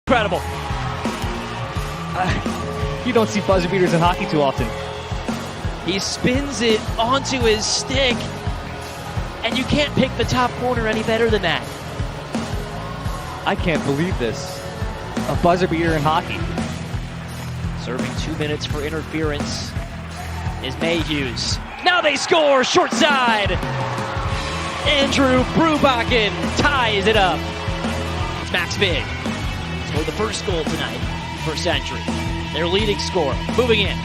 Incredible. You don't see buzzer beaters in hockey too often. He spins it onto his stick, and you can't pick the top corner any better than that. I can't believe this. A buzzer beater in hockey. Serving 2 minutes for interference is Mayhews. Now they score, short side. Andrew Brubakken ties it up. It's Max Big. Scored the first goal tonight for Century. Their leading scorer, moving in.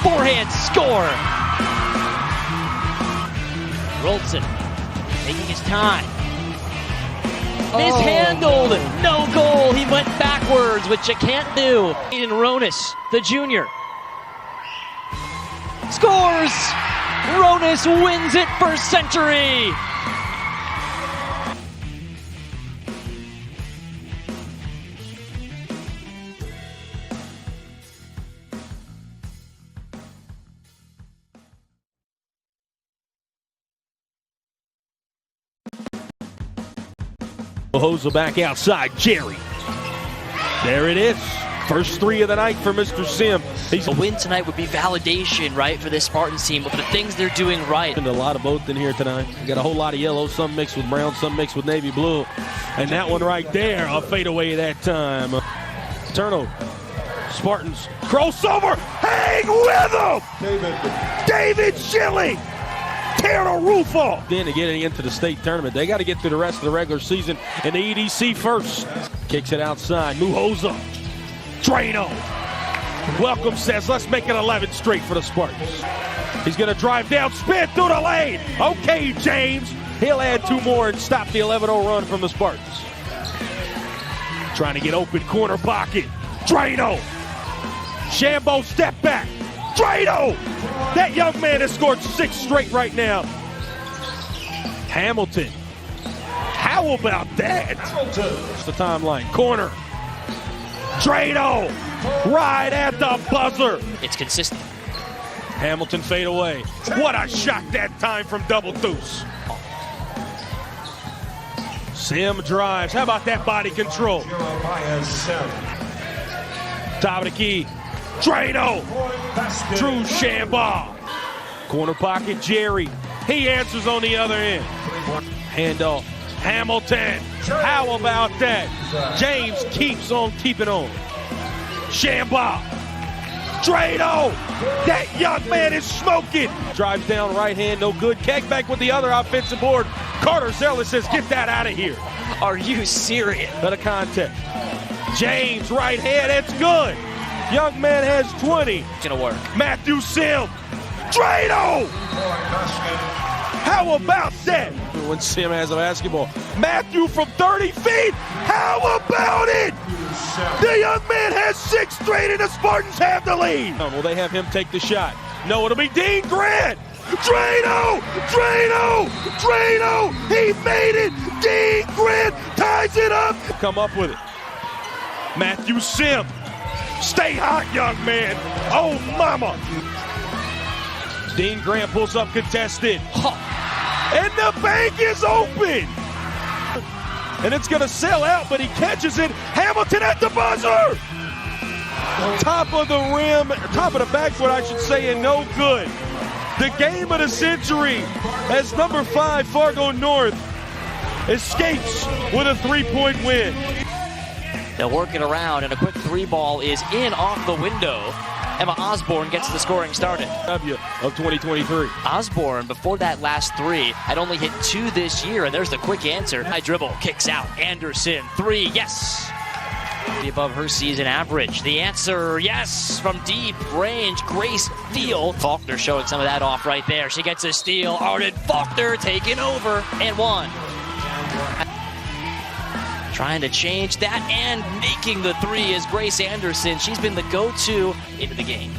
Forehand score. Rolson taking his time. Mishandled, no goal. He went backwards, which you can't do. Aiden Ronis, the junior, scores. Ronis wins it for Century. Hosa back outside, Jerry. There it is. First three of the night for Mr. Sim. A win tonight would be validation, right, for this Spartans team, with the things they're doing right. And a lot of both in here tonight. You got a whole lot of yellow, some mixed with brown, some mixed with navy blue. And that one right there, a fadeaway that time. Turnover. Spartans crossover. Hang with him! David Schilling! Tear the roof off. Then getting into the state tournament, they got to get through the rest of the regular season in the EDC first. Kicks it outside. Muhoza. Drano. Welcome says, let's make it 11 straight for the Spartans. He's going to drive down, spin through the lane. Okay, James. He'll add 2 more and stop the 11-0 run from the Spartans. Trying to get open, corner pocket. Drano. Shambo step back. Drano! That young man has scored 6 straight right now. Hamilton. How about that? It's the timeline. Corner. Drano! Right at the buzzer. It's consistent. Hamilton fade away. What a shot that time from Double Deuce. Sim drives. How about that body control? Top of the key. Drano. Drew Shambaugh. Corner pocket, Jerry. He answers on the other end. Handoff. Hamilton. How about that? James keeps on keeping on. Shambaugh. Drano. That young man is smoking. Drives down right hand, no good. Kegback with the other offensive board. Carter Zeller says, get that out of here. Are you serious? Out of contact. James, right hand, it's good. Young man has 20. It's gonna work. Matthew Sim. Drano! How about that? When Sim has a basketball. Matthew from 30 feet. How about it? The young man has 6 straight and the Spartans have the lead. Will they have him take the shot? No, it'll be Dean Grant. Drano! Drano! Drano! He made it! Dean Grant ties it up. Come up with it. Matthew Sim. Stay hot, young man. Oh, mama. Dean Grant pulls up contested. And the bank is open. And it's going to sail out, but he catches it. Hamilton at the buzzer. Top of the rim, top of the backboard, I should say, and no good. The game of the century as number 5 Fargo North escapes with a 3-point win. They'll work it around, and a quick 3-ball is in off the window. Emma Osborne gets the scoring started. W of 2023. Osborne, before that last 3, had only hit 2 this year, and there's the quick answer. High dribble, kicks out. Anderson, 3, yes. Above her season average. The answer, yes, from deep range. Grace Thiel. Faulkner showing some of that off right there. She gets a steal. Arden Faulkner taking over and 1. Trying to change that and making the 3 is Grace Anderson. She's been the go-to into the game.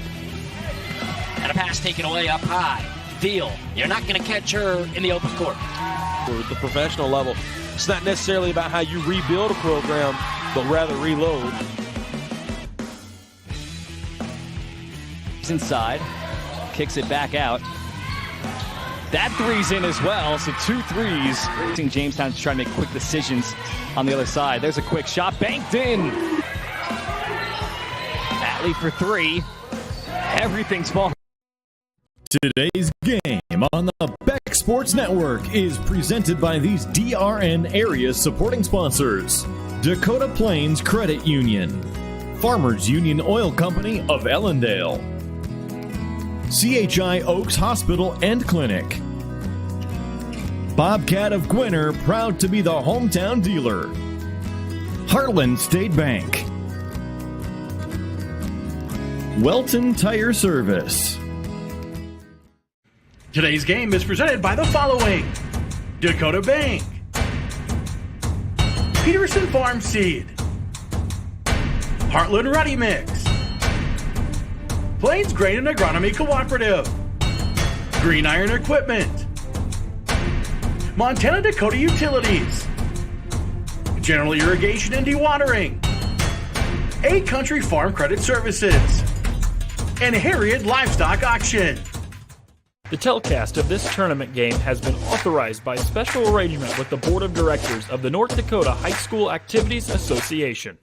And a pass taken away up high. Thiel, you're not going to catch her in the open court. For the professional level, it's not necessarily about how you rebuild a program, but rather reload. He's inside, kicks it back out. That three's in as well, so 2 threes. I think Jamestown's trying to make quick decisions on the other side. There's a quick shot, banked in. Atlee for 3. Everything's falling. Today's game on the Beck Sports Network is presented by these DRN area supporting sponsors: Dakota Plains Credit Union, Farmers Union Oil Company of Ellendale, CHI Oaks Hospital and Clinic, Bobcat of Gwinner, proud to be the hometown dealer, Heartland State Bank, Welton Tire Service. Today's game is presented by the following: Dakota Bank, Peterson Farm Seed, Heartland Ready Mix, Plains Grain and Agronomy Cooperative, Green Iron Equipment, Montana Dakota Utilities, General Irrigation and Dewatering, A Country Farm Credit Services, and Harriet Livestock Auction. The telecast of this tournament game has been authorized by special arrangement with the Board of Directors of the North Dakota High School Activities Association.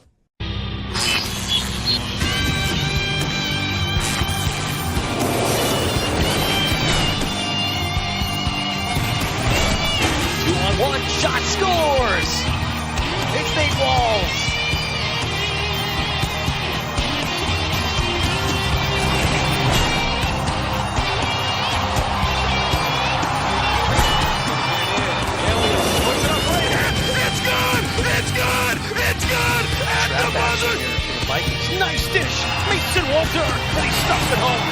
One shot scores! It's Nate Walls. It's good! At the buzzer! Nice dish! Mason Walter! And he stuffs it home!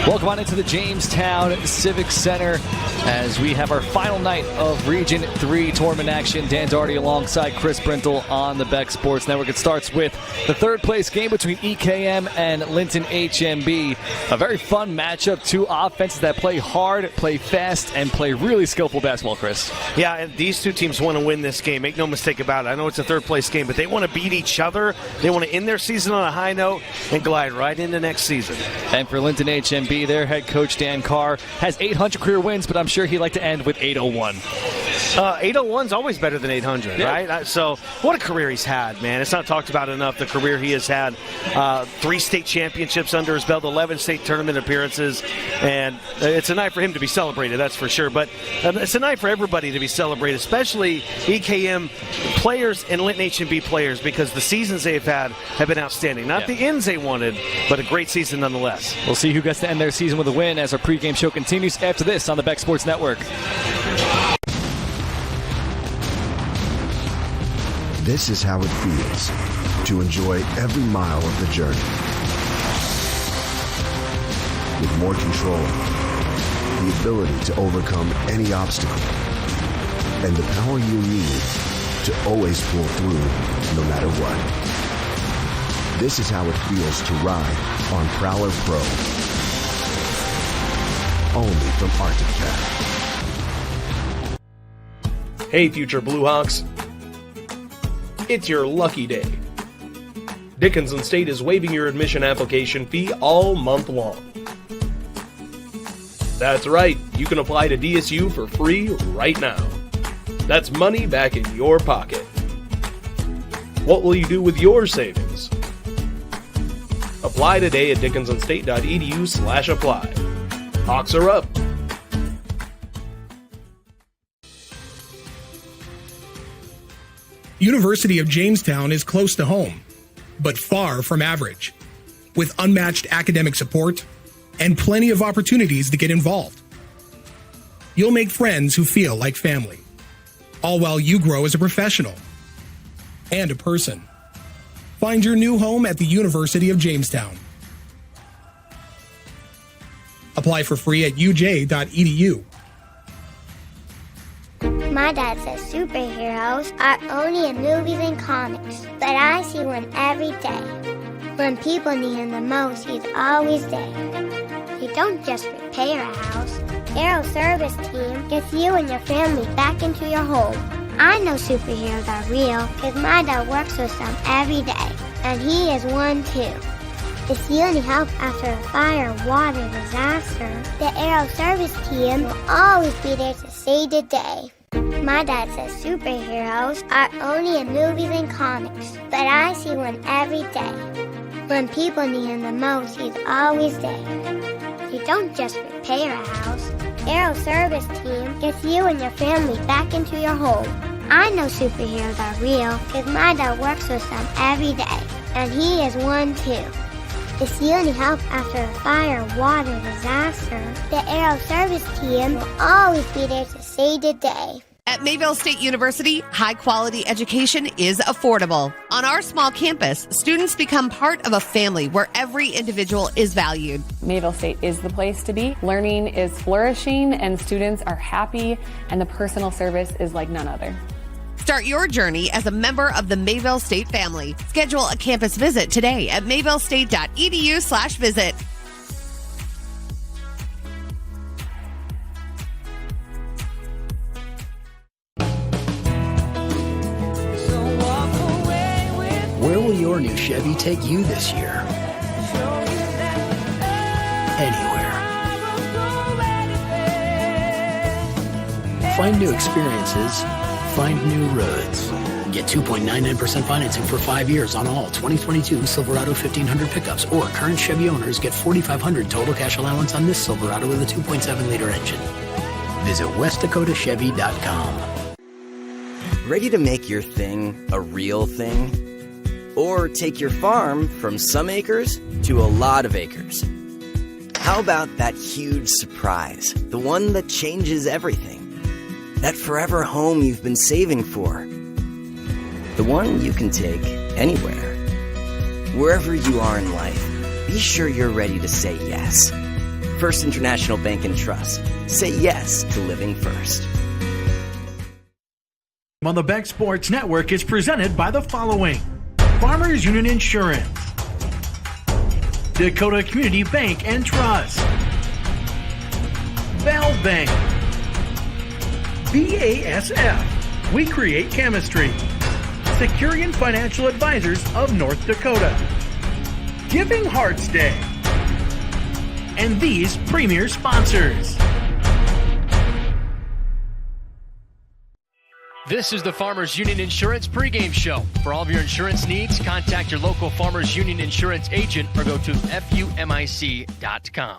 Welcome on into the Jamestown Civic Center as we have our final night of Region 3 tournament action. Dan Daugherty alongside Chris Brintle on the Beck Sports Network. It starts with the third place game between EKM and Linton HMB. A very fun matchup. Two offenses that play hard, play fast, and play really skillful basketball, Chris. Yeah, and these two teams want to win this game. Make no mistake about it. I know it's a third place game, but they want to beat each other. They want to end their season on a high note and glide right into next season. And for Linton HMB, their head coach Dan Carr has 800 career wins, but I'm sure he'd like to end with 801. 801's always better than 800, yeah. Right? So what a career he's had, man. It's not talked about enough, the career he has had. 3 state championships under his belt, 11 state tournament appearances, and it's a night for him to be celebrated, that's for sure. But it's a night for everybody to be celebrated, especially EKM players and Linton HMB players, because the seasons they've had have been outstanding. Not the ends they wanted, but a great season nonetheless. We'll see who gets to end their season with a win as our pregame show continues after this on the Beck Sports Network. This is how it feels to enjoy every mile of the journey. With more control, the ability to overcome any obstacle, and the power you need to always pull through no matter what. This is how it feels to ride on Prowler Pro. Only from Arctic Cat. Hey, future Blue Hawks. It's your lucky day. Dickinson State is waiving your admission application fee all month long. That's right, you can apply to DSU for free right now. That's money back in your pocket. What will you do with your savings? Apply today at dickinsonstate.edu/apply. Hawks are up. University of Jamestown is close to home, but far from average, with unmatched academic support and plenty of opportunities to get involved. You'll make friends who feel like family, all while you grow as a professional and a person. Find your new home at the University of Jamestown. Apply for free at uj.edu. My dad says superheroes are only in movies and comics, but I see one every day. When people need him the most, he's always there. They don't just repair a house. Arrow Service Team gets you and your family back into your home. I know superheroes are real because my dad works with them every day, and he is one too. If you need help after a fire or water disaster, the Aero Service Team will always be there to save the day. My dad says superheroes are only in movies and comics, but I see one every day. When people need him the most, he's always there. He don't just repair a house. Aero Service Team gets you and your family back into your home. I know superheroes are real because my dad works with them every day, and he is one too. If you need help after a fire or water disaster, the Aero Service Team will always be there to save the day. At Mayville State University, high-quality education is affordable. On our small campus, students become part of a family where every individual is valued. Mayville State is the place to be. Learning is flourishing, and students are happy, and the personal service is like none other. Start your journey as a member of the Mayville State family. Schedule a campus visit today at mayvillestate.edu/visit. Where will your new Chevy take you this year? Anywhere. Find new experiences. Find new roads. Get 2.99% financing for 5 years on all 2022 Silverado 1500 pickups, or current Chevy owners get $4,500 total cash allowance on this Silverado with a 2.7-liter engine. Visit westdakotachevy.com. Ready to make your thing a real thing? Or take your farm from some acres to a lot of acres? How about that huge surprise? The one that changes everything. That forever home you've been saving for. The one you can take anywhere. Wherever you are in life, be sure you're ready to say yes. First International Bank and Trust. Say yes to living first. On the Beck Sports Network is presented by the following: Farmers Union Insurance, Dakota Community Bank and Trust, Val Bank, BASF, we create chemistry, Securian Financial Advisors of North Dakota, Giving Hearts Day, and these premier sponsors. This is the Farmers Union Insurance pregame show. For all of your insurance needs, contact your local Farmers Union Insurance agent or go to FUMIC.com.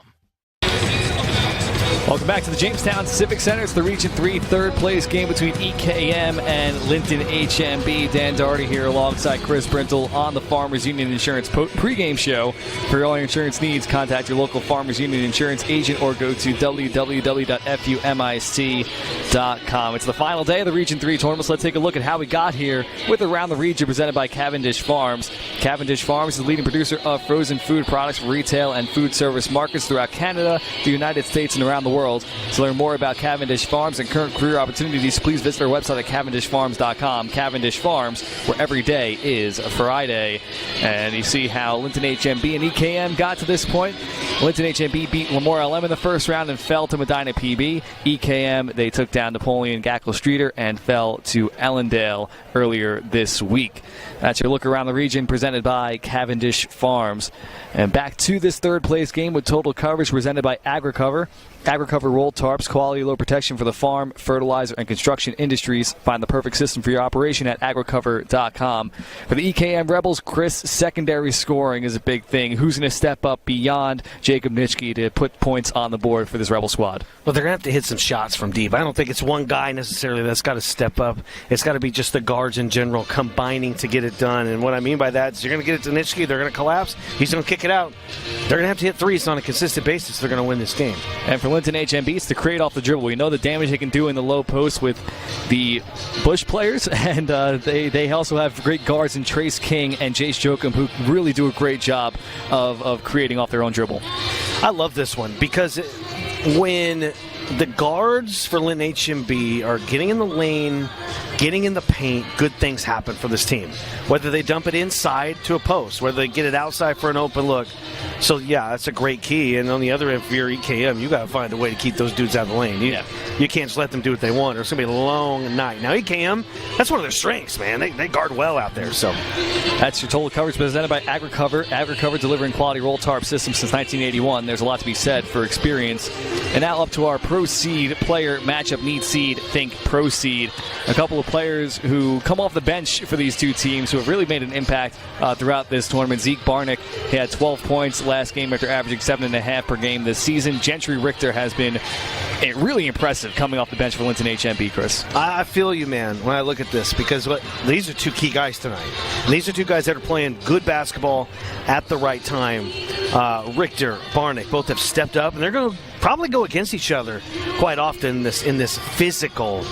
Welcome back to the Jamestown Civic Center. It's the Region 3 third place game between EKM and Linton HMB. Dan Daugherty here alongside Chris Brintle on the Farmers Union Insurance pregame show. For all your insurance needs, contact your local Farmers Union Insurance agent or go to www.fumic.com. It's the final day of the Region 3 tournament, so let's take a look at how we got here with Around the Region presented by Cavendish Farms. Cavendish Farms is the leading producer of frozen food products for retail and food service markets throughout Canada, the United States, and around the world. To learn more about Cavendish Farms and current career opportunities, please visit our website at cavendishfarms.com. Cavendish Farms, where every day is a Friday. And you see how Linton HMB and EKM got to this point. Linton HMB beat Lemoore LM in the first round and fell to Medina PB. EKM, they took down Napoleon Gackle Streeter and fell to Ellendale earlier this week. That's your look around the region presented by Cavendish Farms. And back to this third place game with total coverage presented by AgriCover. AgriCover rolled tarps, quality low protection for the farm, fertilizer, and construction industries. Find the perfect system for your operation at agricover.com. For the EKM Rebels, Chris, secondary scoring is a big thing. Who's going to step up beyond Jacob Nitschke to put points on the board for this Rebel squad? Well, they're going to have to hit some shots from deep. I don't think it's one guy necessarily that's got to step up. It's got to be just the guards in general combining to get it done. And what I mean by that is you're going to get it to Nitschke, they're going to collapse, he's going to kick it out. They're going to have to hit threes on a consistent basis if they're going to win this game. And for Linton HMB, it's to create off the dribble. We know the damage they can do in the low post with the Bush players, and they also have great guards in Trace King and Jace Jokum, who really do a great job of creating off their own dribble. I love this one because when the guards for Linton HMB are getting in the lane, getting in the paint. Good things happen for this team. Whether they dump it inside to a post, whether they get it outside for an open look. So, yeah, that's a great key. And on the other end, for your EKM, you got to find a way to keep those dudes out of the lane. You can't just let them do what they want, or it's going to be a long night. Now, EKM, that's one of their strengths, man. They guard well out there. So that's your total coverage presented by AgriCover. AgriCover delivering quality roll tarp systems since 1981. There's a lot to be said for experience. And now up to our Pro Seed player matchup. Need seed, think Pro Seed. A couple of players who come off the bench for these two teams who have really made an impact throughout this tournament. Zeke Barnick, he had 12 points last game after averaging 7.5 per game this season. Gentry Richter has been really impressive coming off the bench for Linton HMB, Chris. I feel you, man, when I look at this, because these are two key guys tonight. And these are two guys that are playing good basketball at the right time. Richter, Barnick, both have stepped up, and they're going to probably go against each other quite often in this physical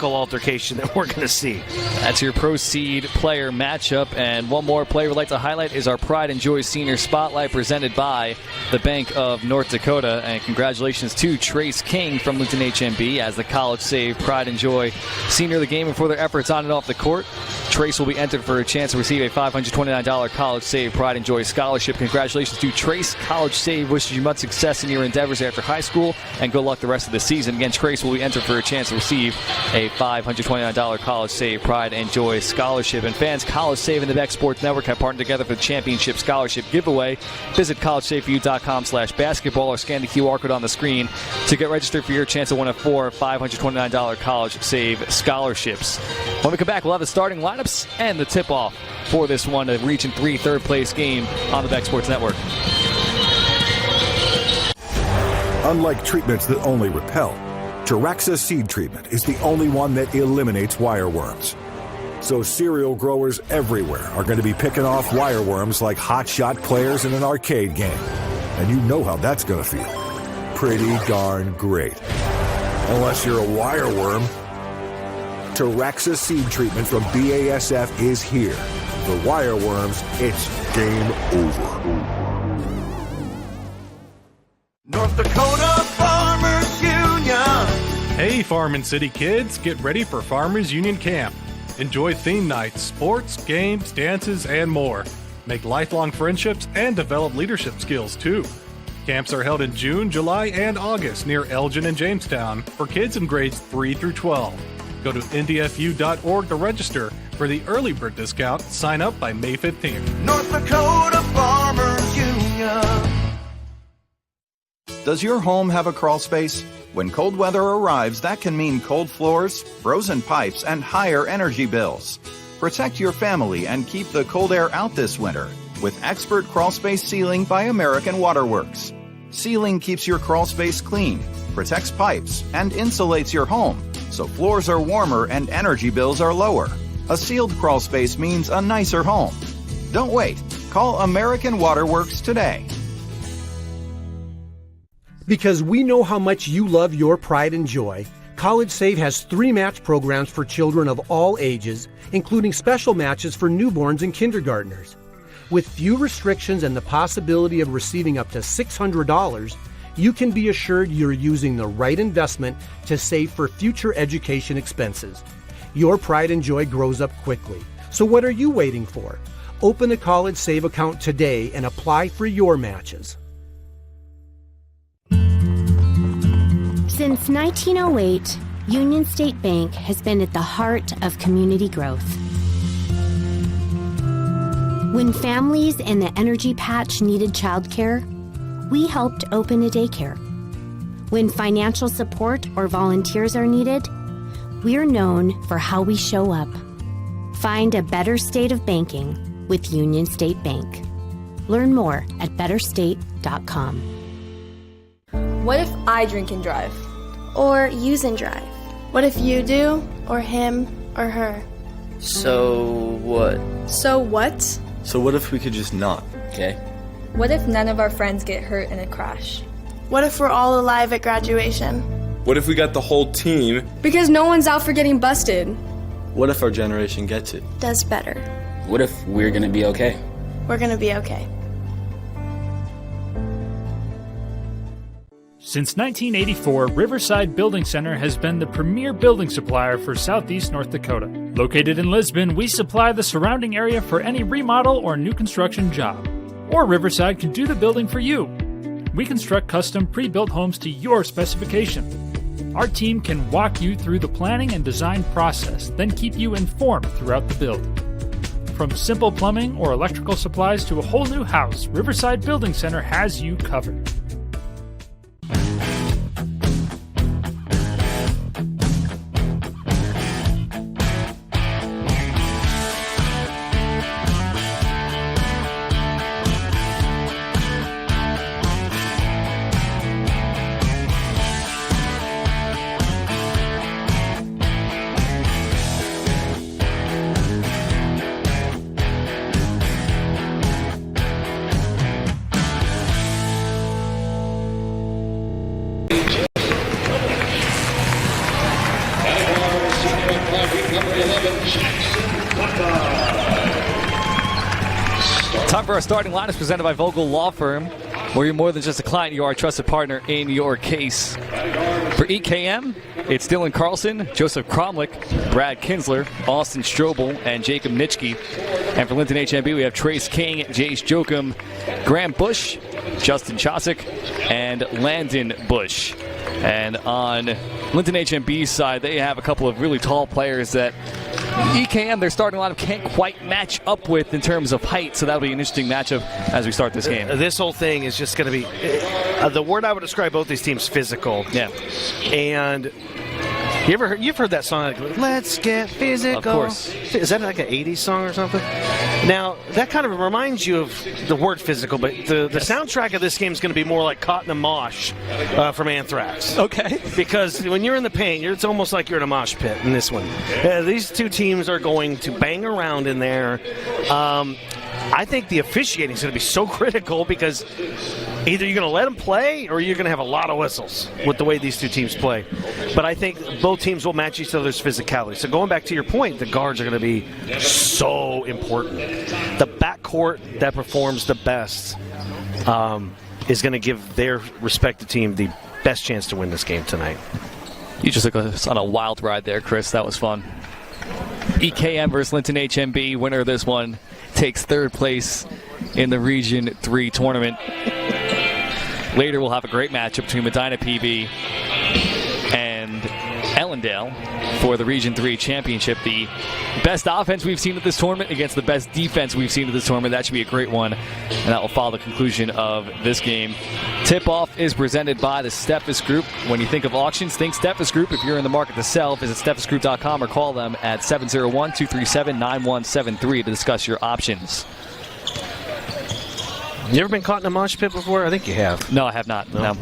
altercation that we're going to see. That's your Pro Seed player matchup. And one more player we'd like to highlight is our Pride and Joy Senior Spotlight presented by the Bank of North Dakota. And congratulations to Trace King from Linton HMB as the College Save Pride and Joy Senior of the game. And for their efforts on and off the court, Trace will be entered for a chance to receive a $529 College Save Pride and Joy scholarship. Congratulations to Trace. College Save wishes you much success in your endeavors after high school, and good luck the rest of the season. Again, Trace will be entered for a chance to receive a $529 College Save Pride and Joy scholarship. And fans, College Save and the Beck Sports Network have partnered together for the championship scholarship giveaway. Visit collegesavefforyou.com/basketball or scan the QR code on the screen to get registered for your chance to win a 4 $529 College Save scholarships. When we come back, we'll have the starting lineups and the tip-off for this one, a Region 3 third place game on the Beck Sports Network. Unlike treatments that only repel, Taraxa seed treatment is the only one that eliminates wireworms. So cereal growers everywhere are going to be picking off wireworms like hotshot players in an arcade game. And you know how that's going to feel. Pretty darn great. Unless you're a wireworm. Taraxa seed treatment from BASF is here. For wireworms, it's game over. North Dakota Farmers Union. Hey, Farm and City kids, get ready for Farmers Union Camp. Enjoy theme nights, sports, games, dances, and more. Make lifelong friendships and develop leadership skills, too. Camps are held in June, July, and August near Elgin and Jamestown for kids in grades 3 through 12. Go to ndfu.org to register for the early bird discount. Sign up by May 15th. North Dakota Farmers Union. Does your home have a crawl space? When cold weather arrives, that can mean cold floors, frozen pipes, and higher energy bills. Protect your family and keep the cold air out this winter with Expert Crawl Space Sealing by American Waterworks. Sealing keeps your crawl space clean, protects pipes, and insulates your home, so floors are warmer and energy bills are lower. A sealed crawl space means a nicer home. Don't wait. Call American Waterworks today. Because we know how much you love your pride and joy, College Save has 3 match programs for children of all ages, including special matches for newborns and kindergartners. With few restrictions and the possibility of receiving up to $600, you can be assured you're using the right investment to save for future education expenses. Your pride and joy grows up quickly. So what are you waiting for? Open a College Save account today and apply for your matches. Since 1908, Union State Bank has been at the heart of community growth. When families in the Energy Patch needed childcare, we helped open a daycare. When financial support or volunteers are needed, we're known for how we show up. Find a better state of banking with Union State Bank. Learn more at betterstate.com. What if I drink and drive? Or use and drive? What if you do? Or him? Or her? So what? So what? So what if we could just not, okay? What if none of our friends get hurt in a crash? What if we're all alive at graduation? What if we got the whole team? Because no one's out for getting busted. What if our generation gets it? Does better. What if we're gonna be okay? We're gonna be okay. Since 1984, Riverside Building Center has been the premier building supplier for Southeast North Dakota. Located in Lisbon, we supply the surrounding area for any remodel or new construction job. Or Riverside can do the building for you. We construct custom pre-built homes to your specification. Our team can walk you through the planning and design process, then keep you informed throughout the build. From simple plumbing or electrical supplies to a whole new house, Riverside Building Center has you covered. Time for our starting line is presented by Vogel Law Firm, where you're more than just a client, you are a trusted partner in your case. For EKM, it's Dylan Carlson, Joseph Cromlick, Brad Kinsler, Austin Strobel, and Jacob Nitschke. And for Linton HMB, we have Trace King, Jace Jokum, Graham Bush, Justin Chosick, and Landon Bush. And on Linton HMB's side, they have a couple of really tall players that EKM, their starting lineup, can't quite match up with in terms of height, so that'll be an interesting matchup as we start this game. This whole thing is just going to be, the word I would describe both these teams, physical. Yeah. And you've heard that song, like, Let's Get Physical. Of course. Is that like an 80s song or something? Now, that kind of reminds you of the word physical, but the soundtrack of this game is going to be more like Caught in a Mosh from Anthrax. Okay. Because when you're in the paint, it's almost like you're in a mosh pit in this one. These two teams are going to bang around in there. I think the officiating is going to be so critical because either you're going to let them play or you're going to have a lot of whistles with the way these two teams play. But I think both teams will match each other's physicality. So going back to your point, the guards are going to be so important. The backcourt that performs the best is going to give their respective team the best chance to win this game tonight. You just took us on a wild ride there, Chris. That was fun. EKM versus Linton HMB. Winner of this one takes third place in the Region 3 tournament. Later, we'll have a great matchup between Medina PB and Ellendale for the Region 3 championship. The best offense we've seen at this tournament against the best defense we've seen at this tournament. That should be a great one, and that will follow the conclusion of this game. Tip-off is presented by the Steffes Group. When you think of auctions, think Steffes Group. If you're in the market to sell, visit steffesgroup.com or call them at 701-237-9173 to discuss your options. You ever been caught in a mosh pit before? I think you have. No, I have not. No.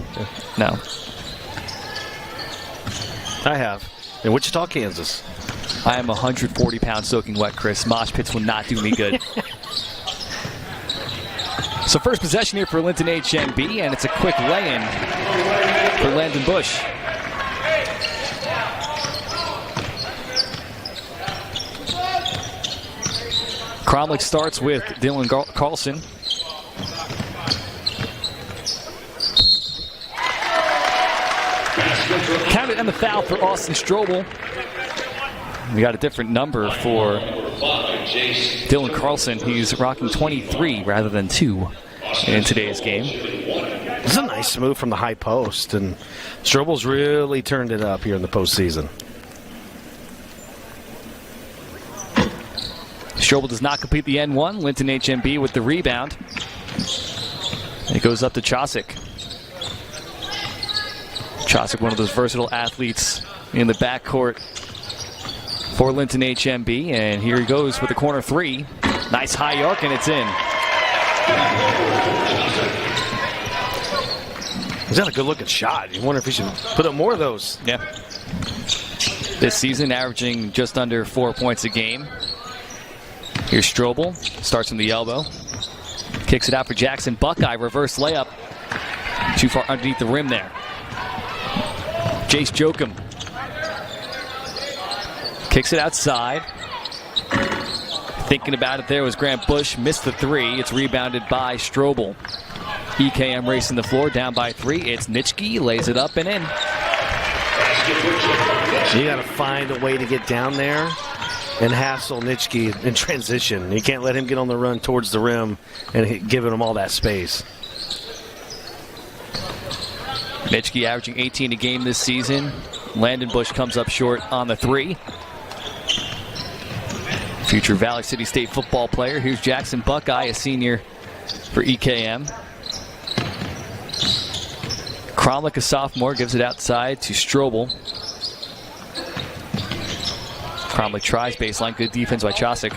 I have. In Wichita, Kansas. I am 140 pounds soaking wet, Chris. Mosh pits will not do me good. So first possession here for Linton HMB, and it's a quick lay-in for Landon Bush. Cromlick starts with Dylan Carlson. Counted and the foul for Austin Strobel. We got a different number for Dylan Carlson. He's rocking 23 rather than 2 in today's game. This is a nice move from the high post, and Strobel's really turned it up here in the postseason. Strobel does not complete the N1. Linton HMB with the rebound. It goes up to Chosick. Chosick, one of those versatile athletes in the backcourt for Linton HMB, and here he goes with the corner three. Nice high arc, and it's in. Is that a good-looking shot? You wonder if he should put up more of those. Yeah. This season, averaging just under 4 points a game. Here's Strobel. Starts from the elbow. Kicks it out for Jackson Buckeye. Reverse layup. Too far underneath the rim there. Jace Jokum. Kicks it outside. Thinking about it there was Grant Bush. Missed the three. It's rebounded by Strobel. EKM racing the floor, down by 3. It's Nitschke, lays it up and in. You got to find a way to get down there and hassle Nitschke in transition. You can't let him get on the run towards the rim and giving him all that space. Nitschke averaging 18 a game this season. Landon Bush comes up short on the 3. Future Valley City State football player. Here's Jackson Buckeye, a senior for EKM. Cromlich, a sophomore, gives it outside to Strobel. Cromlich tries baseline. Good defense by Chosick.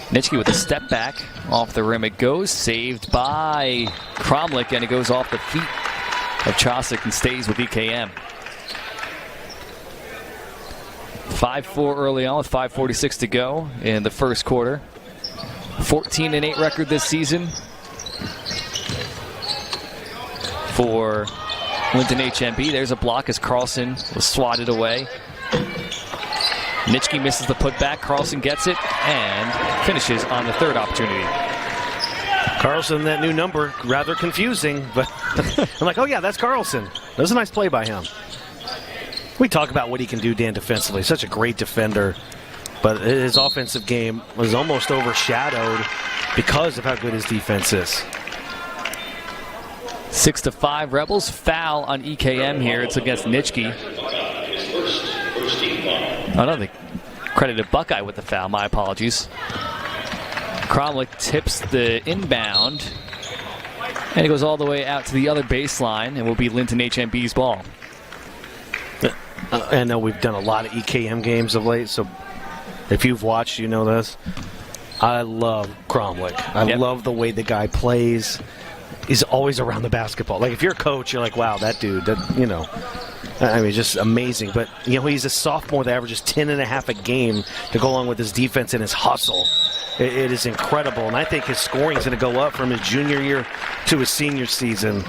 Nitschke with a step back. Off the rim it goes. Saved by Cromlich, and it goes off the feet of Chosick and stays with EKM. 5-4 early on with 5:46 to go in the first quarter. 14-8 record this season for Linton HMB. There's a block as Carlson was swatted away. Nitschke misses the putback. Carlson gets it and finishes on the third opportunity. Carlson, that new number, rather confusing, but I'm like, oh yeah, that's Carlson. That was a nice play by him. We talk about what he can do, Dan, defensively. Such a great defender, but his offensive game was almost overshadowed because of how good his defense is. 6-5 Rebels. Foul on EKM here. It's against Nitschke. Oh no, they credited Buckeye with the foul. My apologies. Cromlich tips the inbound, and it goes all the way out to the other baseline, and will be Linton HMB's ball. I know we've done a lot of EKM games of late, so if you've watched, you know this. I love Cromlich. I love the way the guy plays. He's always around the basketball. Like, if you're a coach, you're like, wow, that dude, I mean, just amazing. But, he's a sophomore that averages 10.5 a game to go along with his defense and his hustle. It is incredible, and I think his scoring is going to go up from his junior year to his senior season.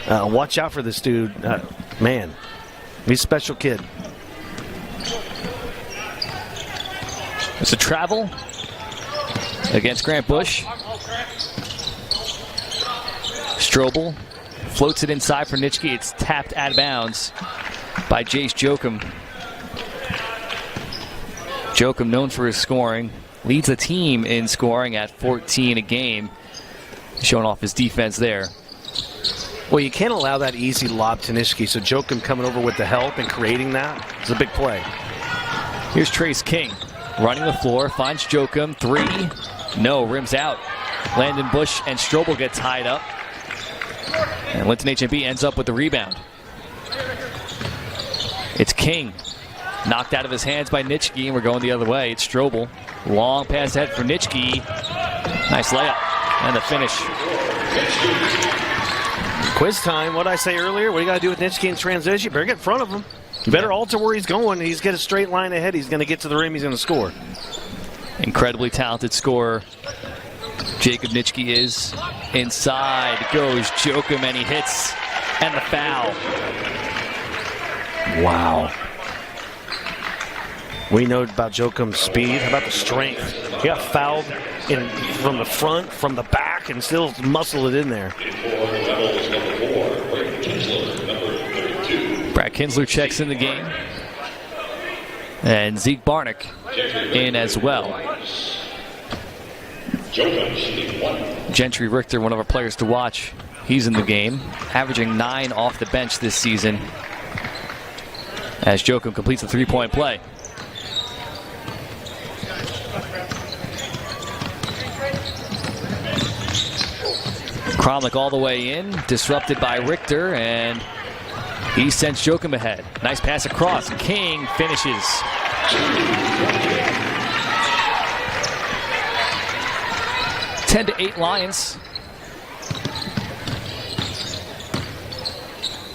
Watch out for this dude. Man, he's a special kid. It's a travel against Grant Bush. Strobel floats it inside for Nitschke. It's tapped out of bounds by Jace Jokum. Jokum, known for his scoring, leads the team in scoring at 14 a game, showing off his defense there. Well, you can't allow that easy lob to Nitschke, so Jokum coming over with the help and creating that is a big play. Here's Trace King running the floor, finds Jokum. 3, no, rims out. Landon Bush and Strobel get tied up, and Linton HMB ends up with the rebound. It's King, knocked out of his hands by Nitschke, and we're going the other way. It's Strobel. Long pass ahead for Nitschke. Nice layup. And the finish. Quiz time. What did I say earlier? What do you got to do with Nitschke in transition? You better get in front of him. You better alter where he's going. He's got a straight line ahead. He's going to get to the rim. He's going to score. Incredibly talented scorer. Jacob Nitschke is. Inside goes Jokum, and he hits. And the foul. Wow. We know about Jokum's speed. How about the strength? He got fouled from the front, from the back, and still muscled it in there. Brad Kinsler checks in the game. And Zeke Barnick in as well. Gentry Richter, one of our players to watch, he's in the game, averaging 9 off the bench this season as Jokum completes a 3-point play. Cromlich all the way in, disrupted by Richter, and he sends Jokum ahead. Nice pass across. King finishes. Ten to 8 Lions.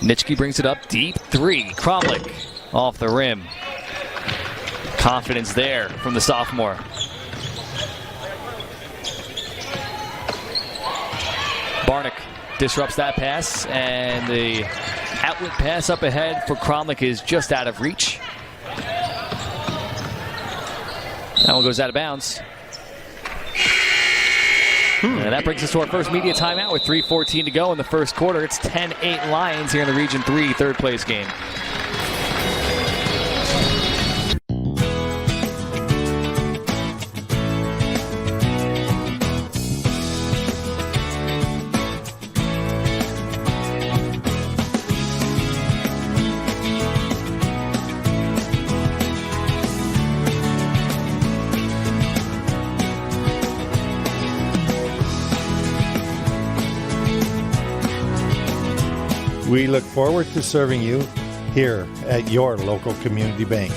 Nitschke brings it up deep. 3. Cromlich off the rim. Confidence there from the sophomore. Barnick disrupts that pass, and the outlet pass up ahead for Cromlich is just out of reach. That one goes out of bounds. And that brings us to our first media timeout with 3:14 to go in the first quarter. It's 10-8 Lions here in the Region 3 third place game. We look forward to serving you here at your local community bank.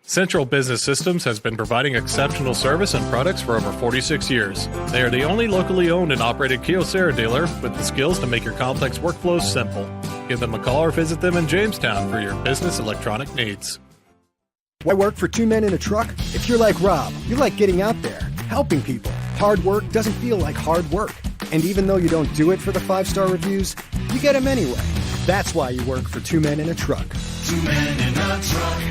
Central Business Systems has been providing exceptional service and products for over 46 years. They are the only locally owned and operated Kyocera dealer with the skills to make your complex workflows simple. Give them a call or visit them in Jamestown for your business electronic needs. Why work for two men in a truck? If you're like Rob, you like getting out there, helping people. Hard work doesn't feel like hard work. And even though you don't do it for the 5-star reviews, you get them anyway. That's why you work for two men in a truck. Two men in a truck.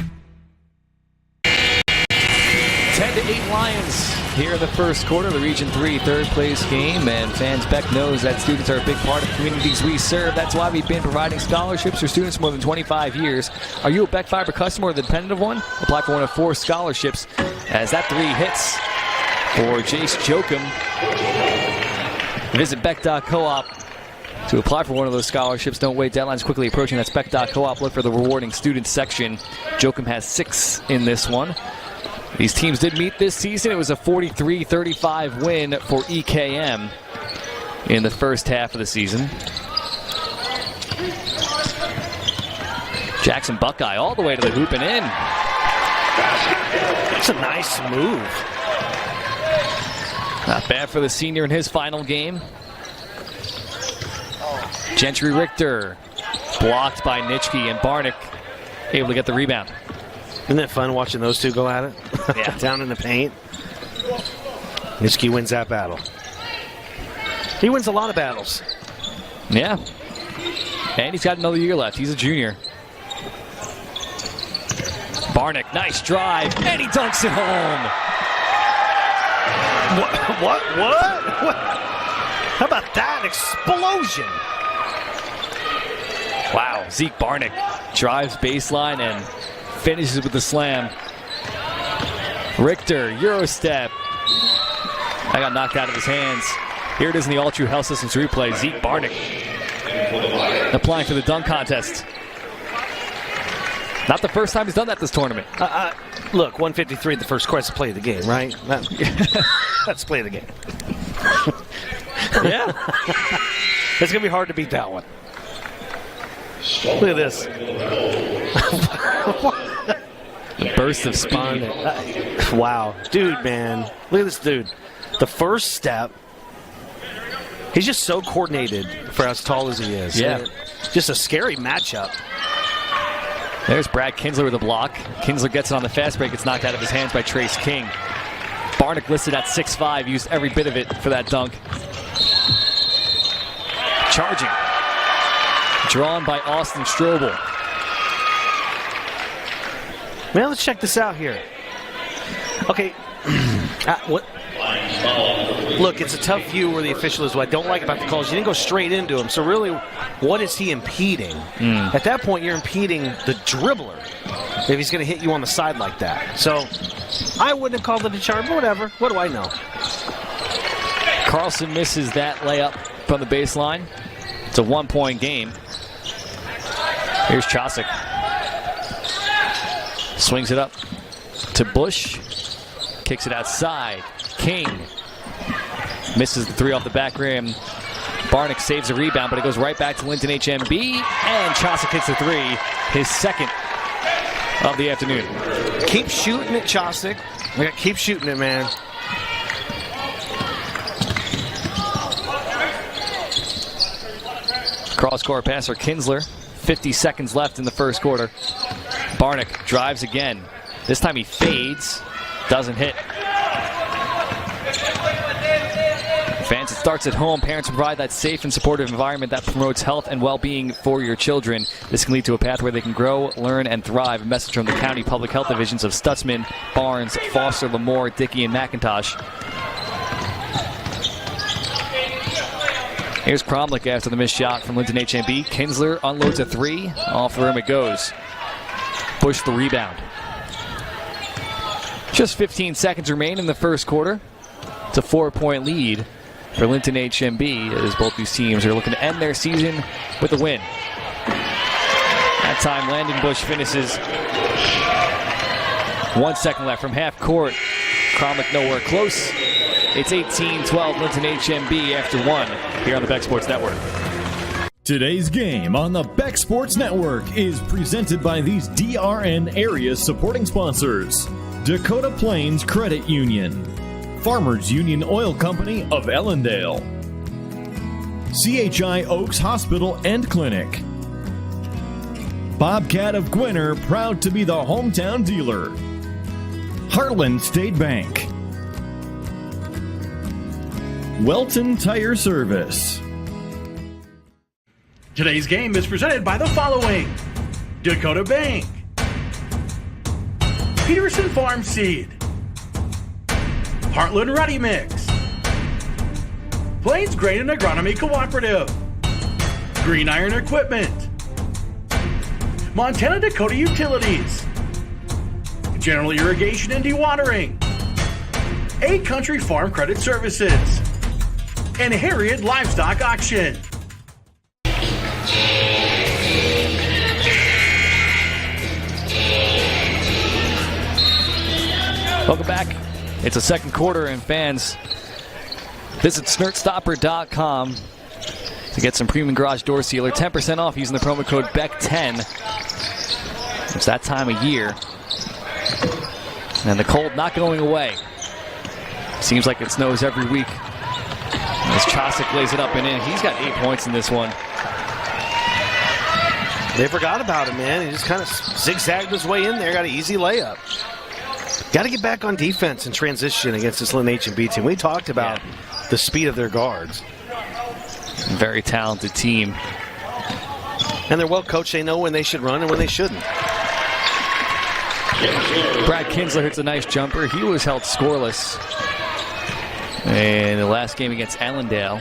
10-8 Lions here in the first quarter of the Region 3 third place game. And fans, Beck knows that students are a big part of the communities we serve. That's why we've been providing scholarships for students for more than 25 years. Are you a Beck Fiber customer or the dependent of one? Apply for one of 4 scholarships as that 3 hits for Jace Jokum. Visit Beck.coop to apply for one of those scholarships. Don't wait, deadline's quickly approaching. That's Beck.coop. Look for the rewarding students section. Jokum has 6 in this one. These teams did meet this season. It was a 43-35 win for EKM in the first half of the season. Jackson Buckeye all the way to the hoop and in. That's a nice move. Not bad for the senior in his final game. Gentry Richter blocked by Nitschke, and Barnick able to get the rebound. Isn't that fun watching those two go at it? Yeah. Down in the paint. Nitschke wins that battle. He wins a lot of battles. Yeah. And he's got another year left. He's a junior. Barnick, nice drive, and he dunks it home. What? How about that explosion? Wow, Zeke Barnick drives baseline and finishes with the slam. Richter, Euro step. That got knocked out of his hands. Here it is in the All True Health Systems replay. Zeke Barnick applying for the dunk contest. Not the first time he's done that this tournament. Look, 153 the first quarter. Let's play the game, right? Let's play the game. Yeah. It's going to be hard to beat that one. Look at this. The burst of speed. Wow. Dude, man. Look at this dude. The first step. He's just so coordinated for as tall as he is. Yeah. Just a scary matchup. There's Brad Kinsler with a block. Kinsler gets it on the fast break. It's knocked out of his hands by Trace King. Barnick listed at 6'5", used every bit of it for that dunk. Charging. Drawn by Austin Strobel. Man, let's check this out here. Okay. What? Look, it's a tough view where the official is. What I don't like about the calls, you didn't go straight into him. So really, what is he impeding? At that point, you're impeding the dribbler if he's going to hit you on the side like that. So I wouldn't have called it a charge, but whatever. What do I know? Carlson misses that layup from the baseline. It's a 1-point game. Here's Chosick. Swings it up to Bush. Kicks it outside. King misses the 3 off the back rim. Barnick saves a rebound, but it goes right back to Linton HMB. And Chosick hits the 3, his second of the afternoon. Keep shooting it, Chosick. Keep shooting it, man. Cross-court passer Kinsler. 50 seconds left in the first quarter. Barnick drives again. This time he fades. Doesn't hit. Fans, it starts at home. Parents provide that safe and supportive environment that promotes health and well-being for your children. This can lead to a path where they can grow, learn, and thrive. A message from the County Public Health Divisions of Stutzman, Barnes, Foster, Lemoore, Dickey, and McIntosh. Here's Cromlich after the missed shot from Linton HMB. Kinsler unloads a 3. Off the rim it goes. Bush the rebound. Just 15 seconds remain in the first quarter. It's a 4-point lead for Linton HMB as both these teams are looking to end their season with a win. That time, Landon Bush finishes. 1 second left from half court. Cromlich nowhere close. It's 18-12 Linton HMB after 1 here on the Beck Sports Network. Today's game on the Beck Sports Network is presented by these DRN area supporting sponsors: Dakota Plains Credit Union, Farmers Union Oil Company of Ellendale, CHI Oaks Hospital and Clinic, Bobcat of Gwinner, proud to be the hometown dealer, Heartland State Bank, Welton Tire Service. Today's game is presented by the following: Dakota Bank, Peterson Farm Seed, Heartland Ready Mix, Plains Grain and Agronomy Cooperative, Green Iron Equipment, Montana Dakota Utilities, General Irrigation and Dewatering, A Country Farm Credit Services, and Harriet Livestock Auction. Welcome back. It's a second quarter, and fans, visit SnurtStopper.com to get some premium garage door sealer. 10% off using the promo code BECK10. It's that time of year. And the cold not going away. Seems like it snows every week. As Chosick lays it up and in, he's got 8 points in this one. They forgot about him, man. He just kind of zigzagged his way in there, got an easy layup. Got to get back on defense and transition against this Linton HMB team. We talked about the speed of their guards. Very talented team. And they're well coached. They know when they should run and when they shouldn't. Brad Kinsler hits a nice jumper. He was held scoreless in the last game against Allendale.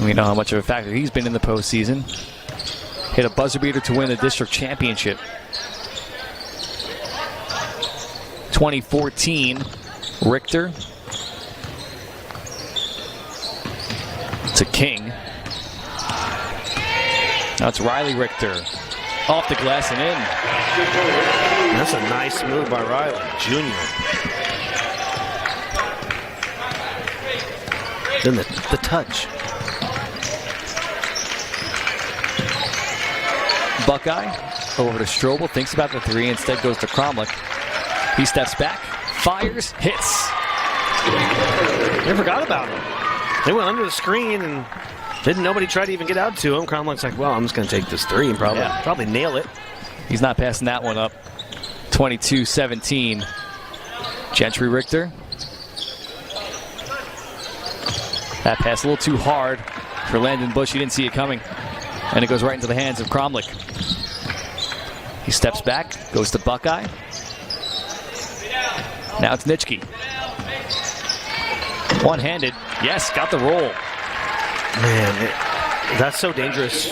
We know how much of a factor he's been in the postseason. Hit a buzzer beater to win the district championship. 2014, Richter to King. Now it's Riley Richter. Off the glass and in. That's a nice move by Riley, Jr. Then the touch. Buckeye over to Strobel, thinks about the 3, instead goes to Cromlich. He steps back, fires, hits. They forgot about him. They went under the screen and didn't nobody try to even get out to him. Cromlich's like, well, I'm just going to take this 3 and probably nail it. He's not passing that one up. 22-17. Gentry Richter. That pass a little too hard for Landon Bush. He didn't see it coming. And it goes right into the hands of Cromlich. He steps back, goes to Buckeye. Now it's Nitschke. One-handed. Yes, got the roll. Man, that's so dangerous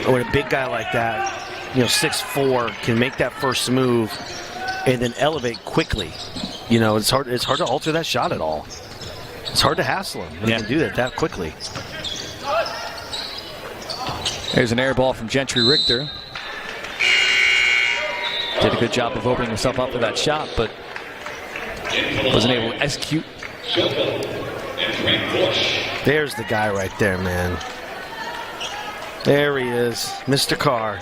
when a big guy like that, 6'4", can make that first move and then elevate quickly. It's hard to alter that shot at all. It's hard to hassle him when he can do that quickly. There's an air ball from Gentry Richter. Did a good job of opening himself up for that shot, but wasn't able to execute. There's the guy right there, man. There he is, Mr. Carr.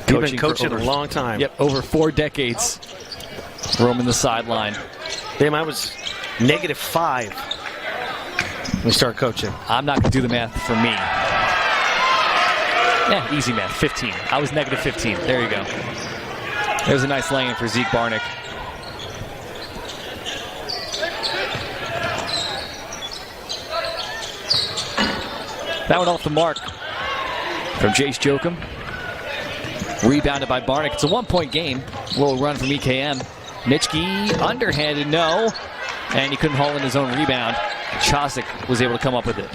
He's been coaching a long time. Yep, over 4 decades. Roaming the sideline. Damn, I was -5 when we started coaching. I'm not going to do the math for me. Yeah, easy math, 15. I was -15. There you go. There's a nice lane for Zeke Barnick. That one off the mark from Jace Jokum. Rebounded by Barnick. It's a 1-point game. Little run from EKM. Nitschke, underhanded, no. And he couldn't haul in his own rebound. Chosick was able to come up with it.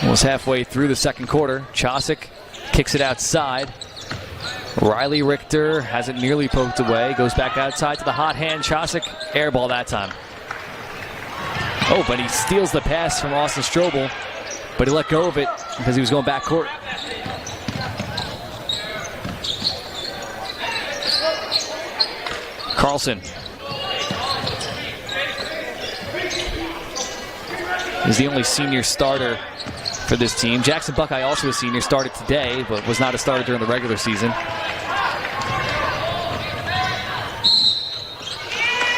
Almost halfway through the second quarter. Chosick kicks it outside. Riley Richter has it nearly poked away. Goes back outside to the hot hand. Chosick, air ball that time. Oh, but he steals the pass from Austin Strobel. But he let go of it because he was going back court. Carlson is the only senior starter for this team. Jackson Buckeye, also a senior, started today, but was not a starter during the regular season.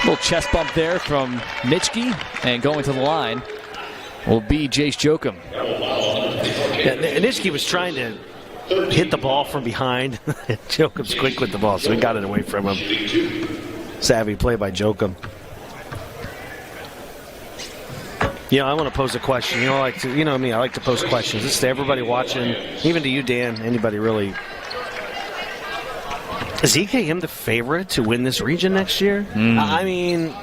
Little chest bump there from Nitschke, and going to the line will be Jace Jokum. Yeah, Nitschke was trying to hit the ball from behind. Jokum's quick with the ball, so he got it away from him. Savvy play by Jokum. I want to pose a question. You know me, I like to pose questions. This is to everybody watching, even to you, Dan, anybody really. Is EKM the favorite to win this region next year? I mean,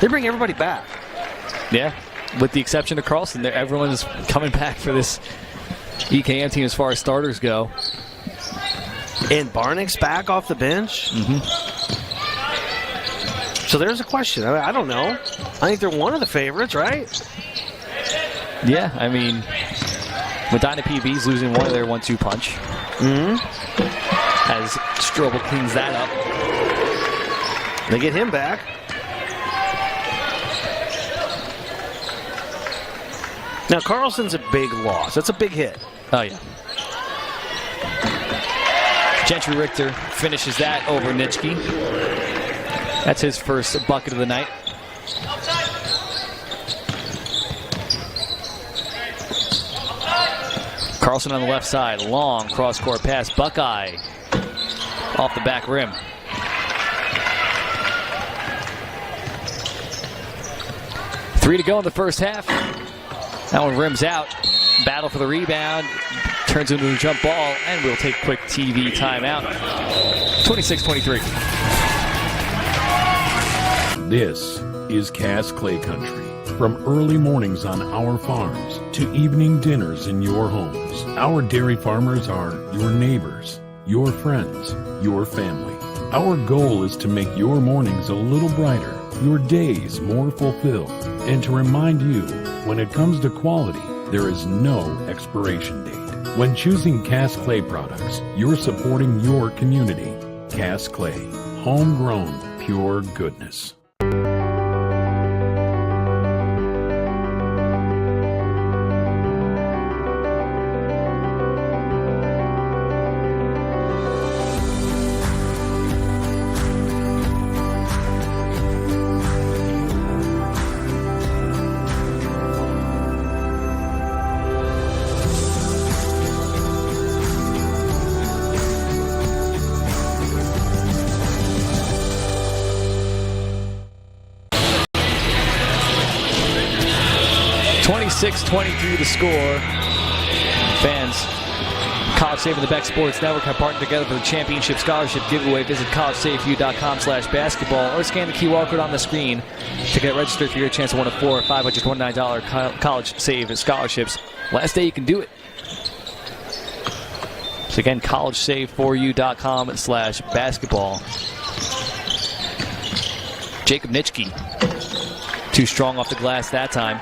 they bring everybody back. Yeah, with the exception of Carlson, everyone's coming back for this EKM team as far as starters go. And Barnick's back off the bench? So there's a question. I don't know. I think they're one of the favorites, right? Yeah, I mean, Medina PB's losing one of their 1-2 punch. As Strobel cleans that up. They get him back. Now, Carlson's a big loss. That's a big hit. Oh, yeah. Gentry Richter finishes that over Nitschke. That's his first bucket of the night. Carlson on the left side. Long cross-court pass. Buckeye off the back rim. Three to go in the first half. That one rims out. Battle for the rebound. Turns into a jump ball, and we'll take a quick TV timeout. 26-23. This is Cass Clay Country. From early mornings on our farms to evening dinners in your homes, our dairy farmers are your neighbors, your friends, your family. Our goal is to make your mornings a little brighter, your days more fulfilled, and to remind you, when it comes to quality, there is no expiration date. When choosing Cass Clay products, you're supporting your community. Cass Clay, homegrown, pure goodness. .23 the score. Fans, College Save and the Beck Sports Network have partnered together for the championship scholarship giveaway. Visit collegesafeview.com/basketball or scan the QR code on the screen to get registered for your chance to win a $400 or $529 College Save scholarships. Last day you can do it. So again, collegesafeforyou.com/basketball. Jacob Nitschke, too strong off the glass that time.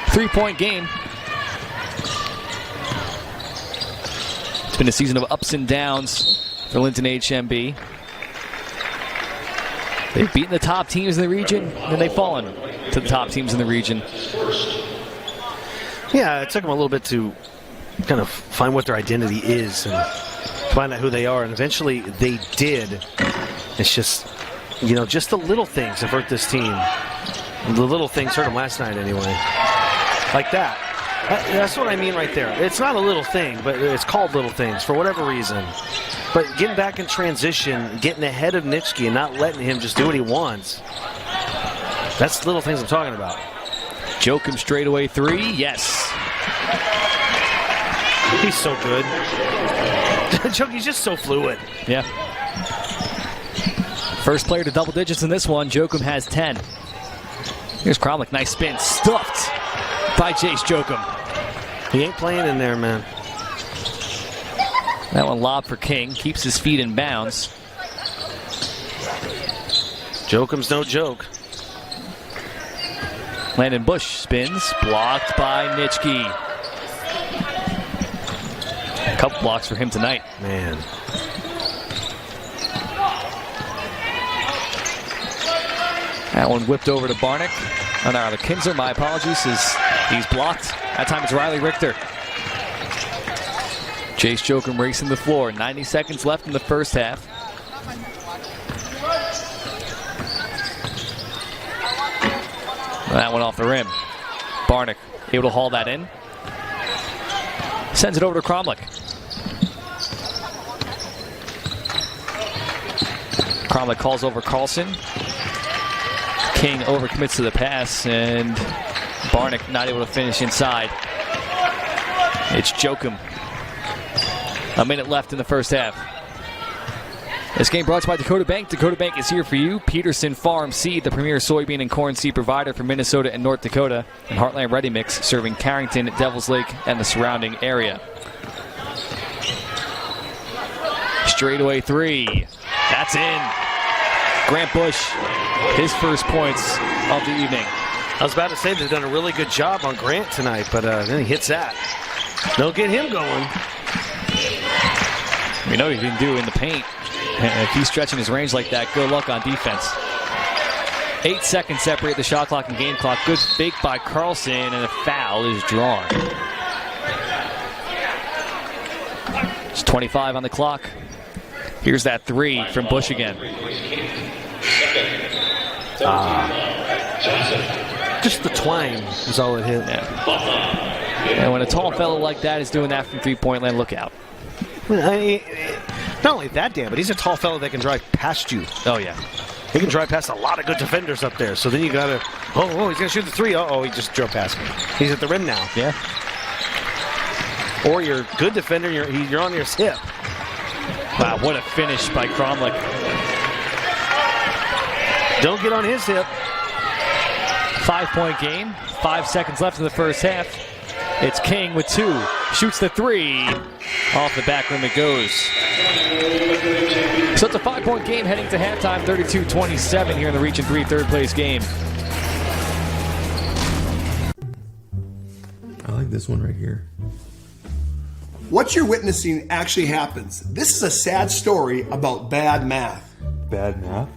3-point game. It's been a season of ups and downs for Linton HMB. They've beaten the top teams in the region, and they've fallen to the top teams in the region. Yeah, it took them a little bit to kind of find what their identity is and find out who they are, and eventually they did. It's just, just the little things have hurt this team. The little things hurt them last night anyway. Like that. That's what I mean right there. It's not a little thing, but it's called little things for whatever reason. But getting back in transition, getting ahead of Nitschke and not letting him just do what he wants. That's the little things I'm talking about. Jokum straightaway three. Yes. He's so good. He's just so fluid. Yeah. First player to double digits in this one. Jokum has 10. Here's Cromlich. Nice spin. Stuffed by Jace Jokum. He ain't playing in there, man. That one lobbed for King. Keeps his feet in bounds. Jokum's no joke. Landon Bush spins. Blocked by Nitschke. A couple blocks for him tonight. Man. That one whipped over to Barnick. Oh, no, the Kinsler, my apologies, he's blocked. That time it's Riley Richter. Jace Jokum racing the floor. 90 seconds left in the first half. That one off the rim. Barnick able to haul that in. Sends it over to Cromlich. Cromlich calls over Carlson. King overcommits to the pass, and Barnick not able to finish inside. It's Jokum. A minute left in the first half. This game brought to you by Dakota Bank. Dakota Bank is here for you. Peterson Farm Seed, the premier soybean and corn seed provider for Minnesota and North Dakota. And Heartland Ready Mix, serving Carrington, Devils Lake, and the surrounding area. Straightaway three. That's in. Grant Bush, his first points of the evening. I was about to say they've done a really good job on Grant tonight, but then he hits that. They'll get him going. We know he can do in the paint. And if he's stretching his range like that, good luck on defense. 8 seconds separate the shot clock and game clock. Good fake by Carlson, and a foul is drawn. It's 25 on the clock. Here's that three from Bush again. Just the twang is all it hit. Yeah. And when a tall fellow like that is doing that from three-point land, look out. Not only that, Dan, but he's a tall fellow that can drive past you. Oh, yeah. He can drive past a lot of good defenders up there. So then you got to, he's going to shoot the three. Oh, he just drove past me. He's at the rim now. Yeah. Or you're a good defender, you're on your hip. Wow, what a finish by Cromlich. Don't get on his hip. 5-point game. 5 seconds left in the first half. It's King with two. Shoots the three. Off the back rim it goes. So it's a 5-point game heading to halftime. 32-27 here in the Region 3 third place game. I like this one right here. What you're witnessing actually happens. This is a sad story about bad math. Bad math?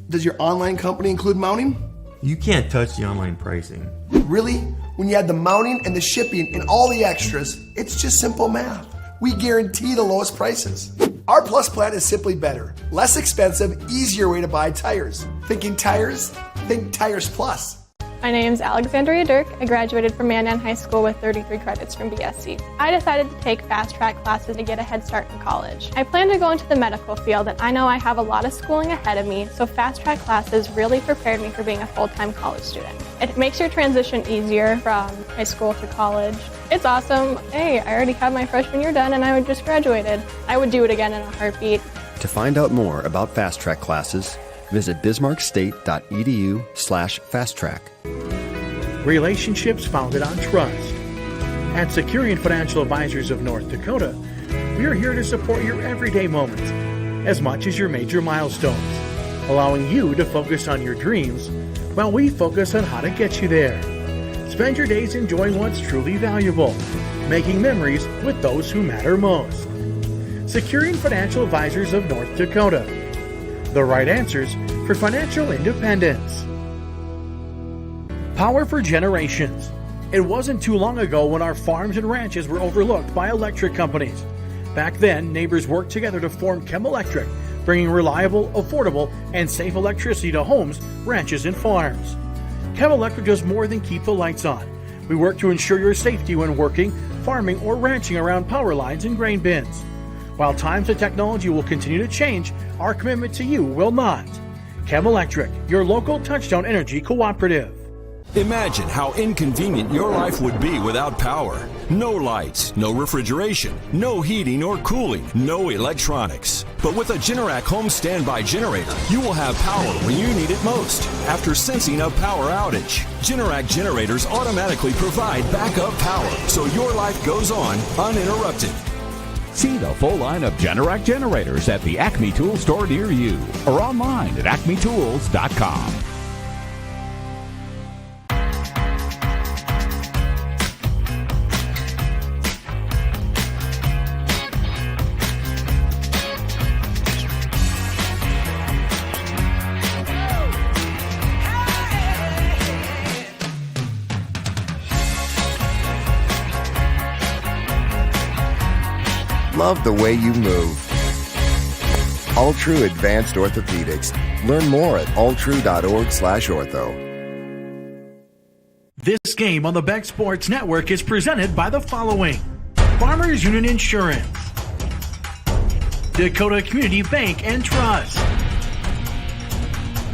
Does your online company include mounting? You can't touch the online pricing. Really? When you add the mounting and the shipping and all the extras, it's just simple math. We guarantee the lowest prices. Our Plus plan is simply better. Less expensive, easier way to buy tires. Thinking tires? Think Tires Plus. My name is Alexandria Dirk. I graduated from Mandan High School with 33 credits from BSC. I decided to take fast track classes to get a head start in college. I plan to go into the medical field, and I know I have a lot of schooling ahead of me, so fast track classes really prepared me for being a full-time college student. It makes your transition easier from high school to college. It's awesome. Hey, I already have my freshman year done and I just graduated. I would do it again in a heartbeat. To find out more about fast track classes, visit bismarckstate.edu/fasttrack. Relationships founded on trust. At Securian Financial Advisors of North Dakota, we are here to support your everyday moments as much as your major milestones, allowing you to focus on your dreams while we focus on how to get you there. Spend your days enjoying what's truly valuable, making memories with those who matter most. Securian Financial Advisors of North Dakota. The right answers for financial independence. Power for generations. It wasn't too long ago when our farms and ranches were overlooked by electric companies. Back then, neighbors worked together to form Chemelectric, bringing reliable, affordable, and safe electricity to homes, ranches, and farms. Chemelectric does more than keep the lights on. We work to ensure your safety when working, farming, or ranching around power lines and grain bins. While times and technology will continue to change, our commitment to you will not. Chemelectric, your local Touchstone Energy cooperative. Imagine how inconvenient your life would be without power. No lights, no refrigeration, no heating or cooling, no electronics. But with a Generac home standby generator, you will have power when you need it most. After sensing a power outage, Generac generators automatically provide backup power so your life goes on uninterrupted. See the full line of Generac generators at the Acme Tool store near you or online at acmetools.com. Love the way you move. Alltrue Advanced Orthopedics. Learn more at alltrue.org/ortho. This game on the Beck Sports Network is presented by the following: Farmers Union Insurance, Dakota Community Bank and Trust,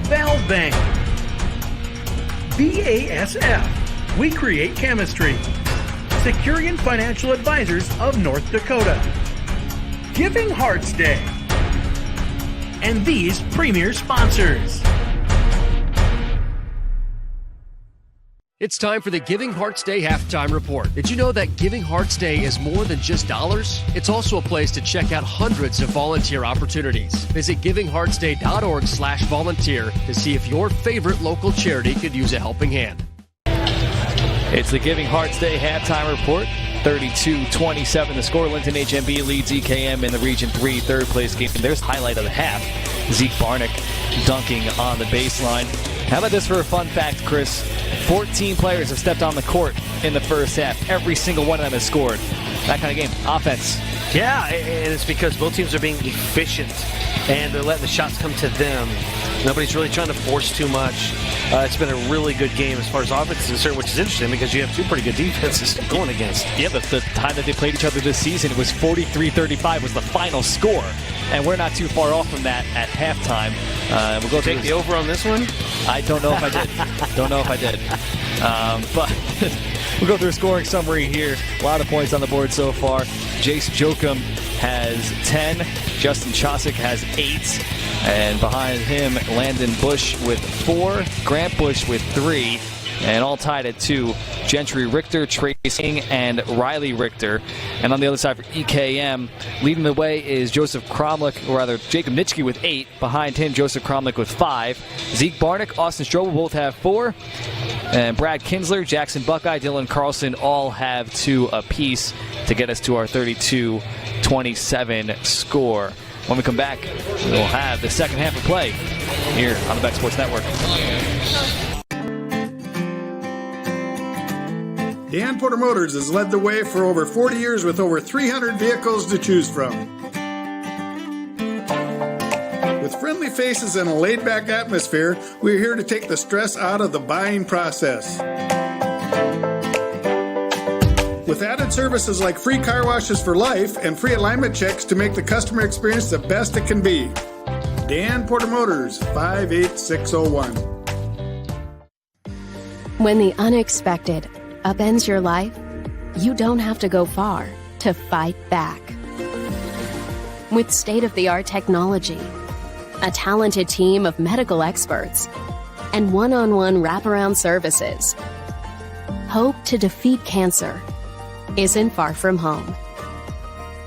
Valve Bank, BASF, We Create Chemistry, Securian Financial Advisors of North Dakota, Giving Hearts Day, and these premier sponsors. It's time for the Giving Hearts Day Halftime Report. Did you know that Giving Hearts Day is more than just dollars? It's also a place to check out hundreds of volunteer opportunities. Visit givingheartsday.org/volunteer to see if your favorite local charity could use a helping hand. It's the Giving Hearts Day Halftime Report. 32-27. The score, Linton HMB leads EKM in the Region 3 third place game. There's the highlight of the half. Zeke Barnick dunking on the baseline. How about this for a fun fact, Chris? 14 players have stepped on the court in the first half. Every single one of them has scored. That kind of game. Offense. Yeah, and it's because both teams are being efficient, and they're letting the shots come to them. Nobody's really trying to force too much. It's been a really good game as far as offense is concerned, which is interesting because you have two pretty good defenses going against. Yeah, the time that they played each other this season, it was 43-35 was the final score. And we're not too far off from that at halftime. We'll go take the over on this one? I don't know if I did. But we'll go through a scoring summary here. A lot of points on the board so far. Jace Jokum has 10. Justin Chosick has 8. And behind him, Landon Bush with 4. Grant Bush with 3. And all tied at 2, Gentry Richter, Trace King, and Riley Richter. And on the other side for EKM, leading the way is Joseph Cromlick, or rather Jacob Nitschke with 8. Behind him, Joseph Cromlick with 5. Zeke Barnick, Austin Strobel both have 4. And Brad Kinsler, Jackson Buckeye, Dylan Carlson all have 2 apiece to get us to our 32-27 score. When we come back, we'll have the second half of play here on the Beck Sports Network. Dan Porter Motors has led the way for over 40 years with over 300 vehicles to choose from. With friendly faces and a laid-back atmosphere, we're here to take the stress out of the buying process. With added services like free car washes for life and free alignment checks to make the customer experience the best it can be. Dan Porter Motors, 58601. When the unexpected upends your life, you don't have to go far to fight back. With state-of-the-art technology, a talented team of medical experts, and one-on-one wraparound services, hope to defeat cancer isn't far from home.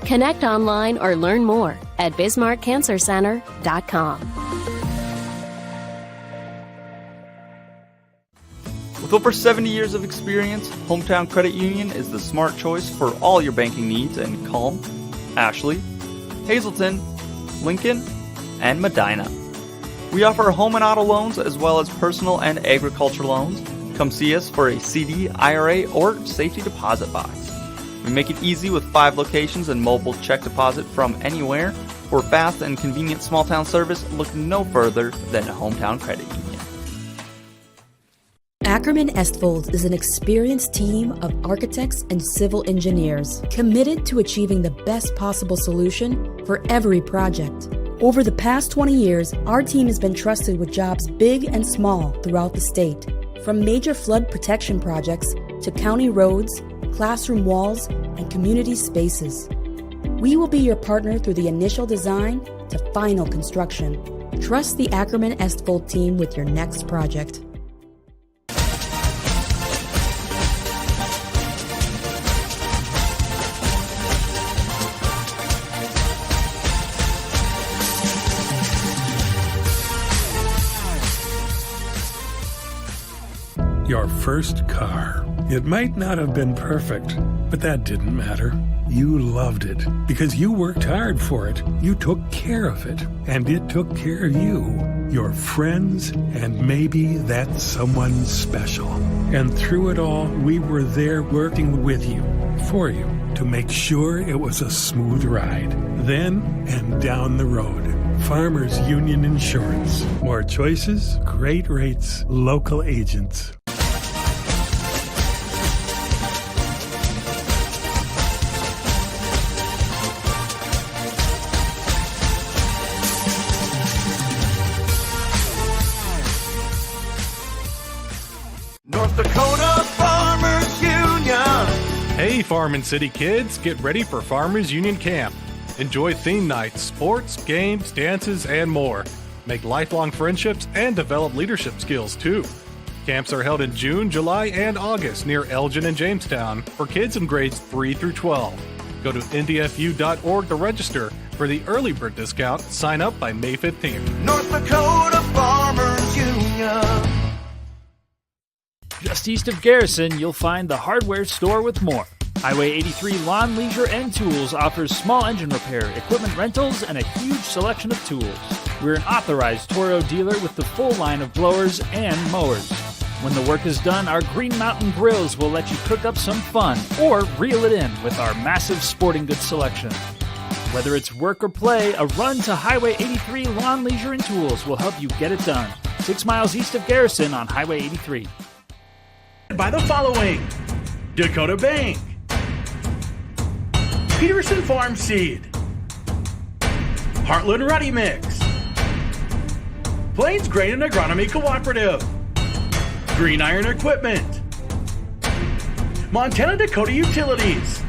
Connect online or learn more at BismarckCancerCenter.com. With over 70 years of experience, Hometown Credit Union is the smart choice for all your banking needs in Calm, Ashley, Hazleton, Lincoln, and Medina. We offer home and auto loans as well as personal and agriculture loans. Come see us for a CD, IRA, or safety deposit box. We make it easy with 5 locations and mobile check deposit from anywhere. For fast and convenient small town service, look no further than Hometown Credit Union. Ackerman Estfolds is an experienced team of architects and civil engineers committed to achieving the best possible solution for every project. Over the past 20 years, our team has been trusted with jobs big and small throughout the state. From major flood protection projects to county roads, classroom walls, and community spaces. We will be your partner through the initial design to final construction. Trust the Ackerman Estvold team with your next project. Your first car. It might not have been perfect, but that didn't matter. You loved it because you worked hard for it. You took care of it, and it took care of you, your friends, and maybe that someone special. And through it all, we were there working with you, for you, to make sure it was a smooth ride. Then and down the road. Farmers Union Insurance. More choices, great rates, local agents. North Dakota Farmers Union. Hey, Farm and City kids, get ready for Farmers Union Camp. Enjoy theme nights, sports, games, dances, and more. Make lifelong friendships and develop leadership skills, too. Camps are held in June, July, and August near Elgin and Jamestown for kids in grades 3 through 12. Go to ndfu.org to register for the early bird discount. Sign up by May 15th. North Dakota Farmers Union. Just east of Garrison, you'll find the Hardware Store with more. Highway 83 Lawn, Leisure, and Tools offers small engine repair, equipment rentals, and a huge selection of tools. We're an authorized Toro dealer with the full line of blowers and mowers. When the work is done, our Green Mountain Grills will let you cook up some fun or reel it in with our massive sporting goods selection. Whether it's work or play, a run to Highway 83 Lawn, Leisure, and Tools will help you get it done. 6 miles east of Garrison on Highway 83. By the following: Dakota Bank, Peterson Farm Seed, Heartland Ready Mix, Plains Grain and Agronomy Cooperative, Green Iron Equipment, Montana Dakota Utilities,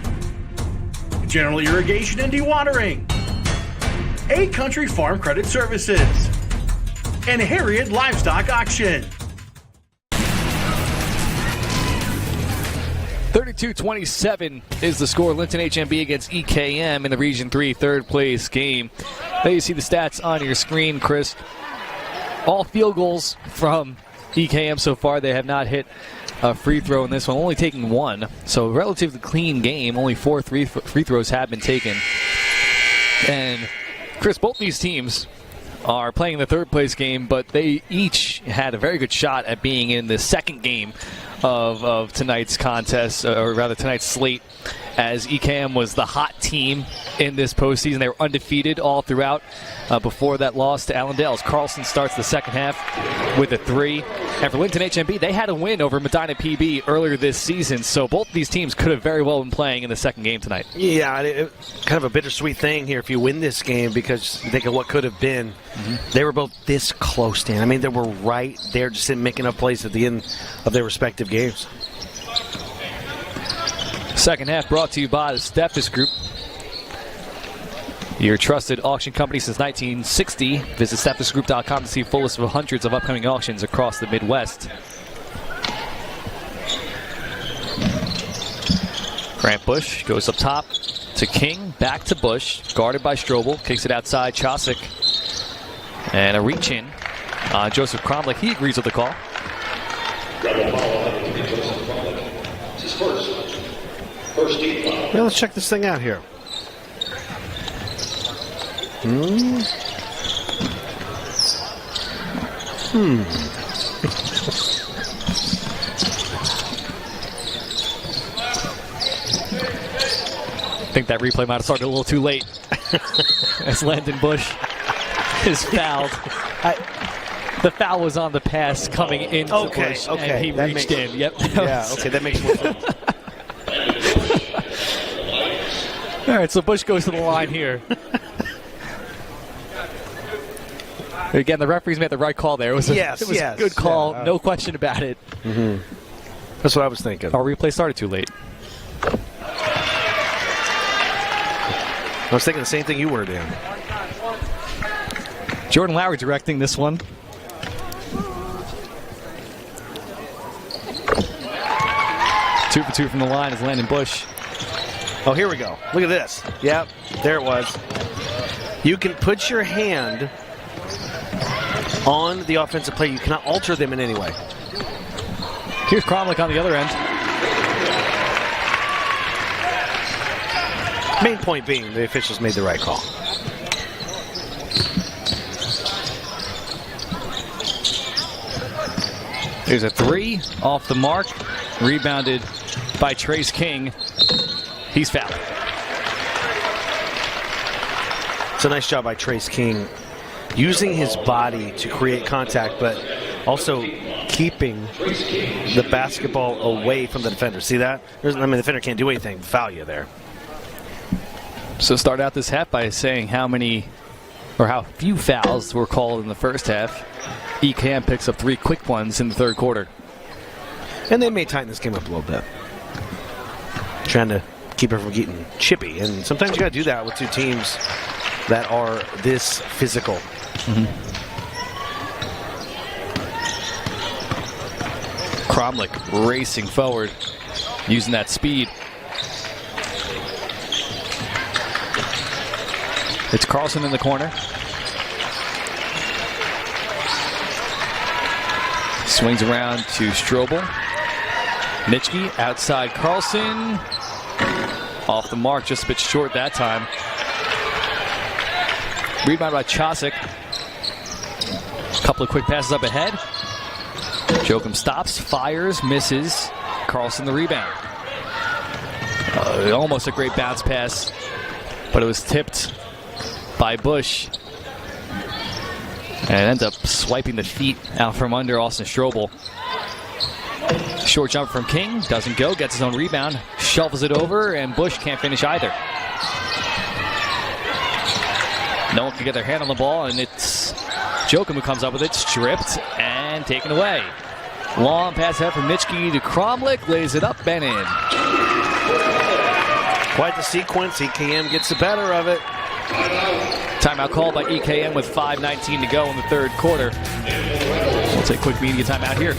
General Irrigation and Dewatering, A Country Farm Credit Services, and Harriet Livestock Auction. 32-27 is the score. Linton HMB against EKM in the Region 3 third place game. There you see the stats on your screen, Chris. All field goals from EKM so far. They have not hit a free throw in this one, only taking one. So relatively clean game. Only 4 free throws have been taken. And Chris, both these teams are playing the third place game, but they each had a very good shot at being in the second game of tonight's contest, or rather tonight's slate, as EKM was the hot team in this postseason. They were undefeated all throughout before that loss to Allendale. As Carlson starts the second half with a 3. And for Linton HMB, they had a win over Medina PB earlier this season, so both these teams could have very well been playing in the second game tonight. Yeah, kind of a bittersweet thing here if you win this game, because you think of what could have been. They were both this close, Dan. I mean, they were right there, just didn't make enough plays at the end of their respective games. Second half brought to you by the Steffes Group, your trusted auction company since 1960. Visit steffesgroup.com to see a full list of hundreds of upcoming auctions across the Midwest. Grant Bush goes up top to King, back to Bush, guarded by Strobel, kicks it outside, Chosick, and a reach in on Joseph Cromlech. He agrees with the call. Well, let's check this thing out here. I think that replay might have started a little too late as Landon Bush is fouled. The foul was on the pass coming into Bush, and he reached in. Yep. Yeah, okay, that makes more sense. All right, so Bush goes to the line here. Again, the referees made the right call there. It was a good call, no question about it. That's what I was thinking. Our replay started too late. I was thinking the same thing you were, Dan. Jordan Lowry directing this one. Two for two from the line is Landon Bush. Oh, here we go. Look at this. Yep, there it was. You can put your hand on the offensive play. You cannot alter them in any way. Here's Cromlich on the other end. Main point being the officials made the right call. There's a three off the mark. Rebounded by Trace King. He's fouled. It's a nice job by Trace King using his body to create contact, but also keeping the basketball away from the defender. See that? The defender can't do anything. Foul you there. So start out this half by saying how few fouls were called in the first half. EKM picks up 3 quick ones in the third quarter. And they may tighten this game up a little bit. Trying to keep it from getting chippy. And sometimes you got to do that with two teams that are this physical. Mm-hmm. Cromlich racing forward, using that speed. It's Carlson in the corner. Swings around to Strobel. Nitschke outside Carlson. Off the mark, just a bit short that time. Rebound by Chosick. Couple of quick passes up ahead. Joachim stops, fires, misses. Carlson the rebound. Almost a great bounce pass, but it was tipped by Bush. And it ends up swiping the feet out from under Austin Strobel. Short jump from King, doesn't go, gets his own rebound, shovels it over, and Bush can't finish either. No one can get their hand on the ball, and it's Joachim who comes up with it, stripped and taken away. Long pass out from Nitschke to Cromlich, lays it up and in. Quite the sequence. EKM gets the better of it. Timeout called by EKM with 5:19 to go in the third quarter. We'll take a quick media timeout here.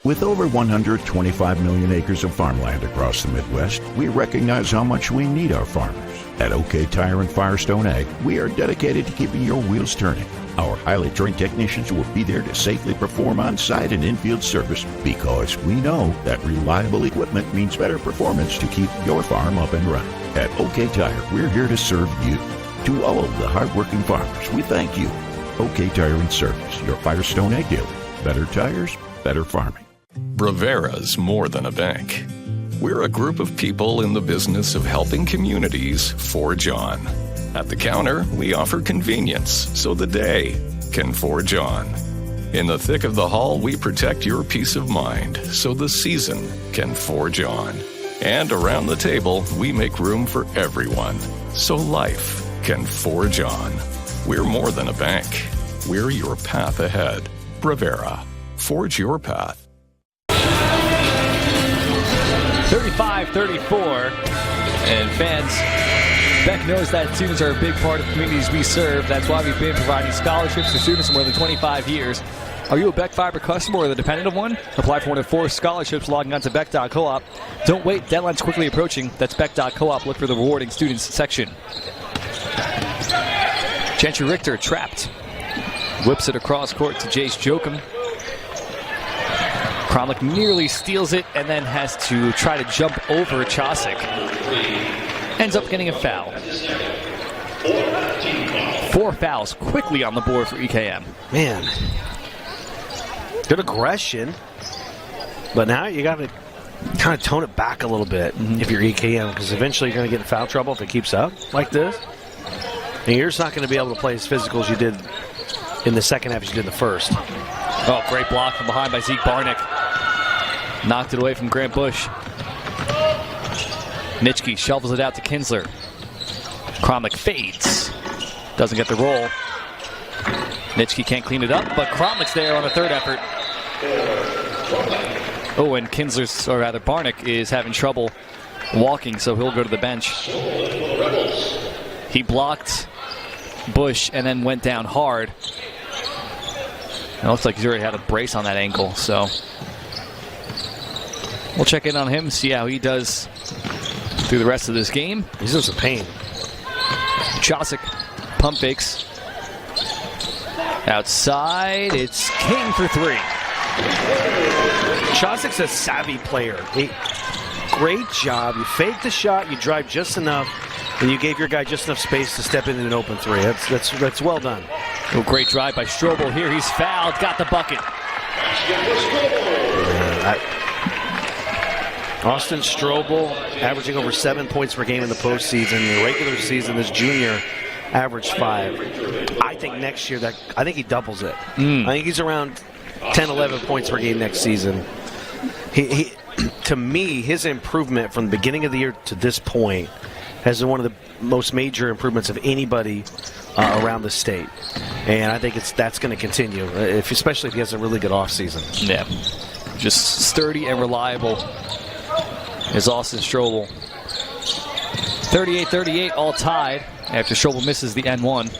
With over 125 million acres of farmland across the Midwest, we recognize how much we need our farmers. At OK Tire and Firestone Ag, we are dedicated to keeping your wheels turning. Our highly trained technicians will be there to safely perform on-site and in-field service because we know that reliable equipment means better performance to keep your farm up and running. At OK Tire, we're here to serve you. To all of the hardworking farmers, we thank you. OK Tire and Service, your Firestone Ag dealer. Better tires, better farming. Brevera's more than a bank. We're a group of people in the business of helping communities forge on. At the counter, we offer convenience so the day can forge on. In the thick of the hall, we protect your peace of mind so the season can forge on. And around the table, we make room for everyone so life can forge on. We're more than a bank. We're your path ahead. Brevera. Forge your path. 35-34, and fans, Beck knows that students are a big part of the communities we serve. That's why we've been providing scholarships to students for more than 25 years. Are you a Beck Fiber customer or the dependent of one? Apply for one of 4 scholarships logging on to Beck.coop. Don't wait, deadline's quickly approaching. That's Beck.coop. Look for the rewarding students section. Gentry Richter trapped. Whips it across court to Jace Joachim. Cromlich nearly steals it and then has to try to jump over Chosick. Ends up getting a foul. 4 fouls quickly on the board for EKM. Man. Good aggression. But now you got to kind of tone it back a little bit if you're EKM, because eventually you're going to get in foul trouble if it keeps up like this. And you're just not going to be able to play as physical as you did in the second half as you did in the first. Oh, great block from behind by Zeke Barnick. Knocked it away from Grant Bush. Nitschke shovels it out to Kinsler. Cromlich fades. Doesn't get the roll. Nitschke can't clean it up, but Cromlich's there on the third effort. Oh, and Kinsler's, or rather Barnick, is having trouble walking, so he'll go to the bench. He blocked Bush and then went down hard. It looks like he's already had a brace on that ankle, so we'll check in on him, see how he does through the rest of this game. He's in some pain. Chosick pump fakes. Outside, it's King for three. Chosick's a savvy player. Great job. You fake the shot, you drive just enough, and you gave your guy just enough space to step in an open three. That's well done. Oh, great drive by Strobel. Here he's fouled, got the bucket. Austin Strobel averaging over 7 points per game in the postseason. In the regular season, this junior averaged 5. I think next year I think he doubles it. I think he's around 10, 11 points per game next season. He to me, his improvement from the beginning of the year to this point has been one of the most major improvements of anybody around the state. And I think that's going to continue, especially if he has a really good offseason. Yeah. Just sturdy and reliable is Austin Strobel. 38-38, all tied after Strobel misses the N1.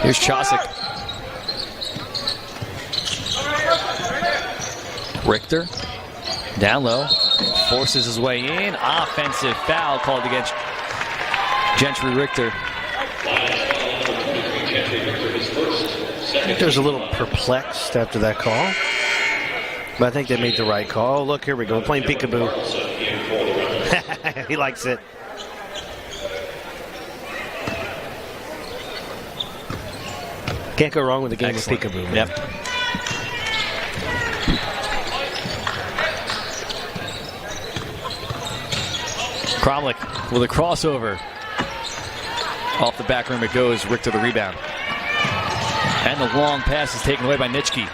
Here's Chosick. Richter, down low, forces his way in. Offensive foul called against Gentry Richter. Richter's a little perplexed after that call, but I think they made the right call. Oh, look, here we go, playing peekaboo. He likes it. Can't go wrong with a game of peekaboo. Man. Yep. Cromlich with a crossover. Off the back rim it goes. Richter the rebound. And the long pass is taken away by Nitschke.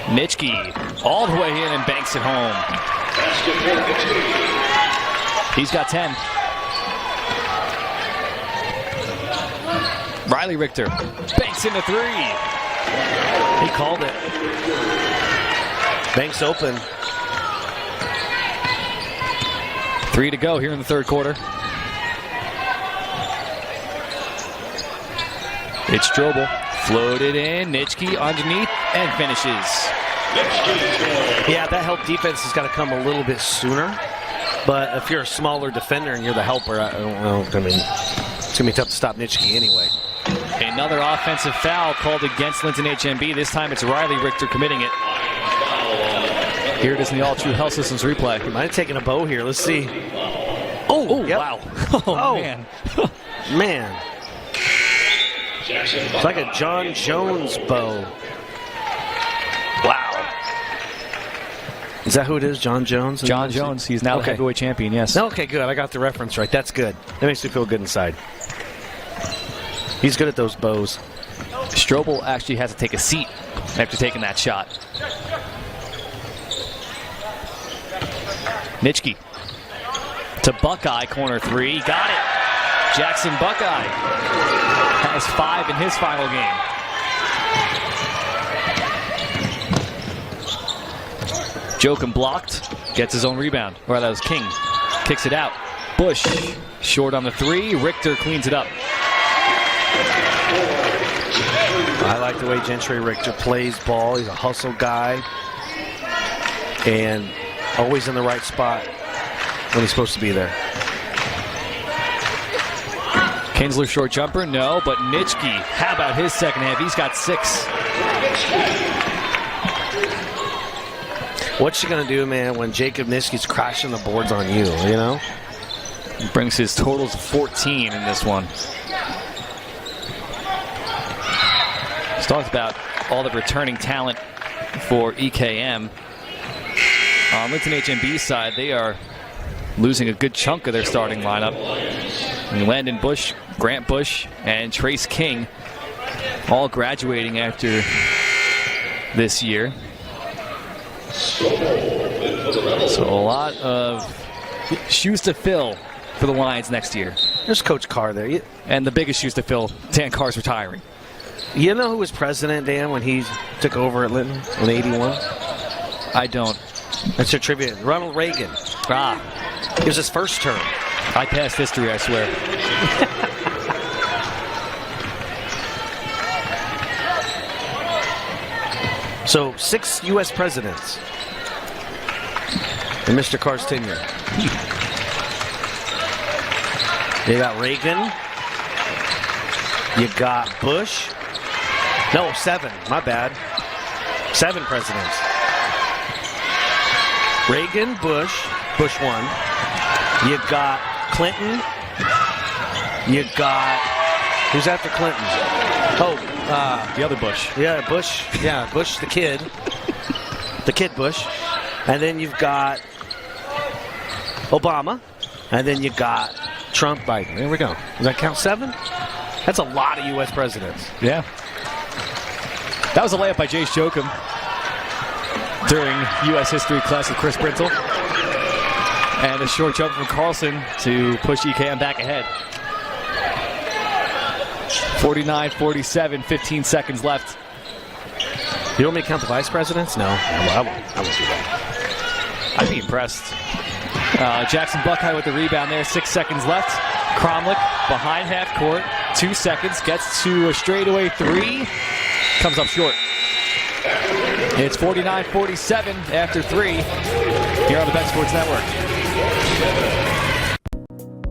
Nitschke all the way in and banks it home. He's got 10. Riley Richter banks into 3. He called it. Banks open. 3 to go here in the third quarter. It's Strobel. Floated in. Nitschke underneath and finishes. Yeah, that help defense has got to come a little bit sooner. But if you're a smaller defender and you're the helper, I don't know. I mean, it's going to be tough to stop Nitschke anyway. Another offensive foul called against Linton HMB. This time it's Riley Richter committing it. Here it is in the All True Health Systems replay. He might have taken a bow here. Let's see. Oh, yep. Wow. Man. Man. It's like a John Jones bow. Wow. Is that who it is, John Jones? John Jones. He's now the heavyweight champion, yes. Okay, good. I got the reference right. That's good. That makes me feel good inside. He's good at those bows. Strobel actually has to take a seat after taking that shot. Nitschke to Buckeye, corner 3. Got it. Jackson Buckeye has 5 in his final game. Joachim blocked, gets his own rebound. Or that was King. Kicks it out. Bush short on the 3. Richter cleans it up. I like the way Gentry Richter plays ball. He's a hustle guy. And always in the right spot when he's supposed to be there. Kinsler short jumper, no, but Nitschke, how about his second half? He's got 6. What's you going to do, man, when Jacob Nitschke's crashing the boards on you, you know? He brings his totals to 14 in this one. Let's talk about all the returning talent for EKM. On Linton HMB's side, they are losing a good chunk of their starting lineup. And Landon Bush, Grant Bush, and Trace King all graduating after this year. So a lot of shoes to fill for the Lions next year. There's Coach Carr there. And the biggest shoes to fill, Dan Carr's retiring. You know who was president, Dan, when he took over at Linton in 81? I don't. That's your trivia. Ronald Reagan. It was his first term. I passed history, I swear. So 6 U.S. presidents in Mr. Carr's tenure. You got Reagan. You got Bush. No, 7. My bad. 7 presidents. Reagan, Bush 1. You got Clinton. You got, who's after Clinton? The other Bush. Yeah, Bush. Yeah, Bush the kid. The kid Bush. And then you've got Obama. And then you got Trump, Biden. There we go. Does that count 7? That's a lot of U.S. presidents. Yeah. That was a layup by Jace Jokum during U.S. history class with Chris Brintle. And a short jump from Carlson to push EKM back ahead. 49-47, 15 seconds left. You want me to count the vice presidents? No, I won't do that. I'd be impressed. Jackson Buckeye with the rebound there. 6 seconds left. Cromlich behind half court. 2 seconds. Gets to a straightaway 3. Comes up short. It's 49-47 after 3 here on the Bet Sports Network.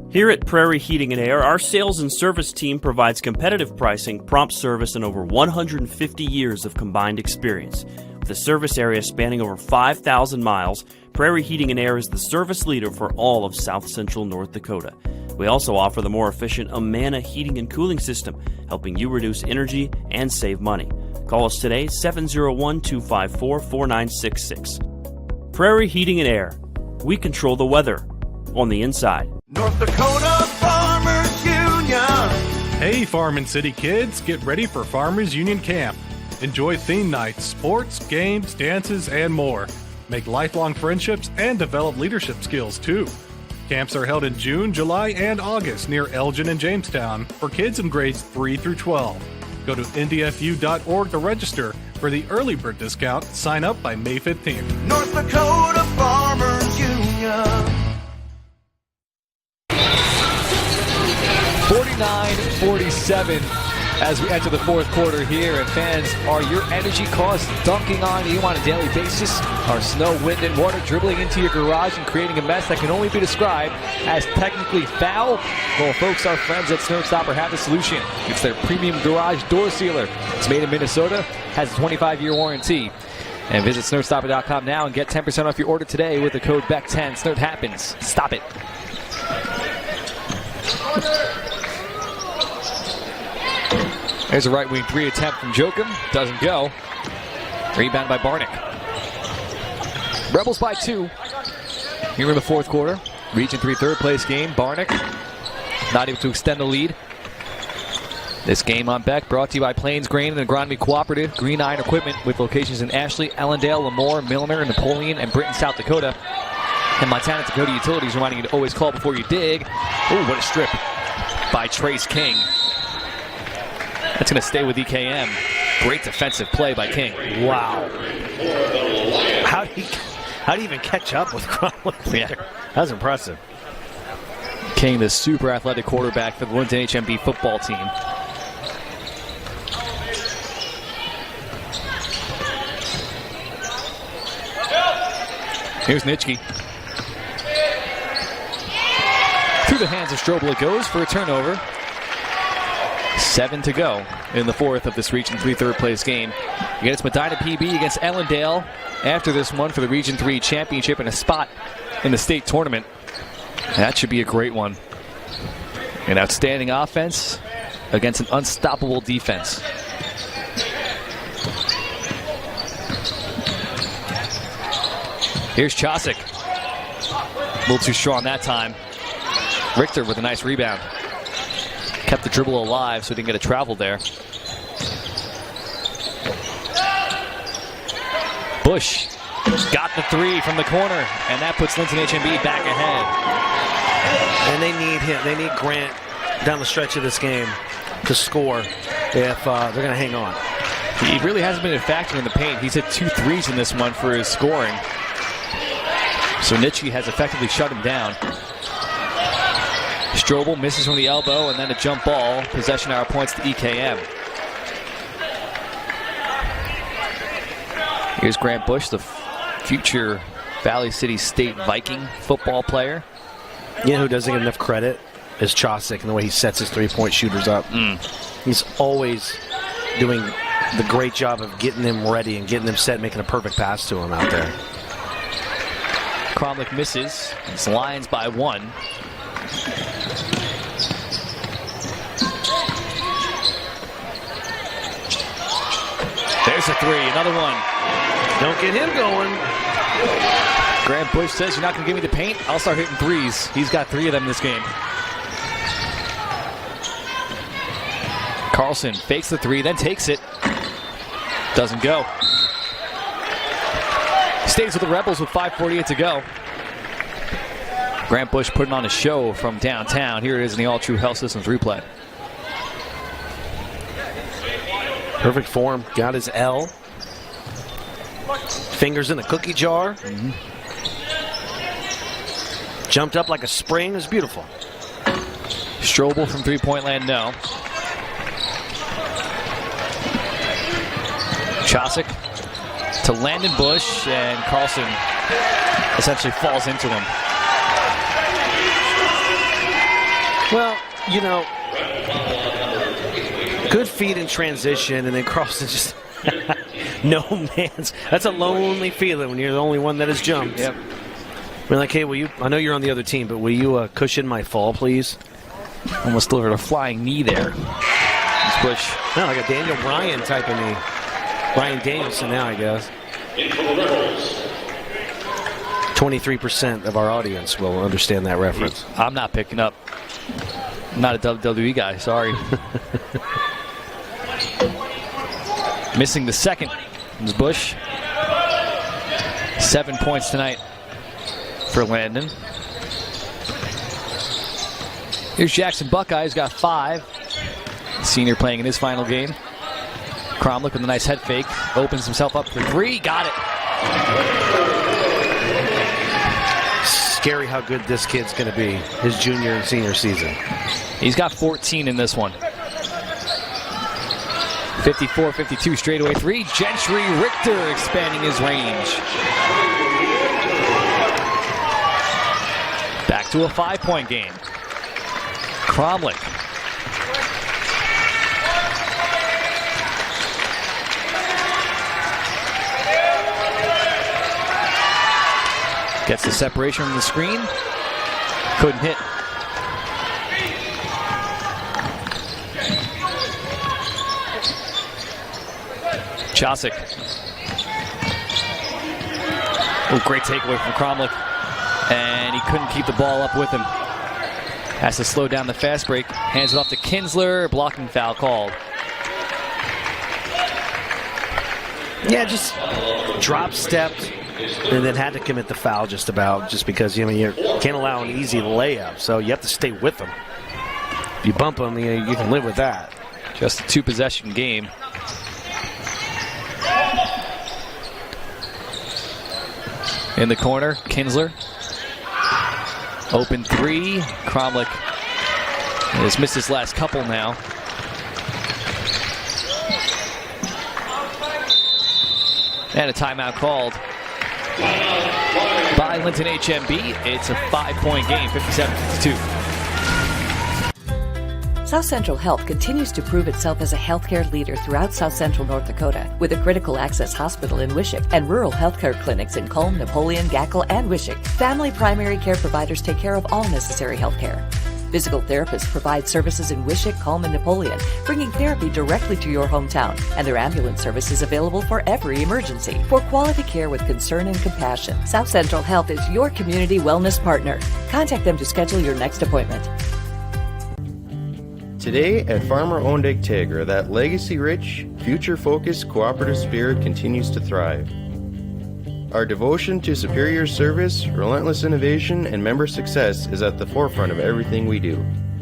Here at Prairie Heating and Air, our sales and service team provides competitive pricing, prompt service, and over 150 years of combined experience. With a service area spanning over 5,000 miles, Prairie Heating and Air is the service leader for all of South Central North Dakota. We also offer the more efficient Amana heating and cooling system, helping you reduce energy and save money. Call us today, 701-254-4966. Prairie Heating and Air. We control the weather on the inside. North Dakota Farmers Union. Hey, Farm and City kids, get ready for Farmers Union Camp. Enjoy theme nights, sports, games, dances, and more. Make lifelong friendships and develop leadership skills, too. Camps are held in June, July, and August near Elgin and Jamestown for kids in grades 3 through 12. Go to ndfu.org to register for the early bird discount. Sign up by May 15th. North Dakota Farmers Union. 49-47 as we enter the fourth quarter here. And fans, are your energy costs dunking on you on a daily basis? Are snow, wind, and water dribbling into your garage and creating a mess that can only be described as technically foul? Well, folks, our friends at SnowStopper have the solution. It's their premium garage door sealer. It's made in Minnesota, has a 25-year warranty. And visit snowstopper.com now and get 10% off your order today with the code BECK10. Snow happens. Stop it. There's a right wing 3 attempt from Jokum. Doesn't go. Rebound by Barnick. Rebels by 2. Here in the fourth quarter. Region 3 third place game. Barnick not able to extend the lead. This game on Beck brought to you by Plains Grain and Agronomy Cooperative. Green Iron Equipment with locations in Ashley, Ellendale, Lemoore, Milner, Napoleon, and Britton, South Dakota. And Montana Dakota Utilities reminding you to always call before you dig. Oh, what a strip by Trace King. That's going to stay with EKM. Great defensive play by King. Wow. How do you even catch up with Cromlich? Yeah. That was impressive. King, the super athletic quarterback for the Linton HMB football team. Here's Nitschke. Through the hands of Strobel it goes for a turnover. 7 to go in the fourth of this Region 3 third place game. Again, it's Medina PB against Ellendale after this one for the Region 3 championship and a spot in the state tournament. That should be a great one. An outstanding offense against an unstoppable defense. Here's Chosick. A little too strong that time. Richter with a nice rebound. Kept the dribble alive so he didn't get a travel there. Bush got the 3 from the corner, and that puts Linton HMB back ahead. And they need him. They need Grant down the stretch of this game to score if they're going to hang on. He really hasn't been a factor in the paint. He's hit 2 threes in this one for his scoring. So Nitschke has effectively shut him down. Strobel misses from the elbow, and then a jump ball. Possession arrow points to EKM. Here's Grant Bush, the future Valley City State Viking football player. You know who doesn't get enough credit is Chosick and the way he sets his three-point shooters up. He's always doing the great job of getting them ready and getting them set, making a perfect pass to him out there. Cromlich misses. It's Lions by 1. There's a 3, another one. Don't get him going. Grant Bush says, you're not going to give me the paint? I'll start hitting 3s. He's got 3 of them this game. Carlson fakes the 3, then takes it. Doesn't go. Stays with the Rebels with 5:48 to go. Grant Bush putting on a show from downtown. Here it is in the All True Health Systems replay. Perfect form. Got his L. Fingers in the cookie jar. Jumped up like a spring. It was beautiful. Strobel from three-point land, no. Chosick to Landon Bush, and Carlson essentially falls into him. Well, you know, good feet in transition, and then Carlson just no man's. That's a lonely feeling when you're the only one that has jumped. Yep. We're like, hey, will you? I know you're on the other team, but will you cushion my fall, please? Almost delivered a flying knee there. Let's push. No, like a Daniel Bryan type of knee. Brian Danielson now, I guess. 23% of our audience will understand that reference. I'm not picking up. I'm not a WWE guy, sorry. Missing the second is Bush. 7 points tonight for Landon. Here's Jackson Buckeye, who's got 5. Senior playing in his final game. Cromlich with a nice head fake. Opens himself up for 3. Got it. Scary how good this kid's going to be his junior and senior season. He's got 14 in this one. 54-52 straightaway 3. Gentry Richter expanding his range. Back to a 5-point game. Cromlich. Gets the separation from the screen. Couldn't hit. Chosick. Oh, great takeaway from Cromlich. And he couldn't keep the ball up with him. Has to slow down the fast break. Hands it off to Kinsler. Blocking foul called. Yeah, just drop-stepped and then had to commit the foul just because, you can't allow an easy layup, so you have to stay with them. If you bump them, you can live with that. Just a 2-possession game. In the corner, Kinsler. Open 3. Cromlich has missed his last couple now. And a timeout called by Linton HMB. It's a 5-point game, 57-52. South Central Health continues to prove itself as a healthcare leader throughout South Central North Dakota, with a critical access hospital in Wishick and rural healthcare clinics in Culm, Napoleon, Gackle, and Wishick. Family primary care providers take care of all necessary healthcare. Physical therapists provide services in Wishick, Culm, and Napoleon, bringing therapy directly to your hometown, and their ambulance service is available for every emergency. For quality care with concern and compassion, South Central Health is your community wellness partner. Contact them to schedule your next appointment. Today at Farmer-Owned Integra, that legacy-rich, future-focused cooperative spirit continues to thrive. Our devotion to superior service, relentless innovation, and member success is at the forefront of everything we do.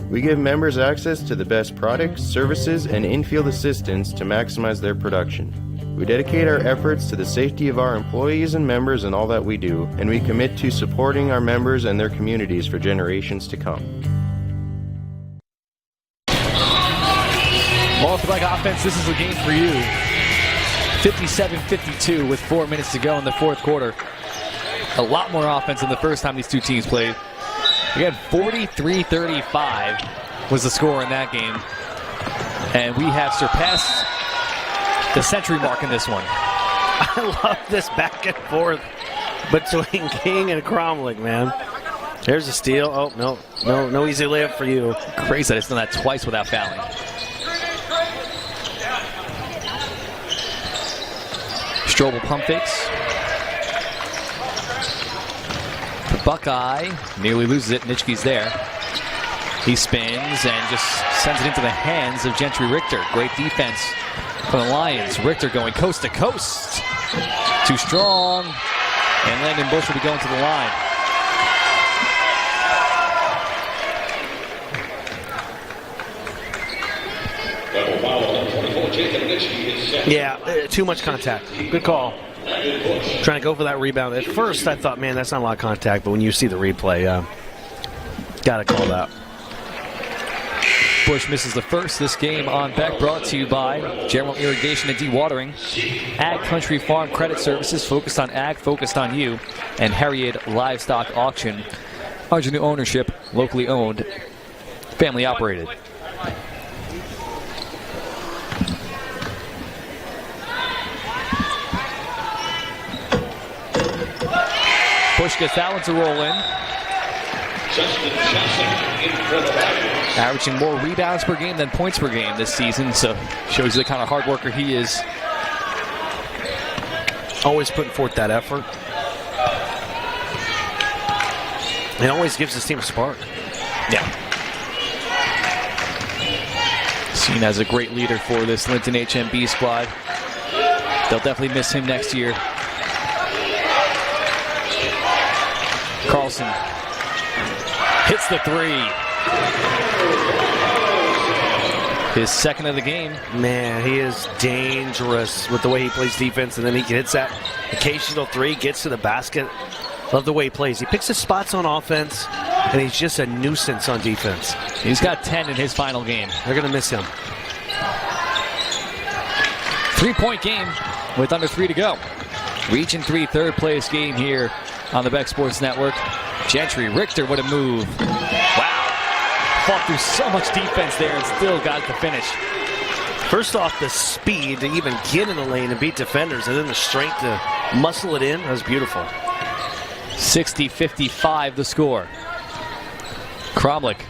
We give members access to the best products, services, and in-field assistance to maximize their production. We dedicate our efforts to the safety of our employees and members in all that we do, and we commit to supporting our members and their communities for generations to come. Well, if you like offense, this is a game for you. 57-52 with 4 minutes to go in the fourth quarter. A lot more offense than the first time these two teams played. Again, 43-35 was the score in that game. And we have surpassed the century mark in this one. I love this back and forth between King and Cromlich, man. There's a steal. Oh, no easy layup for you. Crazy that it's done that twice without fouling. Strobel pump fakes. The Buckeye nearly loses it. Nitschke's there. He spins and just sends it into the hands of Gentry Richter. Great defense for the Lions. Richter going coast to coast. Too strong. And Landon Bush will be going to the line. Yeah, too much contact. Good call. Trying to go for that rebound. At first, I thought, man, that's not a lot of contact. But when you see the replay, got to call that. Bush misses the first this game on Beck, brought to you by General Irrigation and Dewatering, Ag Country Farm Credit Services, focused on ag, focused on you, and Harriet Livestock Auction. Under new ownership, locally owned, family operated. Bush gets that one to roll in. Averaging more rebounds per game than points per game this season, so shows you the kind of hard worker he is. Always putting forth that effort. And always gives his team a spark. Yeah. Seen as a great leader for this Linton HMB squad. They'll definitely miss him next year. Carlson hits the three. His second of the game. Man, he is dangerous with the way he plays defense, and then he hits that occasional three, gets to the basket. Love the way he plays. He picks his spots on offense, and he's just a nuisance on defense. He's got 10 in his final game. They're going to miss him. 3-point game with under 3 to go. Region 3 third place game here on the Beck Sports Network. Gentry Richter, what a move. Wow. Fought through so much defense there and still got it to finish. First off, the speed to even get in the lane and beat defenders, and then the strength to muscle it in. That was beautiful. 60-55 the score. Cromlich.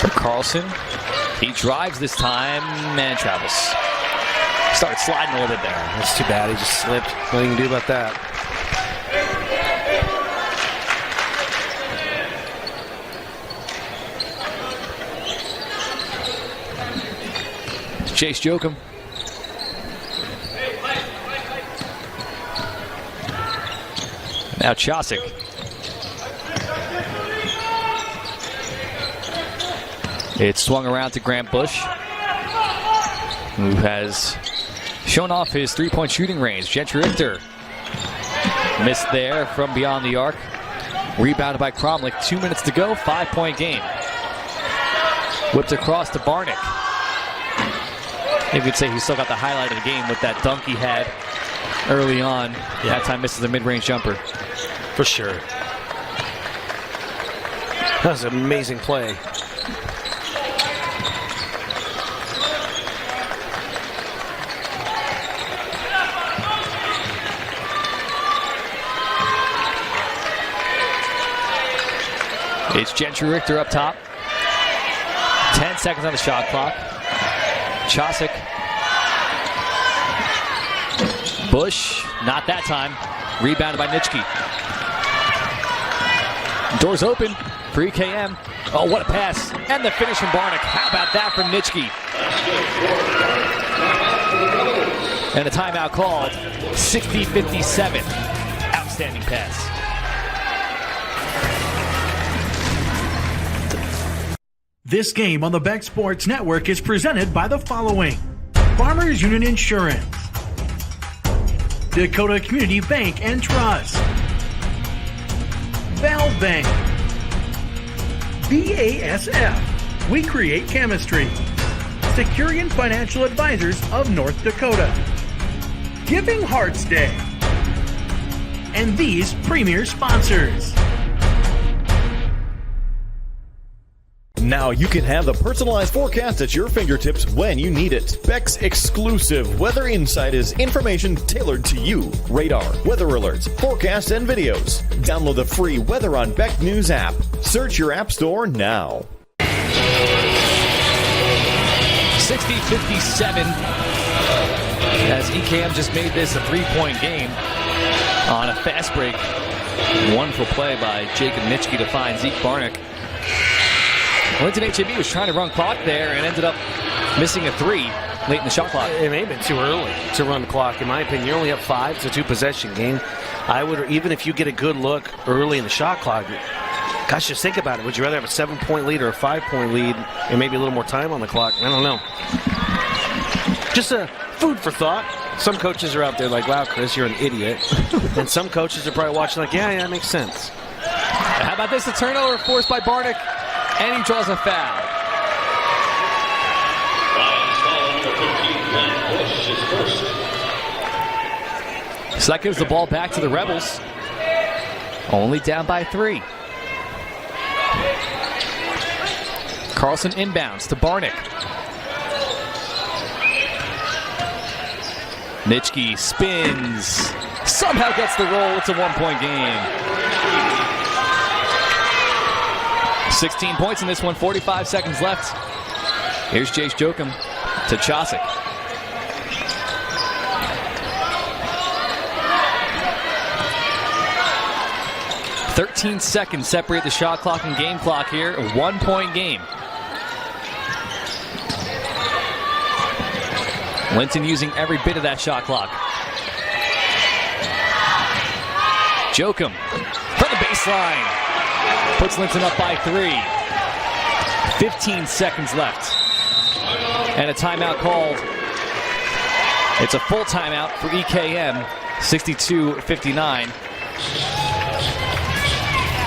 For Carlson. He drives this time and travels. Started sliding a little bit there. That's too bad. He just slipped. Nothing you can do about that. Chase Jokum. Now Chosick. It's swung around to Grant Bush, who has shown off his three-point shooting range. Gentry Richter missed there from beyond the arc. Rebounded by Cromlich. 2 minutes to go. 5-point game. Whipped across to Barnick. You could say he still got the highlight of the game with that dunk he had early on. Yeah. That time misses a mid-range jumper. For sure. That was an amazing play. It's Gentry Richter up top. 10 seconds on the shot clock. Chosick. Bush, not that time. Rebounded by Nitschke. Doors open for EKM. Oh, what a pass. And the finish from Barnick. How about that from Nitschke? And a timeout called. 60-57. Outstanding pass. This game on the Beck Sports Network is presented by the following: Farmers Union Insurance, Dakota Community Bank and Trust, Valve Bank, BASF, we create chemistry, Securian Financial Advisors of North Dakota, Giving Hearts Day, and these premier sponsors. Now you can have the personalized forecast at your fingertips when you need it. Beck's exclusive Weather Insight is information tailored to you. Radar, weather alerts, forecasts, and videos. Download the free Weather on Beck News app. Search your app store now. 60-57 as EKM just made this a 3-point game on a fast break. Wonderful play by Jacob Nitschke to find Zeke Barnick. Linton HAB was trying to run clock there and ended up missing a 3 late in the shot clock. It may have been too early to run the clock, in my opinion. You're only up 5. It's a 2-possession game. I would, even if you get a good look early in the shot clock, gosh, just think about it. Would you rather have a 7-point lead or a 5-point lead and maybe a little more time on the clock? I don't know. Just a food for thought. Some coaches are out there like, wow, Chris, you're an idiot. And some coaches are probably watching like, yeah, that makes sense. How about this? A turnover forced by Barnick, and he draws a foul. So that gives the ball back to the Rebels. Only down by 3. Carlson inbounds to Barnick. Nitschke spins. Somehow gets the roll. It's a 1-point game. 16 points in this one. 45 seconds left. Here's Jace Jokum to Chosick. "13 seconds separate the shot clock and game clock here. A 1-point game. Linton using every bit of that shot clock. Jokum from the baseline. Puts Linton up by 3. 15 seconds left. And a timeout called. It's a full timeout for EKM. 62-59.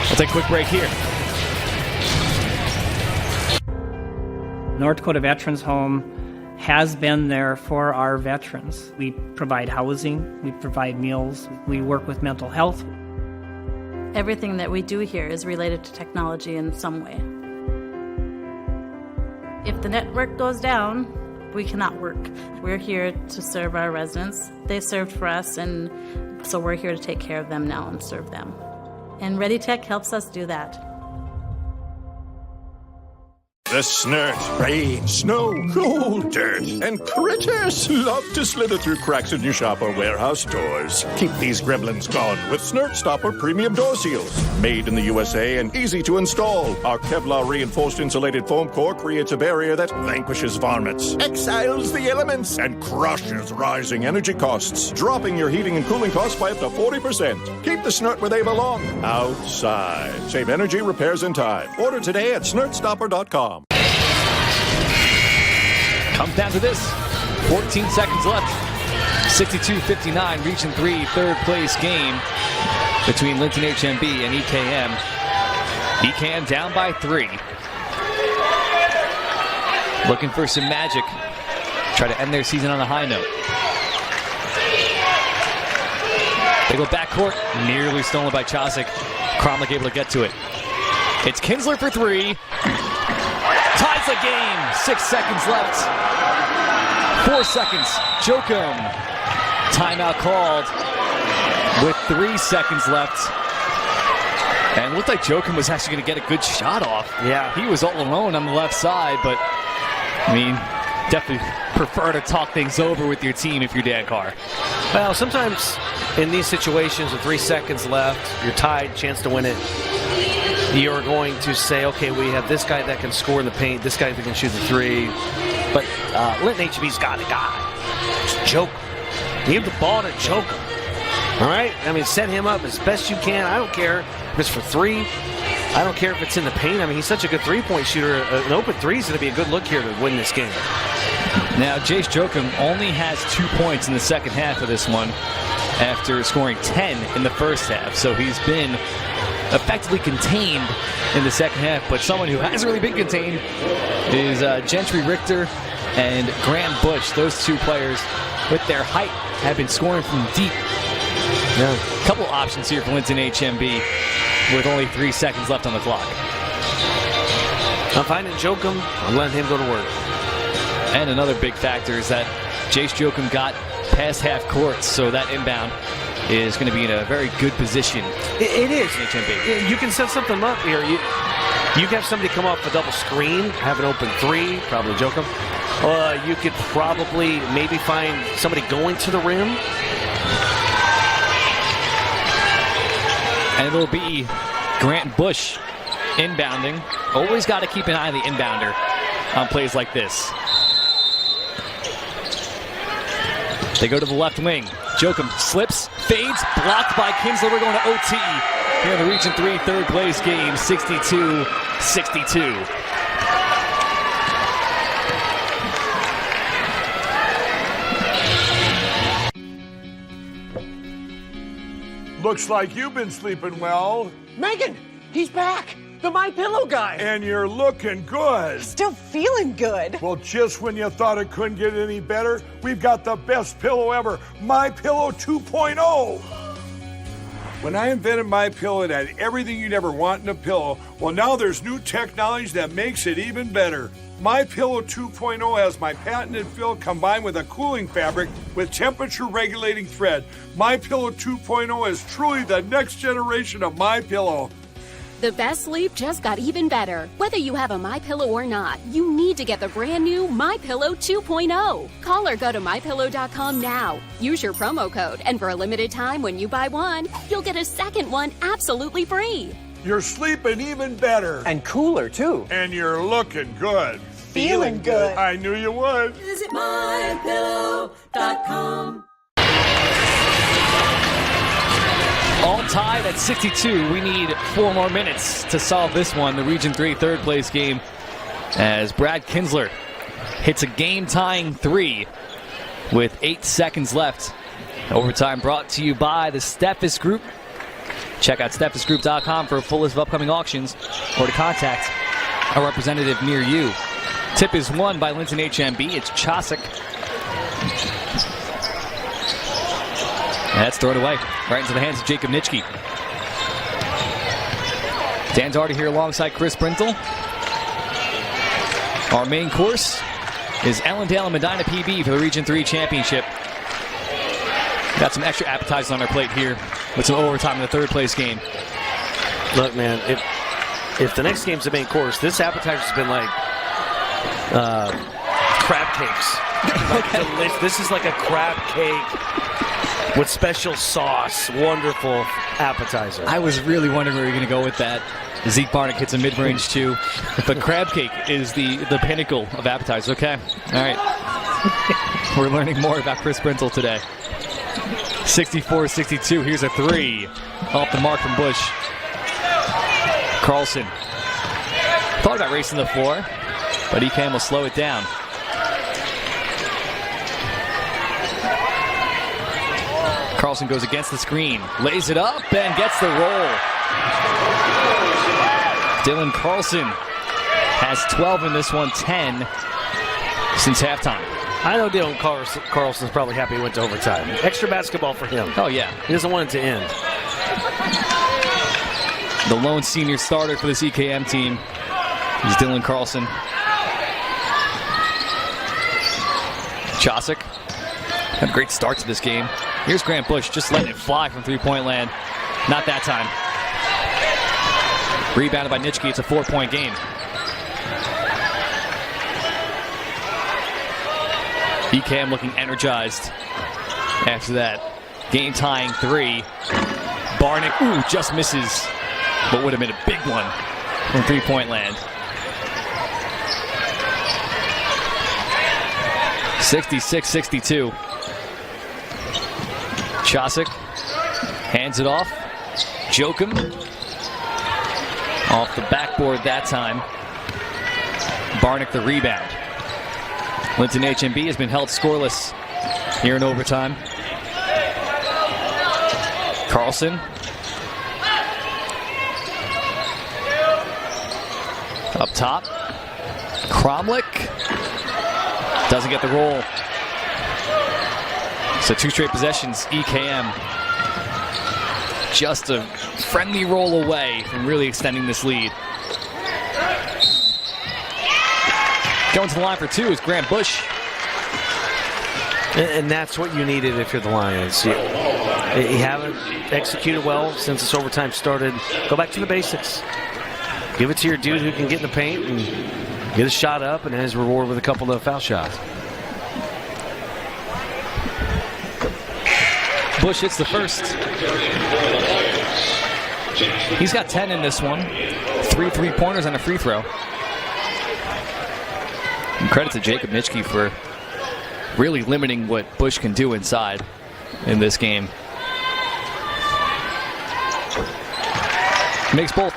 We'll take a quick break here. North Dakota Veterans Home has been there for our veterans. We provide housing, we provide meals, we work with mental health. Everything that we do here is related to technology in some way. If the network goes down, we cannot work. We're here to serve our residents. They served for us, and so we're here to take care of them now and serve them. And ReadyTech helps us do that. The snert, rain, snow, cold, dirt, and critters love to slither through cracks in your shop or warehouse doors. Keep these gremlins gone with Snert Stopper Premium Door Seals. Made in the USA and easy to install, our Kevlar reinforced insulated foam core creates a barrier that vanquishes varmints, exiles the elements, and crushes rising energy costs, dropping your heating and cooling costs by up to 40%. Keep the Snert where they belong, outside. Save energy, repairs, and time. Order today at snertstopper.com. Comes down to this. 14 seconds left. 62-59, Region 3 third place game between Linton HMB and EKM. EKM down by 3. Looking for some magic. Try to end their season on a high note. They go backcourt, nearly stolen by Chosick. Cromlech able to get to it. It's Kinsler for 3. Ties the game. 6 seconds left. 4 seconds. Jokum. Timeout called with 3 seconds left. And it looked like Jokum was actually going to get a good shot off. Yeah. He was all alone on the left side, but I mean, definitely prefer to talk things over with your team if you're Dan Carr. Well, sometimes in these situations with 3 seconds left, you're tied, chance to win it. You're going to say, okay, we have this guy that can score in the paint, this guy that can shoot the 3. But Linton HB's got a guy. Just Jokum. Give the ball to Jokum. All right? I mean, set him up as best you can. I don't care if it's for 3, I don't care if it's in the paint. I mean, he's such a good three-point shooter. An open three is going to be a good look here to win this game. Now, Jace Joachim only has 2 points in the second half of this one after scoring 10 in the first half. So he's been effectively contained in the second half. But someone who hasn't really been contained is Gentry Richter and Graham Bush. Those two players, with their height, have been scoring from deep. Now, a couple options here for Linton HMB with only 3 seconds left on the clock. I'm finding Joachim. I'm letting him go to work. And another big factor is that Jace Joachim got past half court, so that inbound is going to be in a very good position. It is. HMB. You can set something up here. You can have somebody come off a double screen, have an open three, probably Joachim. You could probably maybe find somebody going to the rim. And it'll be Grant Bush inbounding. Always got to keep an eye on the inbounder on plays like this. They go to the left wing. Joachim slips, fades, blocked by Kinsler. We're going to OT here in the Region 3 third place game, 62-62. Looks like you've been sleeping well. Megan, he's back. The MyPillow guy. And you're looking good. Still feeling good. Well, just when you thought it couldn't get any better, we've got the best pillow ever, MyPillow 2.0. When I invented MyPillow, it had everything you'd ever want in a pillow. Well, now there's new technology that makes it even better. MyPillow 2.0 has my patented fill combined with a cooling fabric with temperature-regulating thread. MyPillow 2.0 is truly the next generation of MyPillow. The best sleep just got even better. Whether you have a MyPillow or not, you need to get the brand new MyPillow 2.0. Call or go to MyPillow.com now. Use your promo code, and for a limited time when you buy one, you'll get a second one absolutely free. You're sleeping even better. And cooler, too. And you're looking good. Feeling good. I knew you would. Visit MyPillow.com. All tied at 62. We need 4 more minutes to solve this one, the Region 3 third place game, as Brad Kinsler hits a game-tying 3 with 8 seconds left. Overtime brought to you by the Steffes Group. Check out steffesgroup.com for a full list of upcoming auctions or to contact a representative near you. Tip is won by Linton HMB. It's Chosick. And that's thrown away right into the hands of Jacob Nitschke. Dan Daugherty here alongside Chris Brintle. Our main course is Ellendale and Medina PB for the Region 3 Championship. Got some extra appetizers on our plate here with some overtime in the third place game. Look, man, if the next game's the main course, this appetizer's been like crab cakes. Like, this is like a crab cake with special sauce. Wonderful appetizer. I was really wondering where you're going to go with that. Zeke Barnick hits a mid-range too. But crab cake is the pinnacle of appetizers. Okay. All right. We're learning more about Chris Brintle today. 64-62. Here's a 3. Off the mark from Bush. Carlson. Thought about racing the floor, but EKM will slow it down. Carlson goes against the screen, lays it up, and gets the roll. Dylan Carlson has 12 in this one, 10 since halftime. I know Dylan Carlson's probably happy he went to overtime. Extra basketball for him. Oh, yeah. He doesn't want it to end. The lone senior starter for this EKM team is Dylan Carlson. Chosick had a great start to this game. Here's Grant Bush just letting it fly from three-point land. Not that time. Rebounded by Nitschke. It's a 4-point game. EKM looking energized after that game-tying 3. Barnick, just misses, but would have been a big one from three-point land. 66-62. Chosick hands it off. Joachim Off the backboard that time. Barnick the rebound. Linton HMB has been held scoreless here in overtime. Carlson. Up top. Cromlick. Doesn't get the roll. So 2 straight possessions. EKM just a friendly roll away from really extending this lead. Going to the line for 2 is Grant Bush. And that's what you needed if you're the Lions. You haven't executed well since this overtime started. Go back to the basics. Give it to your dude who can get in the paint and get a shot up and his reward with a couple of foul shots. Bush hits the first. He's got 10 in this one. 3 3-pointers and a free throw. And credit to Jacob Nitschke for really limiting what Bush can do inside in this game. Makes both.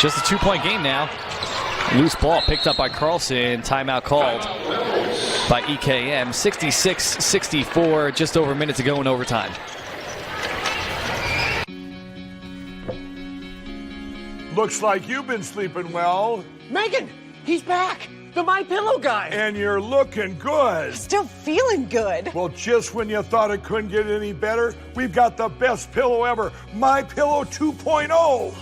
Just a 2-point game now. Loose ball picked up by Carlson. Timeout called by EKM. 66-64, just over a minute to go in overtime. Looks like you've been sleeping well. Megan, he's back. The MyPillow guy. And you're looking good. Still feeling good. Well, just when you thought it couldn't get any better, we've got the best pillow ever, MyPillow 2.0.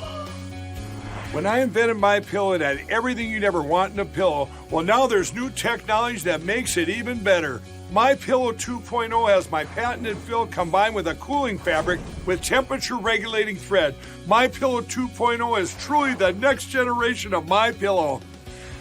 When I invented MyPillow, it had everything you'd ever want in a pillow. Well, now there's new technology that makes it even better. MyPillow 2.0 has my patented fill combined with a cooling fabric with temperature-regulating thread. MyPillow 2.0 is truly the next generation of MyPillow.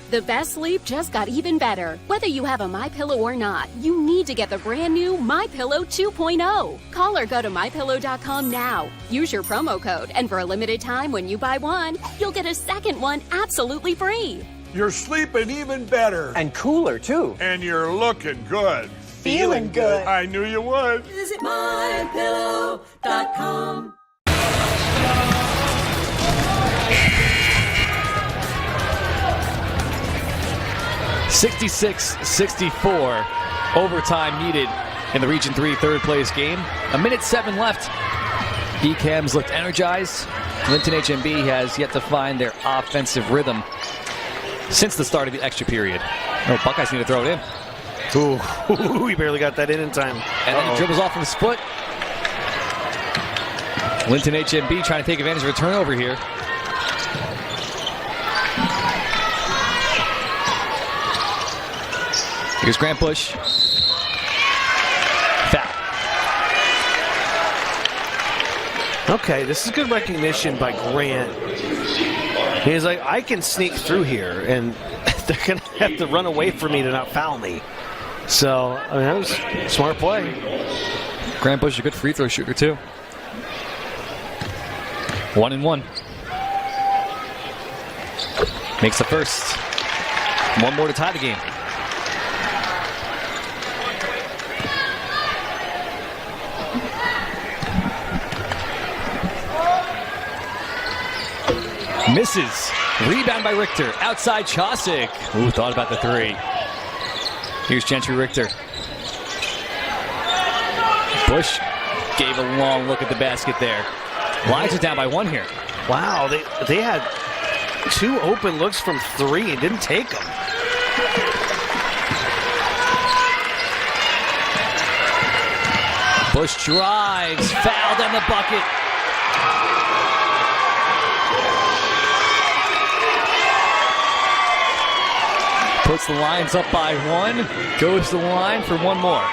The best sleep just got even better. Whether you have a MyPillow or not, you need to get the brand new MyPillow 2.0. Call or go to MyPillow.com now. Use your promo code, and for a limited time when you buy one, you'll get a second one absolutely free. You're sleeping even better. And cooler, too. And you're looking good. Feeling good. I knew you would. Visit MyPillow.com. $66-64. Overtime needed in the Region 3 third place game. 1:07 left. EKM's looked energized. Linton HMB has yet to find their offensive rhythm since the start of the extra period. Oh, Buckeyes need to throw it in. Ooh, he barely got that in time. And then he dribbles off of his foot. Linton HMB trying to take advantage of a turnover here. Here's Grant Bush. Foul. Okay, this is good recognition by Grant. He's like, I can sneak through here, and they're going to have to run away from me to not foul me. So, I mean, that was a smart play. Grant Bush, a good free throw shooter, too. 1-1. Makes the first. One more to tie the game. Misses. Rebound by Richter. Outside Chaucick. Ooh, thought about the three. Here's Gentry Richter. Bush gave a long look at the basket there. Lions are down by 1 here. Wow, they had 2 open looks from 3 and didn't take them. Bush drives, fouled on the bucket. Puts the Lions up by 1. Goes to the line for 1 more.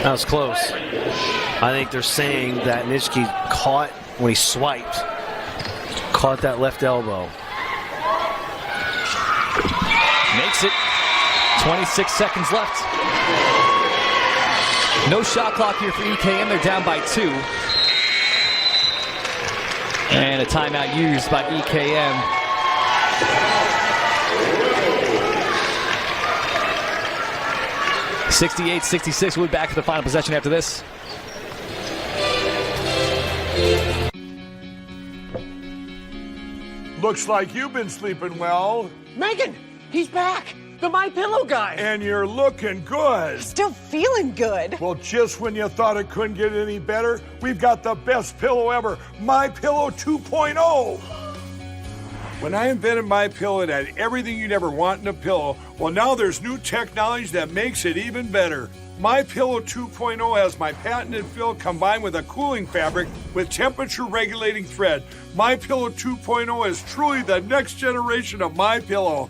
That was close. I think they're saying that Nitschke caught when he swiped. Caught that left elbow. Makes it. 26 seconds left. No shot clock here for EKM. They're down by 2. And a timeout used by EKM. 68-66. We'll be back for the final possession after this. Looks like you've been sleeping well. Megan, he's back. The My Pillow guy. And you're looking good. Still feeling good. Well, just when you thought it couldn't get any better, we've got the best pillow ever, My Pillow 2.0. When I invented My Pillow, it had everything you'd ever want in a pillow. Well, now there's new technology that makes it even better. My Pillow 2.0 has my patented fill combined with a cooling fabric with temperature regulating thread. My Pillow 2.0 is truly the next generation of My Pillow.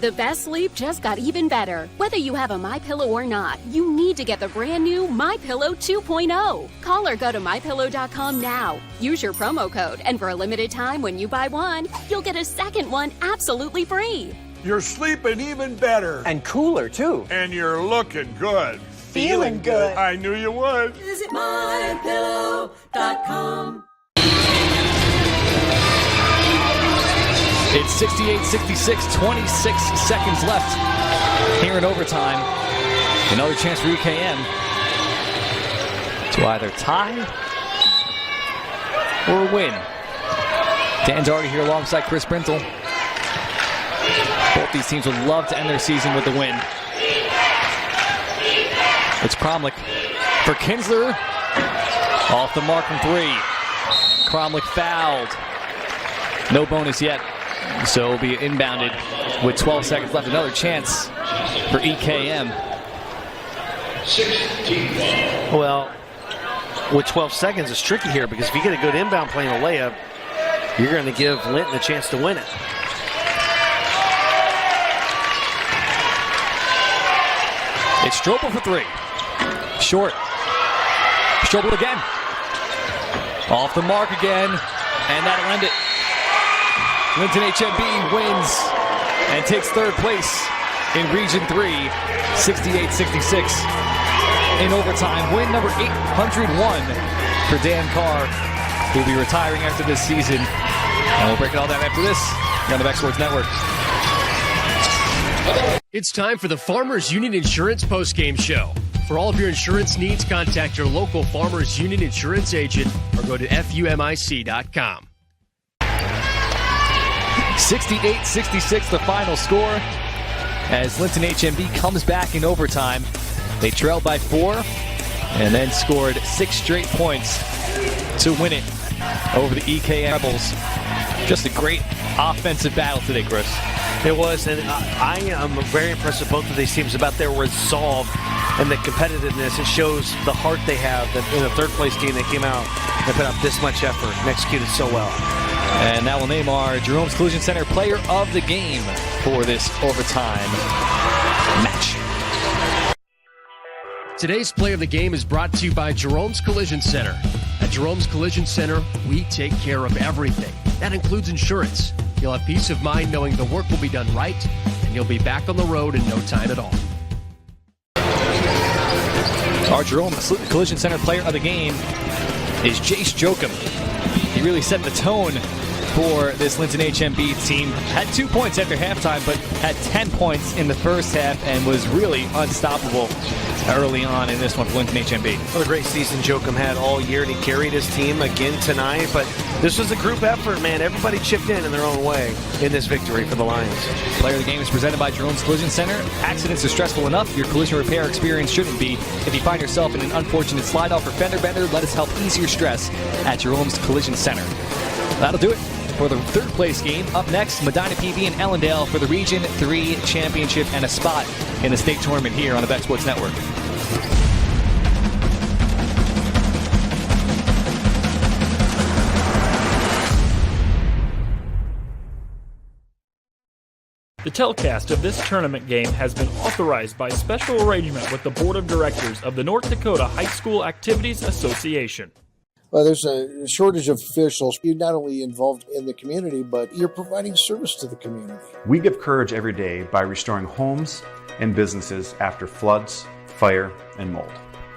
The best sleep just got even better. Whether you have a MyPillow or not, you need to get the brand new MyPillow 2.0. Call or go to MyPillow.com now. Use your promo code, and for a limited time when you buy one, you'll get a second one absolutely free. You're sleeping even better. And cooler, too. And you're looking good. Feeling good. I knew you would. Visit MyPillow.com. It's 68-66, 26 seconds left here in overtime. Another chance for EKM to either tie or win. Dan Daugherty here alongside Chris Brintle. Both these teams would love to end their season with the win. It's Cromlich for Kinsler. Off the mark from three. Cromlich fouled. No bonus yet. So will be inbounded with 12 seconds left. Another chance for EKM. Well, with 12 seconds, it's tricky here because if you get a good inbound playing a layup, you're going to give Linton a chance to win it. It's Strobel for three. Short. Strobel again. Off the mark again. And that'll end it. Linton HMB wins and takes third place in Region 3, 68-66. In overtime, win number 801 for Dan Carr, who will be retiring after this season. And we'll break it all down after this here on the Beck Sports Network. It's time for the Farmers Union Insurance postgame show. For all of your insurance needs, contact your local Farmers Union insurance agent or go to FUMIC.com. 68-66 the final score as Linton HMB comes back in overtime. They trailed by 4 and then scored 6 straight points to win it over the EKM Rebels. Just a great offensive battle today, Chris. It was, and I am very impressed with both of these teams about their resolve and the competitiveness. It shows the heart they have that in a third-place game they came out and put up this much effort and executed so well. And that will name our Jerome's Collision Center Player of the Game for this overtime match. Today's Play of the Game is brought to you by Jerome's Collision Center. At Jerome's Collision Center, we take care of everything. That includes insurance. You'll have peace of mind knowing the work will be done right, and you'll be back on the road in no time at all. Our Jerome's Collision Center Player of the Game is Jace Jokum. He really set the tone for this Linton HMB team. Had 2 points after halftime, but had 10 points in the first half and was really unstoppable early on in this one for Linton HMB. What a great season Jokum had all year, and he carried his team again tonight. But this was a group effort, man. Everybody chipped in their own way in this victory for the Lions. Player of the Game is presented by Jerome's Collision Center. Accidents are stressful enough. Your collision repair experience shouldn't be. If you find yourself in an unfortunate slide-off or fender bender, let us help ease your stress at Jerome's Collision Center. That'll do it for the third place game. Up next, Medina PV and Ellendale for the Region 3 Championship and a spot in the state tournament here on the Beck Sports Network. The telecast of this tournament game has been authorized by special arrangement with the Board of Directors of the North Dakota High School Activities Association. Well, there's a shortage of officials. You're not only involved in the community, but you're providing service to the community. We give courage every day by restoring homes and businesses after floods, fire, and mold.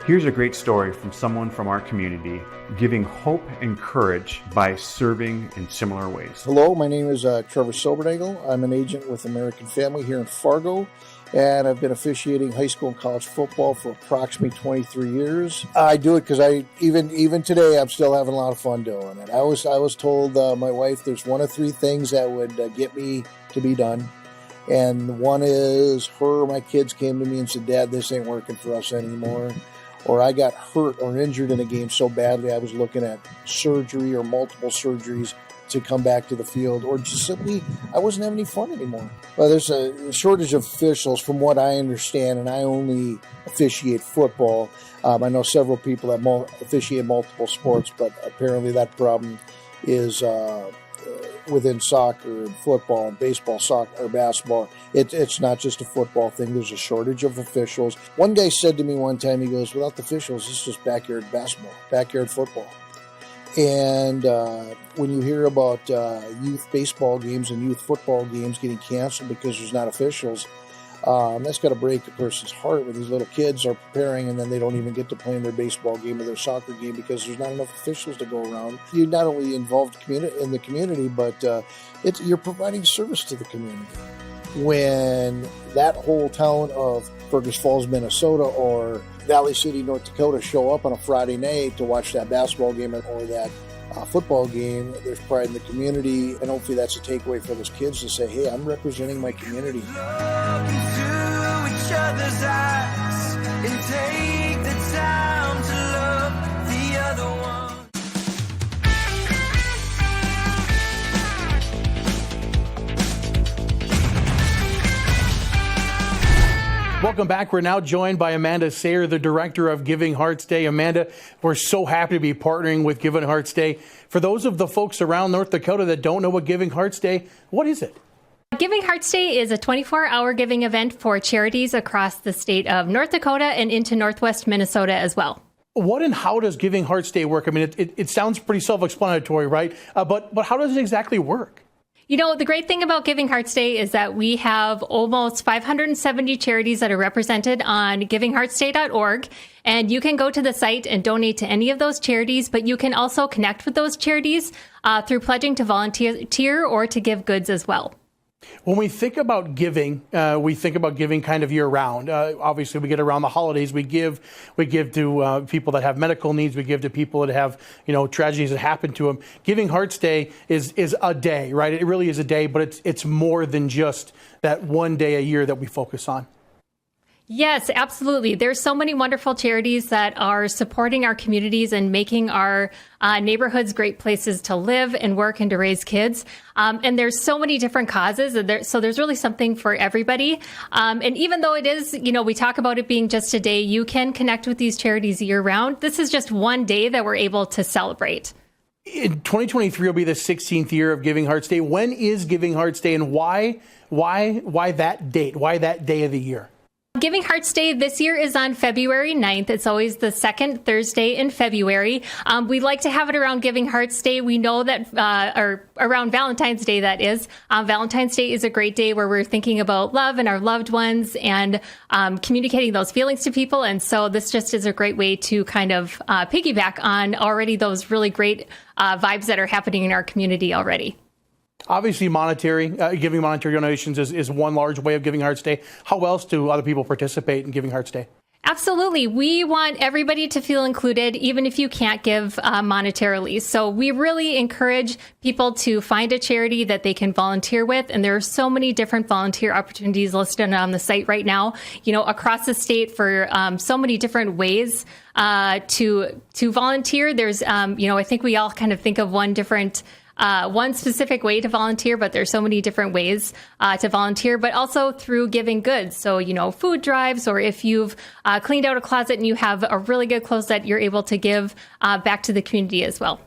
Here's a great story from someone from our community giving hope and courage by serving in similar ways. Hello, my name is Trevor Silbernagel. I'm an agent with American Family here in Fargo, and I've been officiating high school and college football for approximately 23 years. I do it because even today I'm still having a lot of fun doing it. I was told my wife there's one of three things that would get me to be done. And one is my kids came to me and said, "Dad, this ain't working for us anymore." Or I got hurt or injured in a game so badly I was looking at surgery or multiple surgeries to come back to the field, or just simply I wasn't having any fun anymore. Well, there's a shortage of officials from what I understand, and I only officiate football. I know several people that officiate multiple sports, but apparently that problem is within soccer and football and baseball, soccer or basketball. It's not just a football thing. There's a shortage of officials. One guy said to me one time, he goes, "Without the officials, it's just backyard basketball, backyard football." And when you hear about youth baseball games and youth football games getting canceled because there's not officials, that's got to break a person's heart when these little kids are preparing and then they don't even get to play in their baseball game or their soccer game because there's not enough officials to go around. You're not only involved in the community, but you're providing service to the community. When that whole town of Fergus Falls, Minnesota or Valley City, North Dakota show up on a Friday night to watch that basketball game or that football game, there's pride in the community, and hopefully that's a takeaway for those kids to say, "Hey, I'm representing my community." Look into each other's eyes and take the time to love the other one. Welcome back. We're now joined by Amanda Sayer, the director of Giving Hearts Day. Amanda, we're so happy to be partnering with Giving Hearts Day. For those of the folks around North Dakota that don't know what Giving Hearts Day, what is it? Giving Hearts Day is a 24-hour giving event for charities across the state of North Dakota and into northwest Minnesota as well. What and how does Giving Hearts Day work? I mean, it sounds pretty self-explanatory, right? But how does it exactly work? You know, the great thing about Giving Hearts Day is that we have almost 570 charities that are represented on givingheartsday.org. And you can go to the site and donate to any of those charities, but you can also connect with those charities through pledging to volunteer or to give goods as well. When we think about giving, we think about giving kind of year round. Obviously, we get around the holidays. We give to people that have medical needs. We give to people that have, tragedies that happen to them. Giving Hearts Day is a day, right? It really is a day, but it's more than just that one day a year that we focus on. Yes, absolutely. There's so many wonderful charities that are supporting our communities and making our neighborhoods great places to live and work and to raise kids. And there's so many different causes. So there's really something for everybody. And even though it is, we talk about it being just a day, you can connect with these charities year round. This is just one day that we're able to celebrate. In 2023 will be the 16th year of Giving Hearts Day. When is Giving Hearts Day, and why that date? Why that day of the year? Giving Hearts Day this year is on February 9th. It's always the second Thursday in February. We like to have it around Giving Hearts Day. We know that, or around Valentine's Day, that is. Valentine's Day is a great day where we're thinking about love and our loved ones and communicating those feelings to people. And so this just is a great way to kind of piggyback on already those really great vibes that are happening in our community already. Obviously, giving monetary donations is one large way of Giving Hearts Day. How else do other people participate in Giving Hearts Day? Absolutely. We want everybody to feel included, even if you can't give monetarily. So we really encourage people to find a charity that they can volunteer with. And there are so many different volunteer opportunities listed on the site right now, across the state for so many different ways to volunteer. There's, I think we all kind of think of one specific way to volunteer, but there's so many different ways to volunteer, but also through giving goods. So, food drives, or if you've cleaned out a closet and you have a really good closet, you're able to give back to the community as well.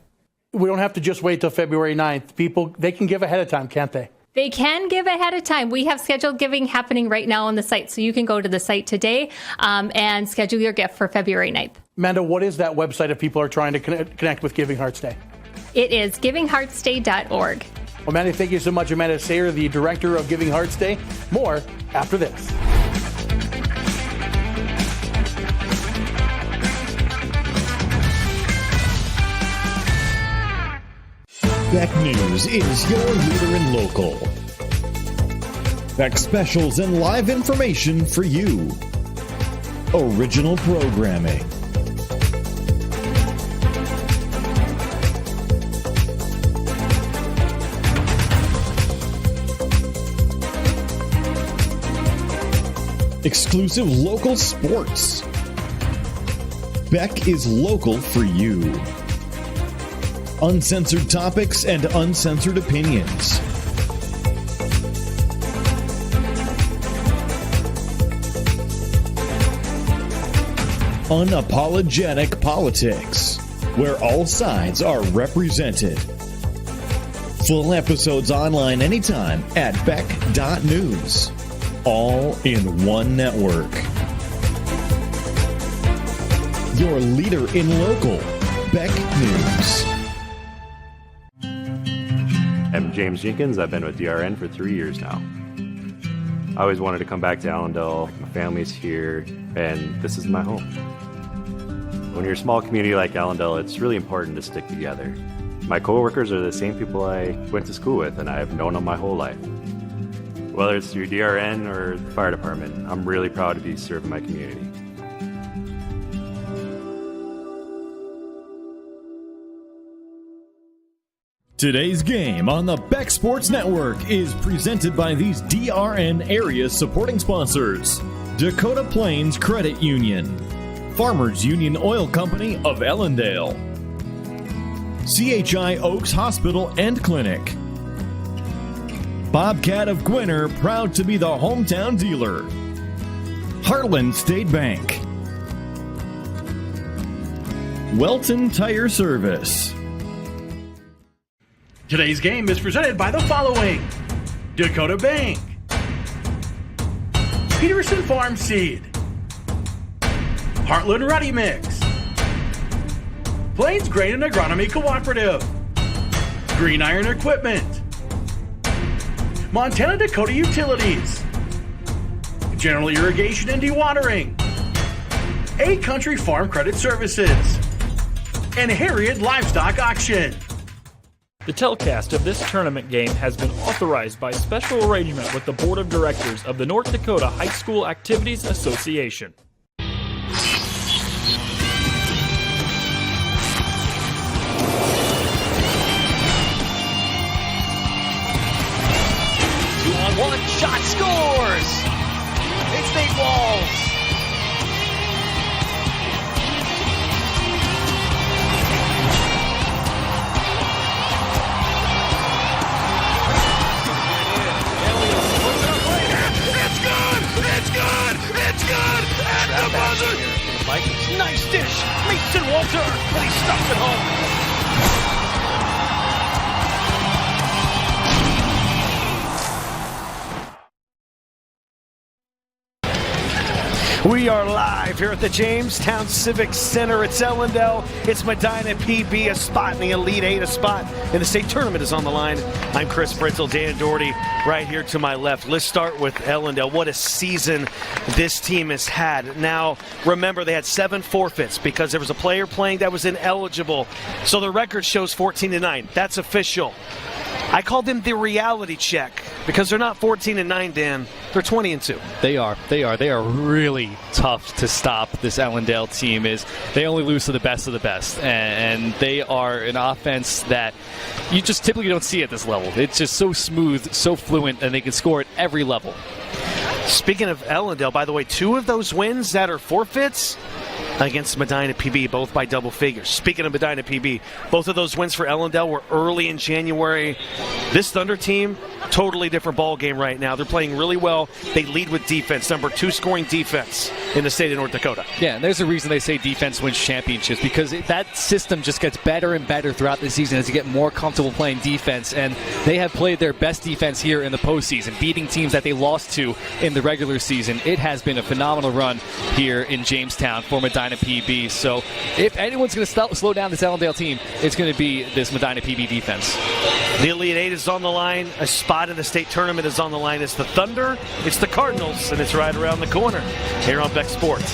We don't have to just wait till February 9th. People, they can give ahead of time, can't they? They can give ahead of time. We have scheduled giving happening right now on the site. So you can go to the site today and schedule your gift for February 9th. Amanda, what is that website if people are trying to connect with Giving Hearts Day? It is givingheartsday.org. Well, Amanda, thank you so much. Amanda Sayer, the director of Giving Hearts Day. More after this. Beck News is your leader in local. Beck specials and live information for you. Original programming. Exclusive local sports. Beck is local for you. Uncensored topics and uncensored opinions. Unapologetic politics, where all sides are represented. Full episodes online anytime at beck.news. All in one network. Your leader in local, Beck News. I'm James Jenkins. I've been with DRN for 3 years now. I always wanted to come back to Allendale. My family's here, and this is my home. When you're a small community like Allendale, it's really important to stick together. My coworkers are the same people I went to school with, and I've known them my whole life. Whether it's through DRN or the fire department, I'm really proud to be serving my community. Today's game on the Beck Sports Network is presented by these DRN area supporting sponsors: Dakota Plains Credit Union, Farmers Union Oil Company of Ellendale, CHI Oaks Hospital and Clinic, Bobcat of Gwinner, proud to be the hometown dealer, Heartland State Bank, Welton Tire Service. Today's game is presented by the following: Dakota Bank, Peterson Farm Seed, Heartland Ready Mix, Plains Grain and Agronomy Cooperative, Green Iron Equipment, Montana Dakota Utilities, General Irrigation and Dewatering, A Country Farm Credit Services, and Harriet Livestock Auction. The telecast of this tournament game has been authorized by special arrangement with the Board of Directors of the North Dakota High School Activities Association. 2-on-1 shot scores! It's Nate Walls. It's good! At the buzzer! Nice dish! Mason Walter! And he stuffed it home! We are live here at the Jamestown Civic Center. It's Ellendale. It's Medina PB, a spot in the Elite Eight, a spot in the state tournament is on the line. I'm Chris Britzel, Dan Doherty right here to my left. Let's start with Ellendale. What a season this team has had. Now, remember, they had 7 forfeits because there was a player playing that was ineligible. So the record shows 14-9. That's official. I called them the reality check because they're not 14-9, Dan. They're 20-2. They are. They are really tough to stop. This Ellendale team they only lose to the best of the best, and they are an offense that you just typically don't see at this level. It's just so smooth, so fluent, and they can score at every level. Speaking of Ellendale, by the way, 2 of those wins that are forfeits against Medina PB, both by double figures. Speaking of Medina PB, both of those wins for Ellendale were early in January. This Thunder team, totally different ball game right now. They're playing really well. They lead with defense, number 2 scoring defense in the state of North Dakota. Yeah, and there's a reason they say defense wins championships, because that system just gets better and better throughout the season as you get more comfortable playing defense, and they have played their best defense here in the postseason, beating teams that they lost to in the regular season. It has been a phenomenal run here in Jamestown for Medina PB. So if anyone's going to slow down this Ellendale team, it's going to be this Medina PB defense. The Elite Eight is on the line. A spot in the state tournament is on the line. It's the Thunder, it's the Cardinals, and it's right around the corner here on Beck Sports.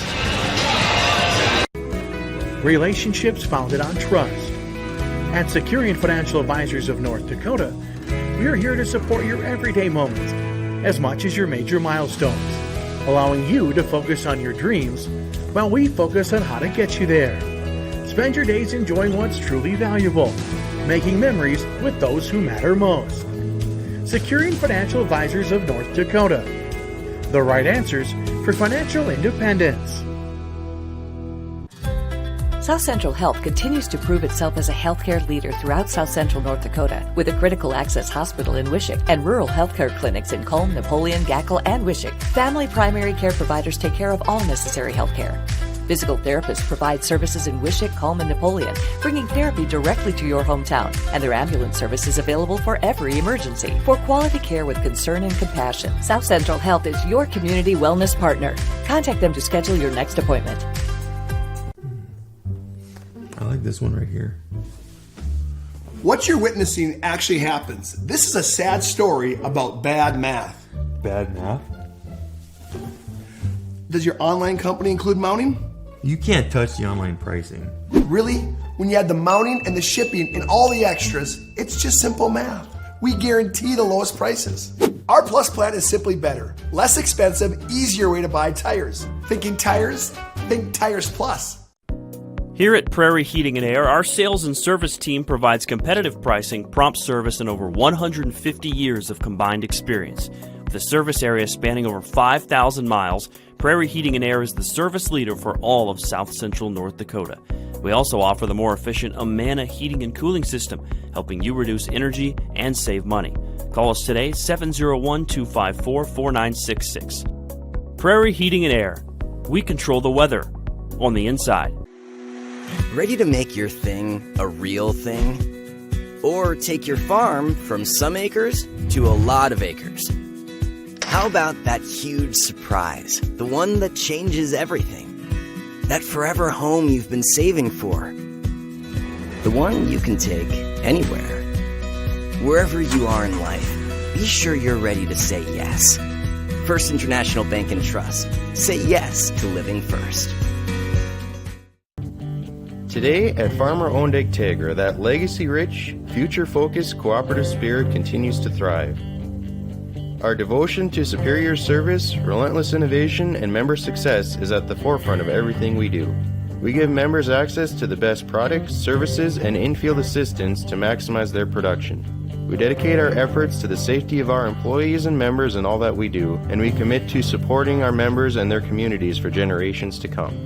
Relationships founded on trust. At Securian Financial Advisors of North Dakota, we are here to support your everyday moments as much as your major milestones, allowing you to focus on your dreams while we focus on how to get you there. Spend your days enjoying what's truly valuable, making memories with those who matter most. Securian Financial Advisors of North Dakota, the right answers for financial independence. South Central Health continues to prove itself as a healthcare leader throughout South Central North Dakota, with a critical access hospital in Wishick and rural healthcare clinics in Culm, Napoleon, Gackle, and Wishick. Family primary care providers take care of all necessary healthcare. Physical therapists provide services in Wishick, Culm, and Napoleon, bringing therapy directly to your hometown, and their ambulance service is available for every emergency. For quality care with concern and compassion, South Central Health is your community wellness partner. Contact them to schedule your next appointment. I like this one right here. What you're witnessing actually happens. This is a sad story about bad math. Bad math? Does your online company include mounting? You can't touch the online pricing. Really? When you add the mounting and the shipping and all the extras, it's just simple math. We guarantee the lowest prices. Our Plus plan is simply better. Less expensive, easier way to buy tires. Thinking tires? Think Tires Plus. Here at Prairie Heating and Air, our sales and service team provides competitive pricing, prompt service, and over 150 years of combined experience. With a service area spanning over 5,000 miles, Prairie Heating and Air is the service leader for all of South Central North Dakota. We also offer the more efficient Amana heating and cooling system, helping you reduce energy and save money. Call us today, 701-254-4966. Prairie Heating and Air. We control the weather on the inside. Ready to make your thing a real thing? Or take your farm from some acres to a lot of acres? How about that huge surprise? The one that changes everything? That forever home you've been saving for? The one you can take anywhere. Wherever you are in life, be sure you're ready to say yes. First International Bank and Trust. Say yes to living first. Today at Farmer-Owned Integra, that legacy-rich, future-focused cooperative spirit continues to thrive. Our devotion to superior service, relentless innovation, and member success is at the forefront of everything we do. We give members access to the best products, services, and in-field assistance to maximize their production. We dedicate our efforts to the safety of our employees and members in all that we do, and we commit to supporting our members and their communities for generations to come.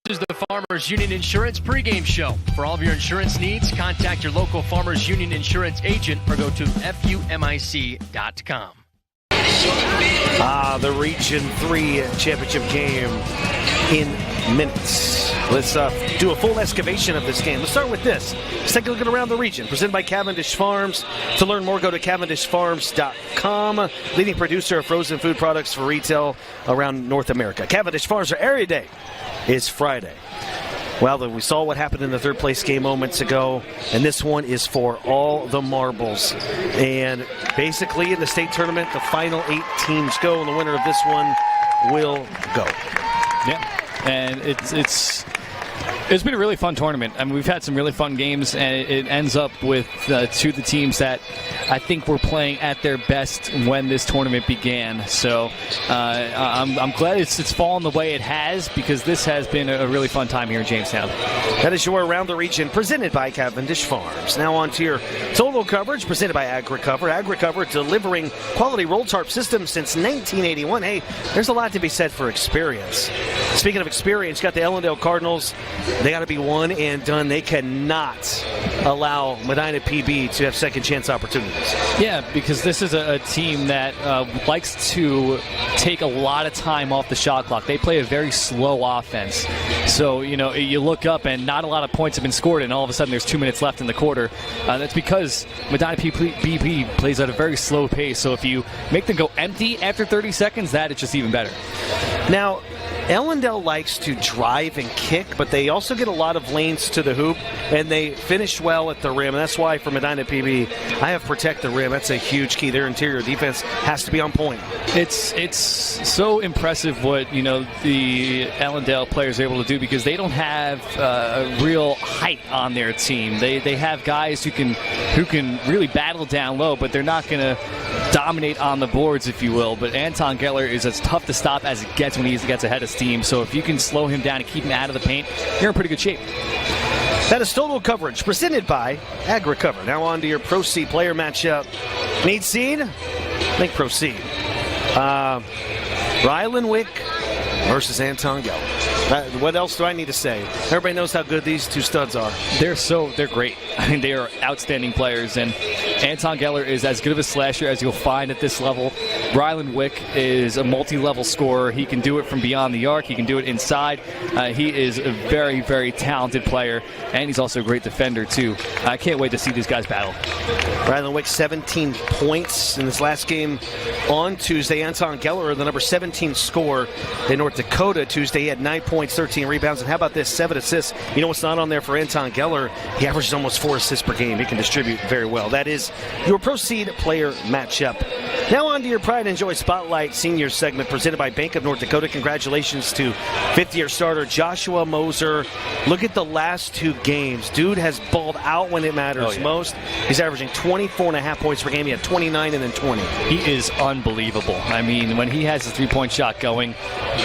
This is the Farmers Union Insurance pregame show. For all of your insurance needs, contact your local Farmers Union insurance agent or go to FUMIC.com. The Region 3 championship game in minutes. Let's do a full excavation of this game. Let's start with this. Let's take a look at Around the Region, presented by Cavendish Farms. To learn more, go to CavendishFarms.com, leading producer of frozen food products for retail around North America. Cavendish Farms, our area day is Friday. Well, we saw what happened in the third place game moments ago, and this one is for all the marbles. And basically in the state tournament, the final 8 teams go, and the winner of this one will go. Yeah, and it's been a really fun tournament. I mean, we've had some really fun games, and it ends up with two of the teams that I think were playing at their best when this tournament began. So I'm glad it's fallen the way it has, because this has been a really fun time here in Jamestown. That is your Around the Region, presented by Cavendish Farms. Now on to your total coverage, presented by AgriCover. AgriCover, delivering quality roll tarp systems since 1981. Hey, there's a lot to be said for experience. Speaking of experience, got the Ellendale Cardinals. They got to be one and done. They cannot allow Medina PB to have second chance opportunities. Yeah, because this is a team that likes to take a lot of time off the shot clock. They play a very slow offense. So, you look up and not a lot of points have been scored, and all of a sudden there's 2 minutes left in the quarter. That's because Medina PB plays at a very slow pace. So if you make them go empty after 30 seconds, that is just even better. Now, Ellendale likes to drive and kick, but they also get a lot of lanes to the hoop, and they finish well at the rim. And that's why for Medina PB, I have protect the rim. That's a huge key. Their interior defense has to be on point. It's so impressive what the Ellendale players are able to do, because they don't have a real height on their team. They have guys who can really battle down low, but they're not going to dominate on the boards, if you will. But Anton Geller is as tough to stop as it gets when he gets ahead of steam. So if you can slow him down and keep him out of the paint, you're in pretty good shape. That is total coverage presented by AgriCover. Now on to your Proceed player matchup. Need seed? Think Proceed. Rylan Wick versus Anton Geller. What else do I need to say? Everybody knows how good these two studs are. They're great. I mean, they are outstanding players, and Anton Geller is as good of a slasher as you'll find at this level. Rylan Wick is a multi-level scorer. He can do it from beyond the arc. He can do it inside. He is a very, very talented player, and he's also a great defender, too. I can't wait to see these guys battle. Rylan Wick, 17 points in this last game on Tuesday. Anton Geller, the number 17 scorer in North Dakota Tuesday. He had 9 points, 13 rebounds, and how about this, 7 assists. You know what's not on there for Anton Geller? He averages almost 4 assists per game. He can distribute very well. That is your Proceed player matchup. Now on to your Pride and Joy Spotlight Senior segment presented by Bank of North Dakota. Congratulations to fifth-year starter Joshua Moser. Look at the last 2 games. Dude has balled out when it matters most. He's averaging 24.5 points per game. He had 29 and then 20. He is unbelievable. I mean, when he has his three-point shot going,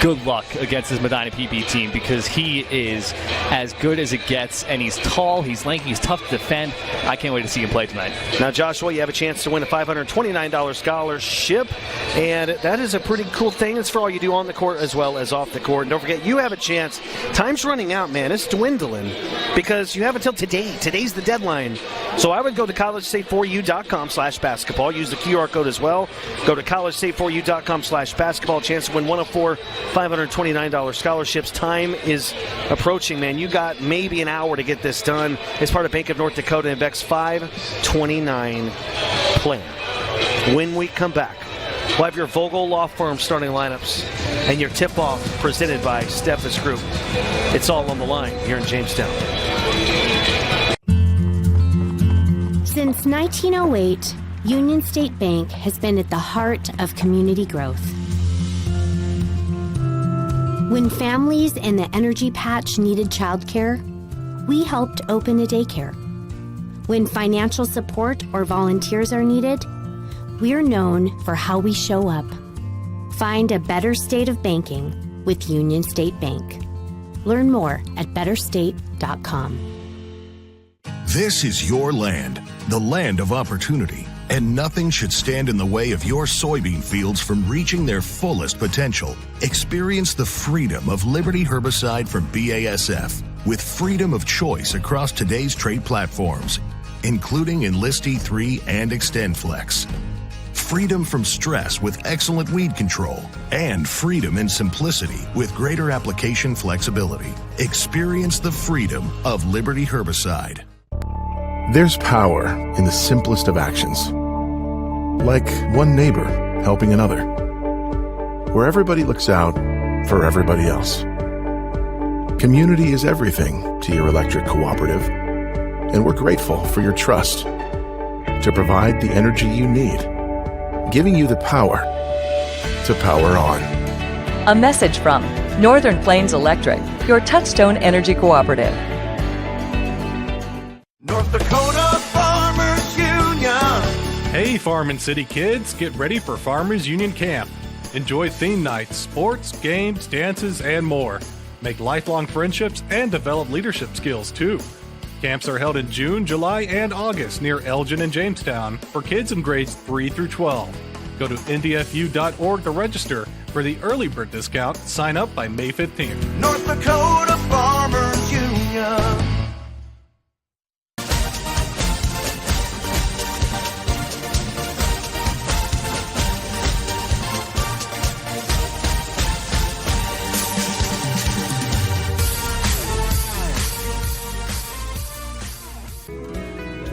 good luck against his Medina PB team, because he is as good as it gets, and he's tall, he's lanky, he's tough to defend. I can't wait to see him play tonight. Now, Joshua, you have a chance to win a $529 scholarship, and that is a pretty cool thing. It's for all you do on the court as well as off the court. And don't forget, you have a chance. Time's running out, man. It's dwindling because you have until today. Today's the deadline. So I would go to collegesafe4u.com/basketball. Use the QR code as well. Go to collegesafe4u.com/basketball. Chance to win one of 4 $529 scholarships. Time is approaching, man. You got maybe an hour to get this done. It's part of Bank of North Dakota and Beck's 529 plan. When we come back, we'll have your Vogel Law Firm starting lineups and your tip-off presented by Steffes Group. It's all on the line here in Jamestown. Since 1908, Union State Bank has been at the heart of community growth. When families in the Energy Patch needed childcare, we helped open a daycare. When financial support or volunteers are needed, we're known for how we show up. Find a better state of banking with Union State Bank. Learn more at betterstate.com. This is your land, the land of opportunity, and nothing should stand in the way of your soybean fields from reaching their fullest potential. Experience the freedom of Liberty herbicide from BASF with freedom of choice across today's trade platforms, including Enlist E3 and XtendFlex. Freedom from stress with excellent weed control, and freedom and simplicity with greater application flexibility. Experience the freedom of Liberty herbicide. There's power in the simplest of actions. Like one neighbor helping another. Where everybody looks out for everybody else. Community is everything to your electric cooperative, and we're grateful for your trust to provide the energy you need, giving you the power to power on. A message from Northern Plains Electric, your Touchstone Energy Cooperative. North Dakota Farmers Union. Hey, Farm and City kids, get ready for Farmers Union Camp. Enjoy theme nights, sports, games, dances, and more. Make lifelong friendships and develop leadership skills, too. Camps are held in June, July, and August near Elgin and Jamestown for kids in grades 3 through 12. Go to ndfu.org to register for the early bird discount. Sign up by May 15th. North Dakota Farmers Union.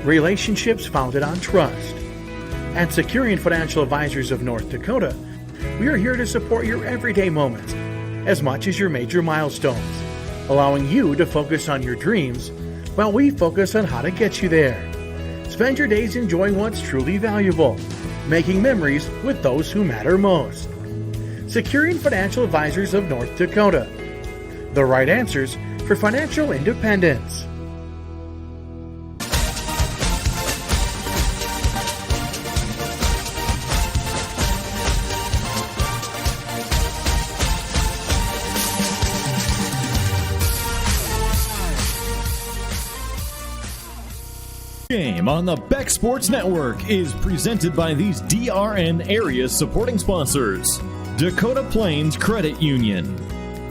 Relationships founded on trust. At Securian Financial Advisors of North Dakota, we are here to support your everyday moments. as much as your major milestones, allowing you to focus on your dreams while we focus on how to get you there. Spend your days enjoying what's truly valuable, making memories with those who matter most. Securian Financial Advisors of North Dakota. The right answers for financial independence. Game on the Beck Sports Network is presented by these DRN area supporting sponsors: Dakota Plains Credit Union,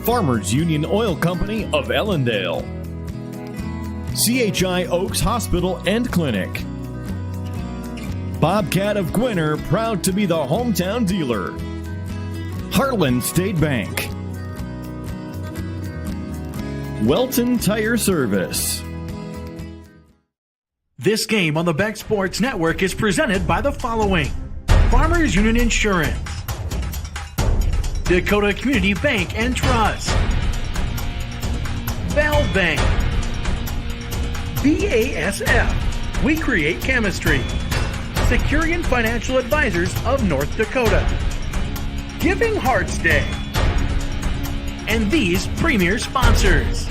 Farmers Union Oil Company of Ellendale, CHI Oaks Hospital and Clinic, Bobcat of Gwinner, proud to be the hometown dealer, Heartland State Bank, Welton Tire Service. This game on the Beck Sports Network is presented by the following: Farmers Union Insurance, Dakota Community Bank and Trust, Val Bank, BASF, we create chemistry, Securian Financial Advisors of North Dakota, Giving Hearts Day, and these premier sponsors.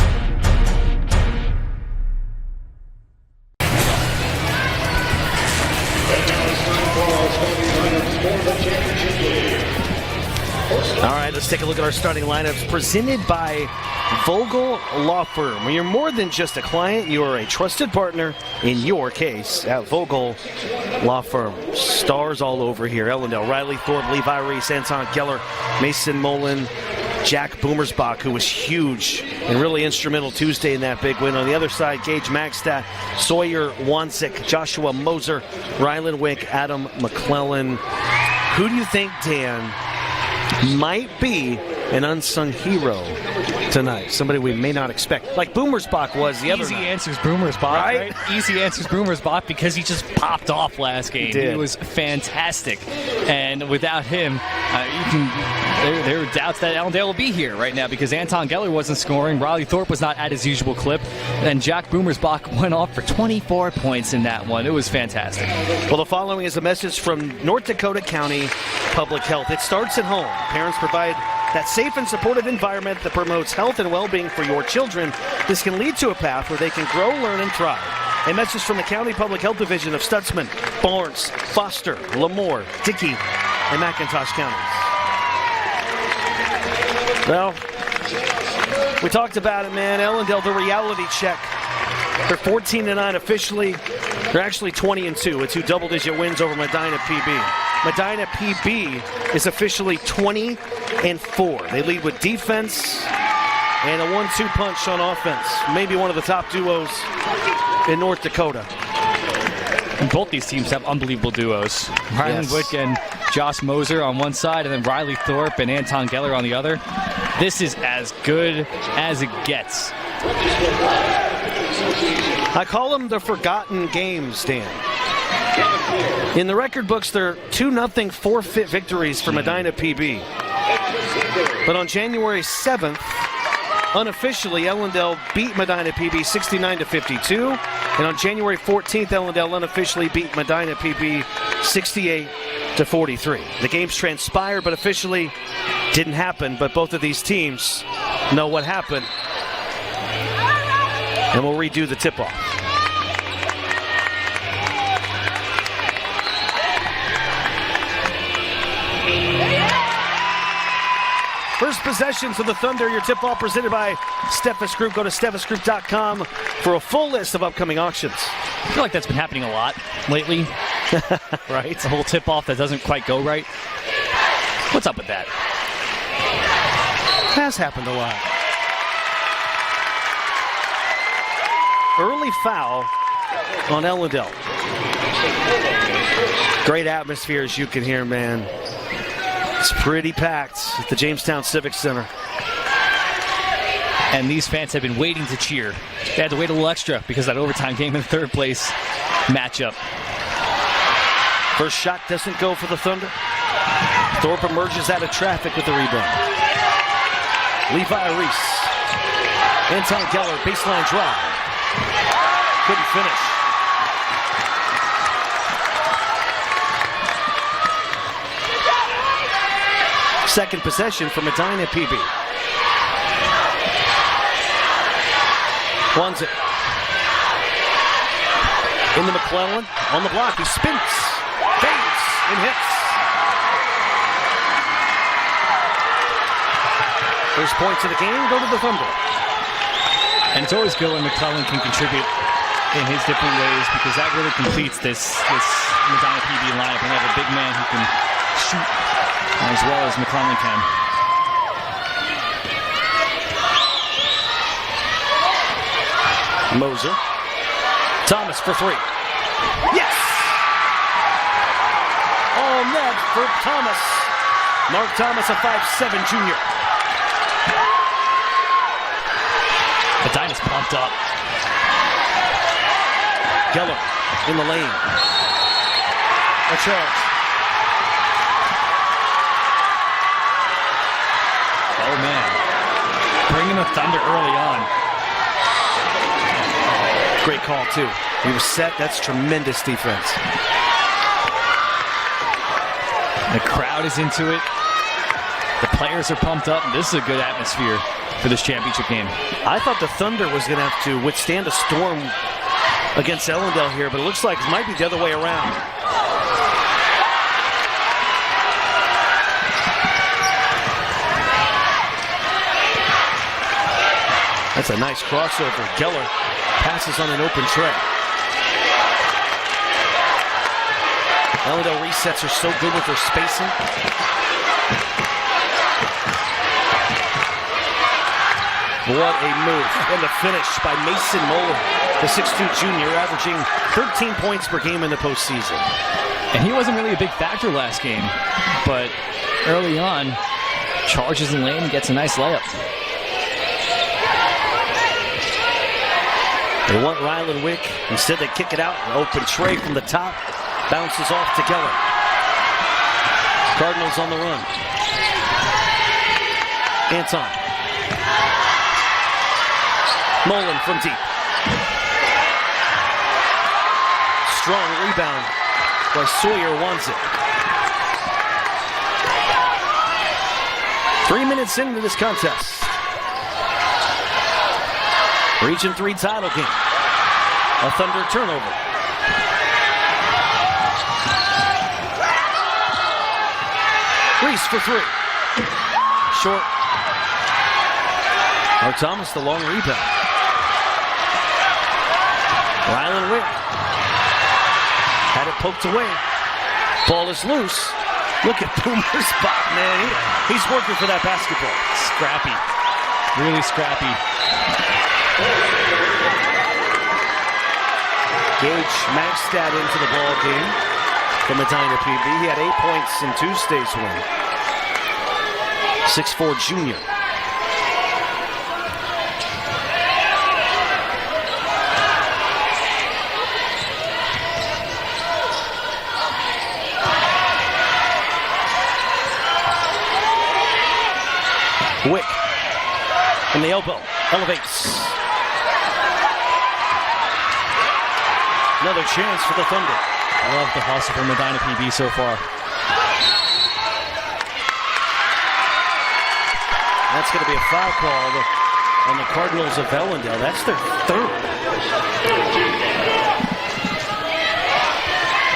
All right, let's take a look at our starting lineups presented by Vogel Law Firm. When you're more than just a client, you are a trusted partner in your case at Vogel Law Firm. Stars all over here: Ellendale, Riley Thorpe, Levi Reese, Anton Geller, Mason Mullen, Jack Boomersbach, who was huge and really instrumental Tuesday in that big win. On the other side, Gage Magstad, Sawyer Wansick, Joshua Moser, Rylan Wick, Adam McClellan. Who do you think, Dan, might be an unsung hero tonight? Somebody we may not expect, like Boomersbach was the other night. Easy answers Boomersbach, right? Easy answers Boomersbach, because he just popped off last game. He was fantastic, and without him, there were doubts that Ellendale will be here right now, because Anton Geller wasn't scoring, Riley Thorpe was not at his usual clip, and Jack Boomersbach went off for 24 points in that one. It was fantastic. Well, the following is a message from North Dakota County Public Health. It starts at home. Parents provide that safe and supportive environment that promotes health and well-being for your children. This can lead to a path where they can grow, learn, and thrive. A message from the County Public Health Division of Stutzman, Barnes, Foster, Lemoore, Dickey, and McIntosh counties. Well, we talked about it, man. Ellendale, the reality check. They're 14-9 officially. They're actually 20-2 with 2 double-digit wins over Medina PB. Medina PB is officially 20-4. They lead with defense and a 1-2 punch on offense. Maybe one of the top duos in North Dakota. And both these teams have unbelievable duos. Rylan Wick and Josh Moser on one side, and then Riley Thorpe and Anton Geller on the other. This is as good as it gets. I call them the forgotten games, Dan. In the record books, they're 2-0 forfeit victories for Medina PB. But on January 7th, unofficially, Ellendale beat Medina PB 69-52. And on January 14th, Ellendale unofficially beat Medina PB 68-43. The games transpired, but officially didn't happen. But both of these teams know what happened. And we'll redo the tip-off. First possessions of the Thunder, your tip-off presented by Steffes Group. Go to steffesgroup.com for a full list of upcoming auctions. I feel like that's been happening a lot lately. Right? It's a whole tip-off that doesn't quite go right. What's up with that? It has happened a lot. Early foul on Ellendale. Great atmosphere, as you can hear, man. It's pretty packed at the Jamestown Civic Center. And these fans have been waiting to cheer. They had to wait a little extra because that overtime game in third place matchup. First shot doesn't go for the Thunder. Thorpe emerges out of traffic with the rebound. Levi Reese. Anton Geller, baseline drive. Couldn't finish. Second possession for Medina PB. Runs it. Into McClellan. On the block. He spins. Fades and hits. First points of the game go to the Thunder. And it's always good when McClellan can contribute in his different ways, because that really completes this Medina PB lineup. And they have a big man who can shoot as well as McClellan can. Moser. Thomas for three. Yes! All net for Thomas. Mark Thomas, a 5'7" junior. Medina's pumped up. Geller in the lane. A charge. Oh, man. Bringing the Thunder early on. Great call, too. He was set. That's tremendous defense. The crowd is into it. The players are pumped up. This is a good atmosphere for this championship game. I thought the Thunder was going to have to withstand a storm against Ellendale here, but it looks like it might be the other way around. That's a nice crossover. Geller passes on an open tray. Ellendale resets are so good with their spacing. What a move. And the finish by Mason Moeller, the 6'2" junior, averaging 13 points per game in the postseason. And he wasn't really a big factor last game, but early on, charges in lane and gets a nice layup. They want Ryland Wick. Instead, they kick it out. An open tray from the top. Bounces off to Geller. Cardinals on the run. Anton. Mullen from deep. Strong rebound by Sawyer wants it. 3 minutes into this contest. Region 3 title game. A Thunder turnover. Reese for three. Short. Mark Thomas, the long rebound. Ryland Wick. Had it poked away. Ball is loose. Look at Boomer's spot, man. He's working for that basketball. Scrappy. Really scrappy. Gage Magstad into the ball game from Medina PB. He had 8 points in Tuesday's win. 6'4" junior. Wick in the elbow, elevates. Another chance for the Thunder. I love the hustle from Medina PB so far. That's going to be a foul call on the Cardinals of Ellendale. That's their third.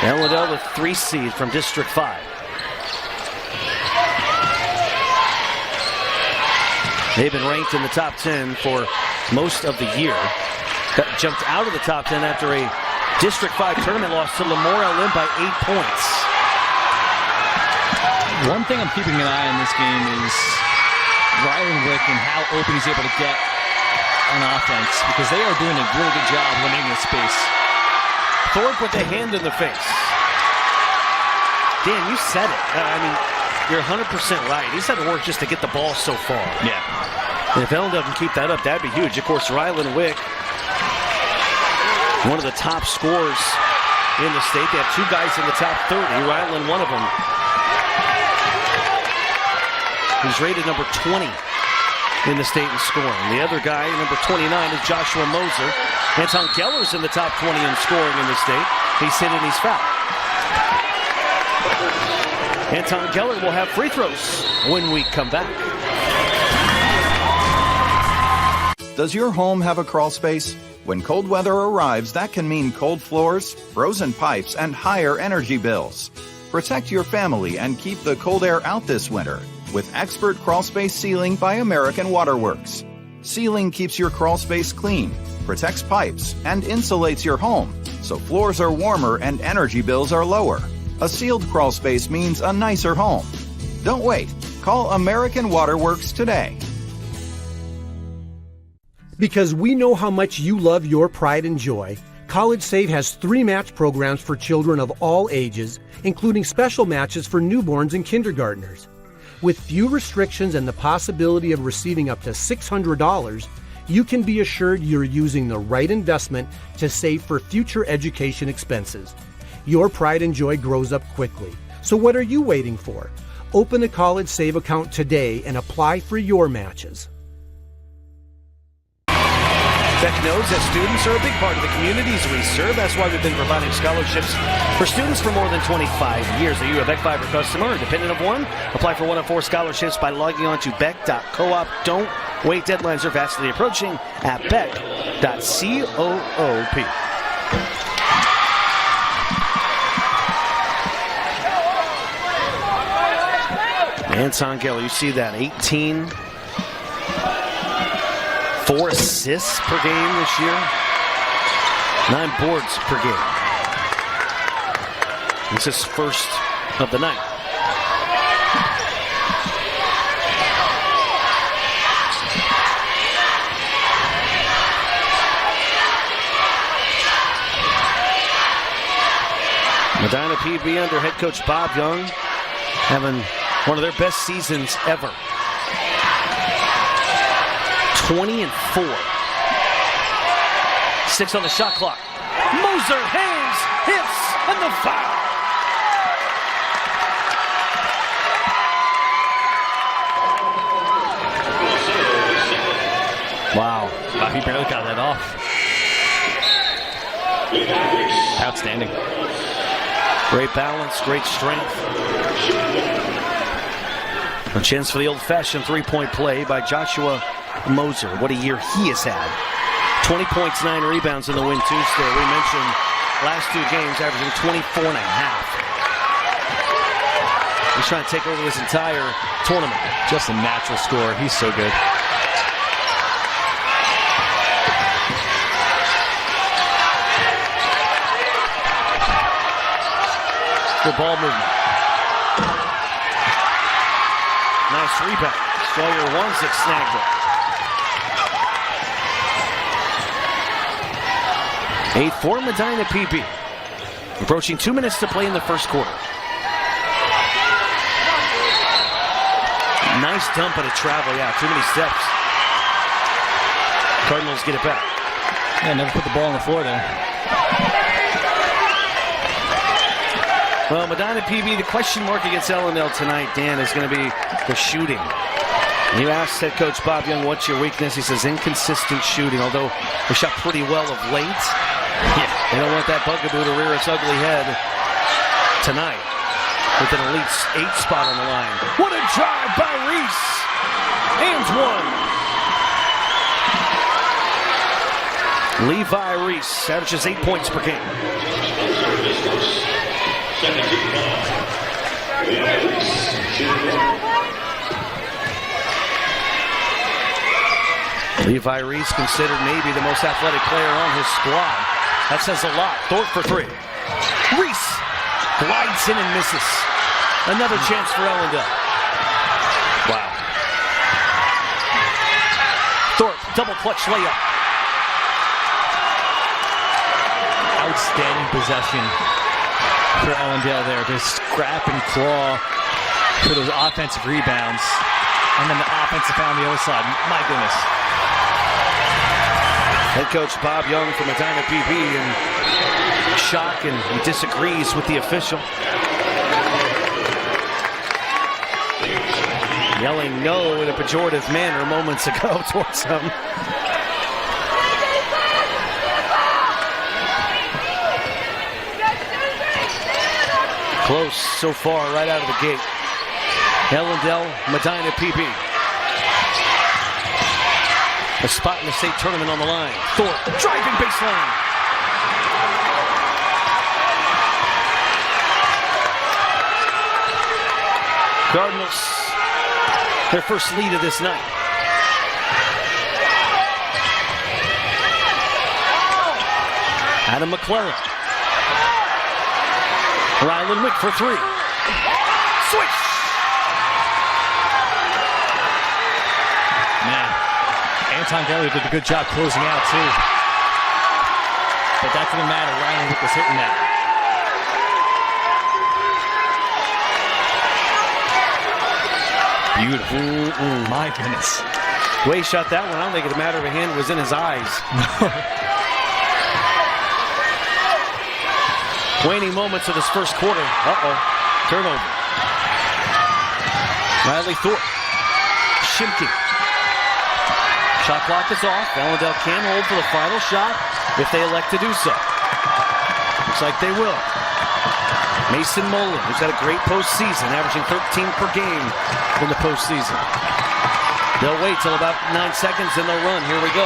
Ellendale, the 3 seed from District 5. They've been ranked in the top 10 for most of the year. Jumped out of the top 10 after a District 5 tournament loss to Lamorelle Lynn by 8 points. One thing I'm keeping an eye on this game is Ryland Wick and how open he's able to get on offense, because they are doing a really good job limiting the space. Thorpe with a hand in the face. Dan, you said it. I mean, you're 100% right. He's had to work just to get the ball so far. Yeah. And if Ellendale can keep that up, that'd be huge. Of course, Ryland Wick, one of the top scorers in the state. They have 2 guys in the top 30. Ryland, one of them. He's rated number 20 in the state in scoring. The other guy, number 29, is Joshua Moser. Anton Geller's in the top 20 in scoring in the state. He's hit and he's fouled. Anton Geller will have free throws when we come back. Does your home have a crawl space? When cold weather arrives, that can mean cold floors, frozen pipes, and higher energy bills. Protect your family and keep the cold air out this winter with Expert Crawl Space Sealing by American Waterworks. Sealing keeps your crawl space clean, protects pipes, and insulates your home, so floors are warmer and energy bills are lower. A sealed crawl space means a nicer home. Don't wait. Call American Waterworks today. Because we know how much you love your pride and joy, College Save has 3 match programs for children of all ages, including special matches for newborns and kindergartners. With few restrictions and the possibility of receiving up to $600, you can be assured you're using the right investment to save for future education expenses. Your pride and joy grows up quickly. So what are you waiting for? Open a College Save account today and apply for your matches. Beck knows that students are a big part of the communities we serve. That's why we've been providing scholarships for students for more than 25 years. Are you a Beck Fiber customer or dependent of one? Apply for one of 4 scholarships by logging on to beck.coop. Don't wait. Deadlines are vastly approaching at beck.coop. Anton Geller, you see that, 18, 4 assists per game this year, 9 boards per game. This is first of the night. Medina PB under head coach Bob Young having one of their best seasons ever. 20-4. 6 on the shot clock. Moser hangs, hits, and the foul. Wow, he barely got that off. Outstanding. Great balance, great strength. A chance for the old-fashioned three-point play by Joshua Moser. What a year he has had. 20 points, 9 rebounds in the win Tuesday. We mentioned last 2 games averaging 24 and a half. He's trying to take over this entire tournament. Just a natural scorer. He's so good. Good ball movement. Nice rebound. Sawyer Wanzik snagged it. 8-4 Medina PB. Approaching 2 minutes to play in the first quarter. Nice dump at a travel. Yeah, too many steps. Cardinals get it back. Yeah, never put the ball on the floor there. Well, Medina PB, the question mark against Ellendale tonight, Dan, is going to be the shooting. You asked head coach Bob Young, what's your weakness? He says inconsistent shooting, although they shot pretty well of late. Yeah, they don't want that bugaboo to rear its ugly head tonight with an elite 8 spot on the line. What a drive by Reese! And one. Levi Reese averages 8 points per game. Levi Reese considered maybe the most athletic player on his squad. That says a lot. Thorpe for 3. Reese glides in and misses. Another chance for Ellendale. Wow. Thorpe, double clutch layup. Outstanding possession for Ellendale there. To scrap and claw for those offensive rebounds. And then the offensive foul on the other side. My goodness. Head coach Bob Young from Medina PB in shock, and he disagrees with the official. Yelling no in a pejorative manner moments ago towards him. Close so far right out of the gate. Ellendale, Medina PB. A spot in the state tournament on the line. Thorpe driving baseline. Cardinals, their first lead of this night. Adam McClellan. Ryland Wick for three. Switch! Man, Anton Gelly did a good job closing out, too. But that didn't matter. Ryland Wick was hitting that. Beautiful. My goodness. The way he shot that one, I don't think it mattered if a hand was in his eyes. Waning moments of this first quarter. Turnover. Riley Thorpe. Shimke. Shot clock is off. Ellendale can hold for the final shot if they elect to do so. Looks like they will. Mason Mullen, who's had a great postseason, averaging 13 per game in the postseason. They'll wait till about 9 seconds and they'll run. Here we go.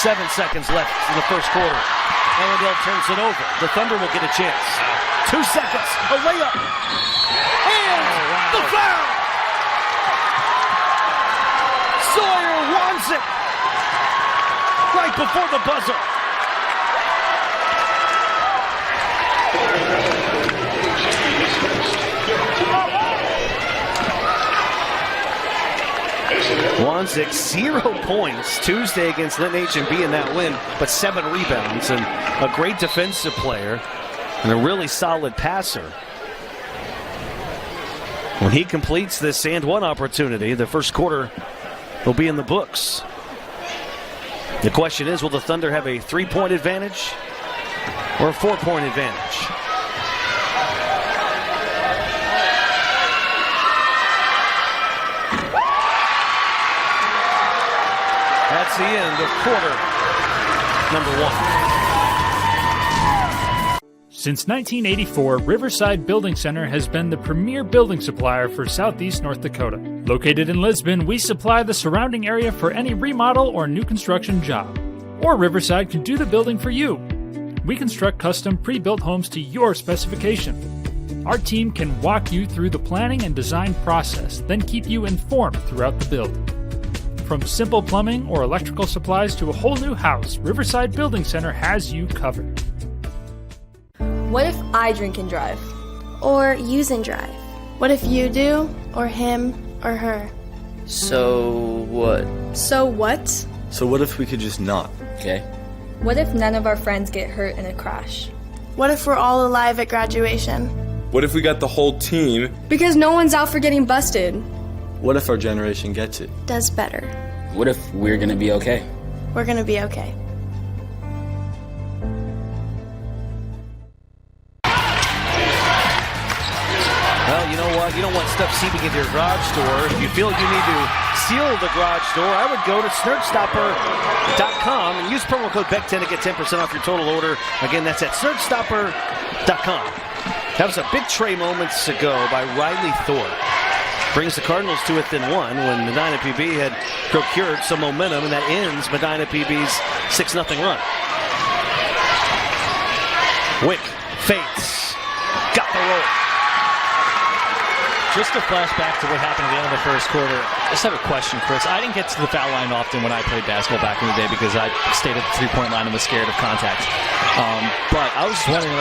7 seconds left in the first quarter. Ellendale turns it over. The Thunder will get a chance. 2 seconds. A layup. And the foul. Sawyer wants it. Right before the buzzer. Wanzik, 0 points Tuesday against Linton H&B in that win, but 7 rebounds and a great defensive player and a really solid passer. When he completes this and one opportunity, the first quarter will be in the books. The question is, will the Thunder have a 3-point advantage or a 4-point advantage? That's the end of quarter number 1. Since 1984, Riverside Building Center has been the premier building supplier for Southeast North Dakota. Located in Lisbon, we supply the surrounding area for any remodel or new construction job. Or Riverside can do the building for you. We construct custom pre-built homes to your specification. Our team can walk you through the planning and design process, then keep you informed throughout the build. From simple plumbing or electrical supplies to a whole new house, Riverside Building Center has you covered. What if I drink and drive? Or use and drive? What if you do? Or him? Or her? So what? So what? So what if we could just not? Okay. What if none of our friends get hurt in a crash? What if we're all alive at graduation? What if we got the whole team? Because no one's out for getting busted. What if our generation gets it? Does better. What if we're gonna be okay? We're gonna be okay. Well, you know what? You don't want stuff seeping into your garage door. If you feel you need to seal the garage door, I would go to snurkstopper.com and use promo code BECK10 to get 10% off your total order. Again, that's at snurkstopper.com. That was a big tray moments ago by Riley Thorpe. Brings the Cardinals to within one when Medina PB had procured some momentum, and that ends Medina PB's 6-0 run. Wick fades. Got the roll. Just to flash back to what happened at the end of the first quarter, I just have a question, Chris. I didn't get to the foul line often when I played basketball back in the day because I stayed at the three-point line and was scared of contact. But I was just wondering,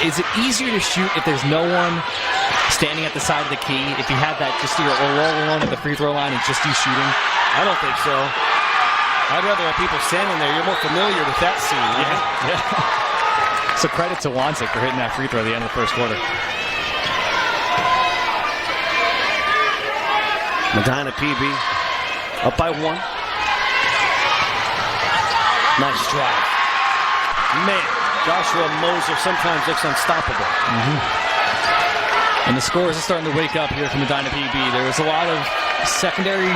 is it easier to shoot if there's no one standing at the side of the key? If you had that just you're all alone at the free throw line and just you shooting? I don't think so. I'd rather have people standing there. You're more familiar with that scene. Yeah. So credit to Wanzik for hitting that free throw at the end of the first quarter. Medina PB up by 1. Nice drive. Man, Joshua Moser sometimes looks unstoppable. And the scores are starting to wake up here from Medina PB. There was a lot of secondary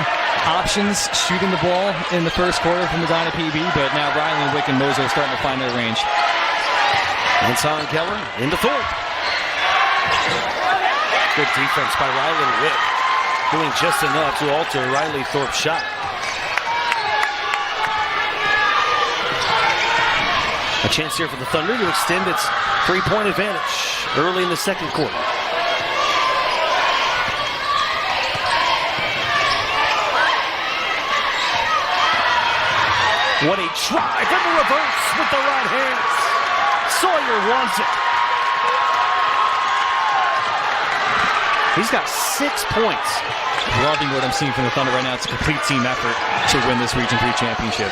options shooting the ball in the first quarter from Medina PB, but now Riley, Wick, and Moser are starting to find their range. Anton Keller into Thorpe. Good defense by Riley Wick, doing just enough to alter Riley Thorpe's shot. A chance here for the Thunder to extend its 3-point advantage early in the second quarter. What a drive in the reverse with the right hands. Sawyer wants it. He's got 6 points. Loving what I'm seeing from the Thunder right now. It's a complete team effort to win this Region 3 championship.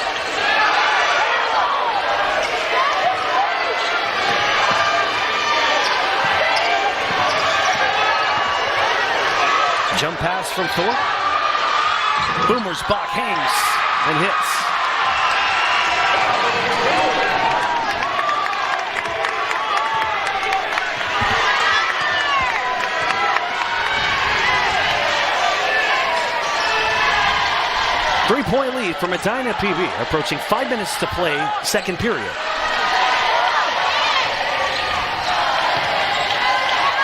Jump pass from Thorpe. Boomersbach hangs and hits. Three-point lead for Medina PB, approaching 5 minutes to play, second period.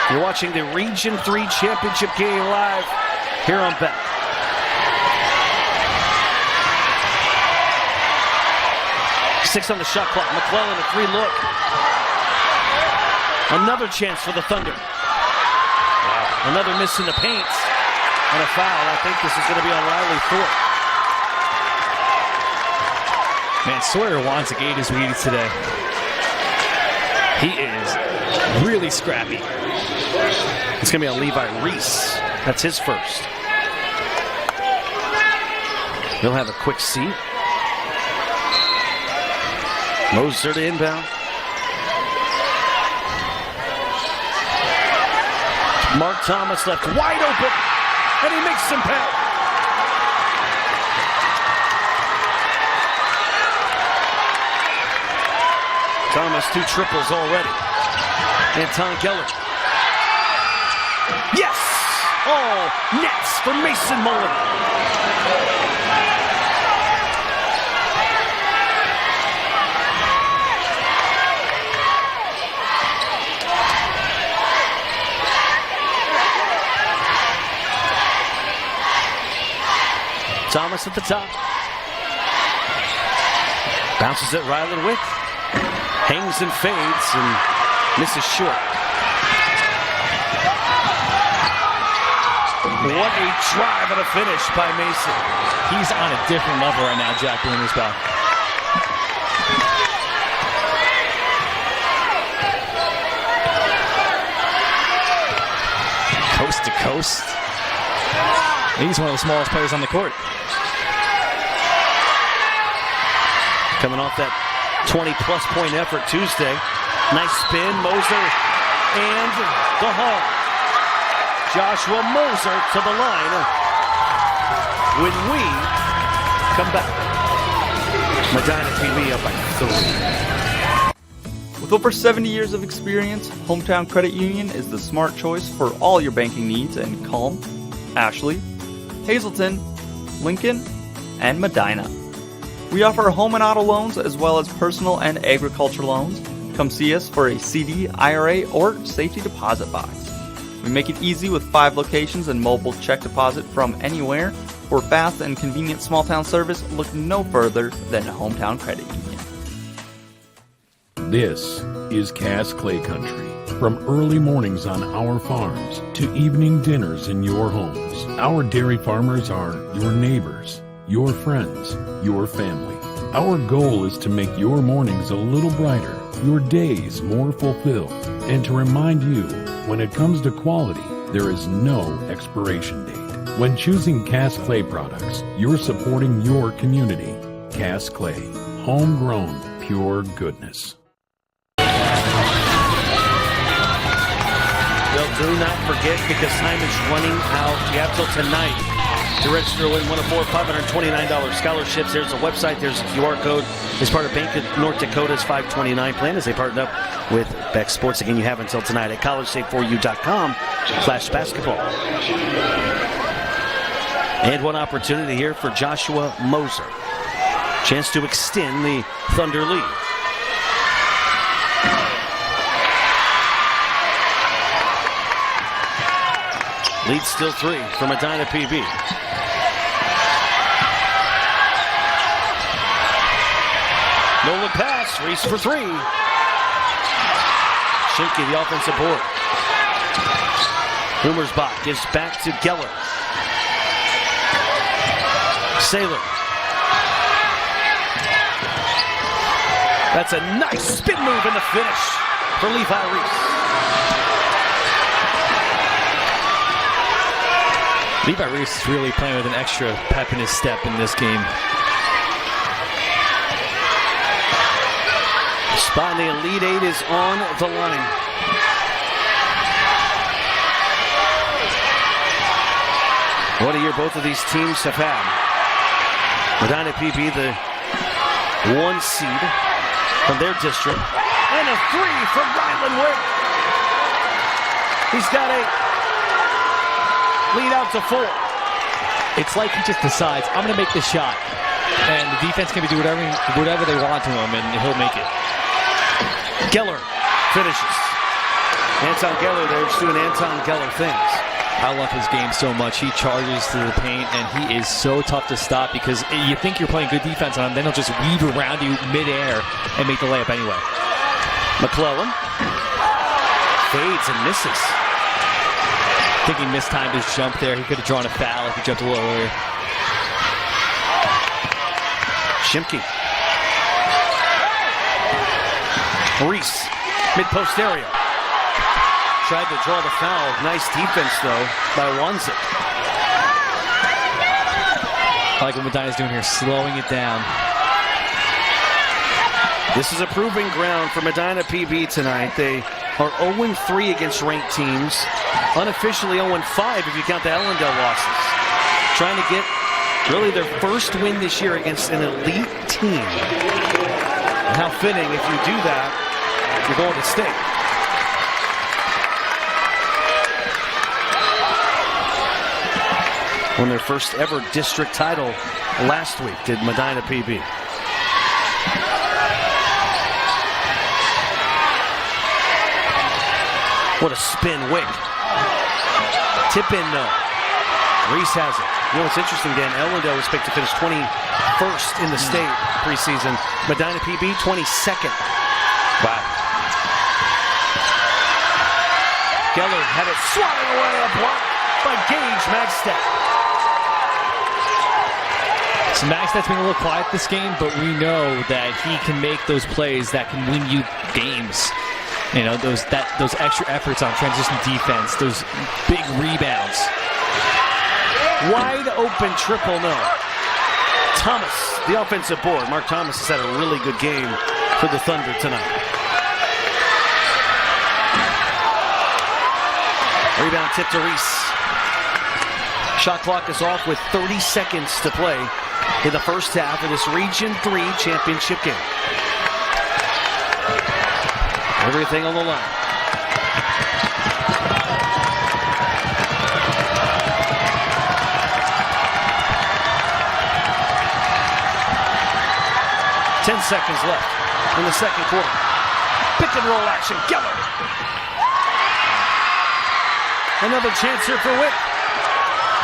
You're watching the Region 3 Championship game live here on Beck. Six on the shot clock. McClellan, a 3-look. Another chance for the Thunder. Another miss in the paint. And a foul. I think this is going to be on Riley Thorpe. Man, Sawyer wants a gate as we eat today. He is really scrappy. It's going to be on Levi Reese. That's his first. He'll have a quick seat. Moser to inbound. Mark Thomas left wide open, and he makes some pay. Thomas, 2 triples already. Anton Keller. Yes! Oh, nets for Mason Mullen. Thomas at the top. Bounces at Ryland Wick. Hangs and fades and misses short. What a drive and a finish by Mason. He's on a different level right now, Jack Boomersbach. Coast to coast. He's one of the smallest players on the court. Coming off that 20-plus point effort Tuesday. Nice spin, Moser, and the haul. Joshua Moser to the line when we come back. Medina PB up by 3. With over 70 years of experience, Hometown Credit Union is the smart choice for all your banking needs in Culm, Ashley, Hazleton, Lincoln, and Medina. We offer home and auto loans as well as personal and agriculture loans. Come see us for a CD, IRA, or safety deposit box. We make it easy with 5 locations and mobile check deposit from anywhere. For fast and convenient small town service, look no further than Hometown Credit Union. This is Cass Clay Country. From early mornings on our farms to evening dinners in your homes, our dairy farmers are your neighbors, your friends, your family. Our goal is to make your mornings a little brighter, your days more fulfilled, and to remind you, when it comes to quality, there is no expiration date. When choosing Cass Clay products, you're supporting your community. Cass Clay, homegrown, pure goodness. Well, do not forget, because time is running out. You have till tonight to register to win one of 4 $529 scholarships. There's a website. There's a QR code. It's part of Bank of North Dakota's 529 plan as they partnered up with Beck Sports. Again, you have until tonight at collegesafe4u.com/basketball. And one opportunity here for Joshua Moser. Chance to extend the Thunder lead. Lead still 3 for Medina PB. Nolan pass, Reese for 3. Shimke, the offensive board. Humersbach gives back to Geller. Saylor. That's a nice spin move in the finish for Levi Reese. Levi Reese is really playing with an extra pep in his step in this game. Spot in the Elite Eight is on the line. What a year both of these teams have had. Medina PB, the 1 seed from their district. And a 3 from Ryland Wick. He's got 8. Lead out to 4. It's like he just decides, I'm going to make this shot. And the defense can do whatever they want to him, and he'll make it. Geller finishes. Anton Geller there just doing Anton Geller things. I love his game so much. He charges to the paint, and he is so tough to stop because you think you're playing good defense on him, then he'll just weave around you midair and make the layup anyway. McClellan fades and misses. I think he mistimed his jump there. He could have drawn a foul if he jumped a little earlier. Shimke. Reese, mid-post area. Tried to draw the foul. Nice defense, though, by Wanzik. I like what Medina's doing here, slowing it down. This is a proving ground for Medina PB tonight. They are 0-3 against ranked teams. Unofficially 0-5 if you count the Ellendale losses. Trying to get really their first win this year against an elite team. And how fitting if you do that, you're going to state. Won their first ever district title last week, did Medina PB. What a spin, Wick. Tip in, no. Reese has it. You know what's interesting, Dan? Ellendale was picked to finish 21st in the state preseason. Medina PB, 22nd. Wow. Geller had it swatted away, a block by Gage Magstad. So Magstad's been a little quiet this game, but we know that he can make those plays that can win you games. You know, those extra efforts on transition defense, those big rebounds. Wide open triple, no. Thomas, the offensive board. Mark Thomas has had a really good game for the Thunder tonight. Rebound tip to Reese. Shot clock is off with 30 seconds to play in the first half of this Region 3 championship game. Everything on the line. Seconds left in the second quarter. Pick and roll action. Geller. Another chance here for Wick.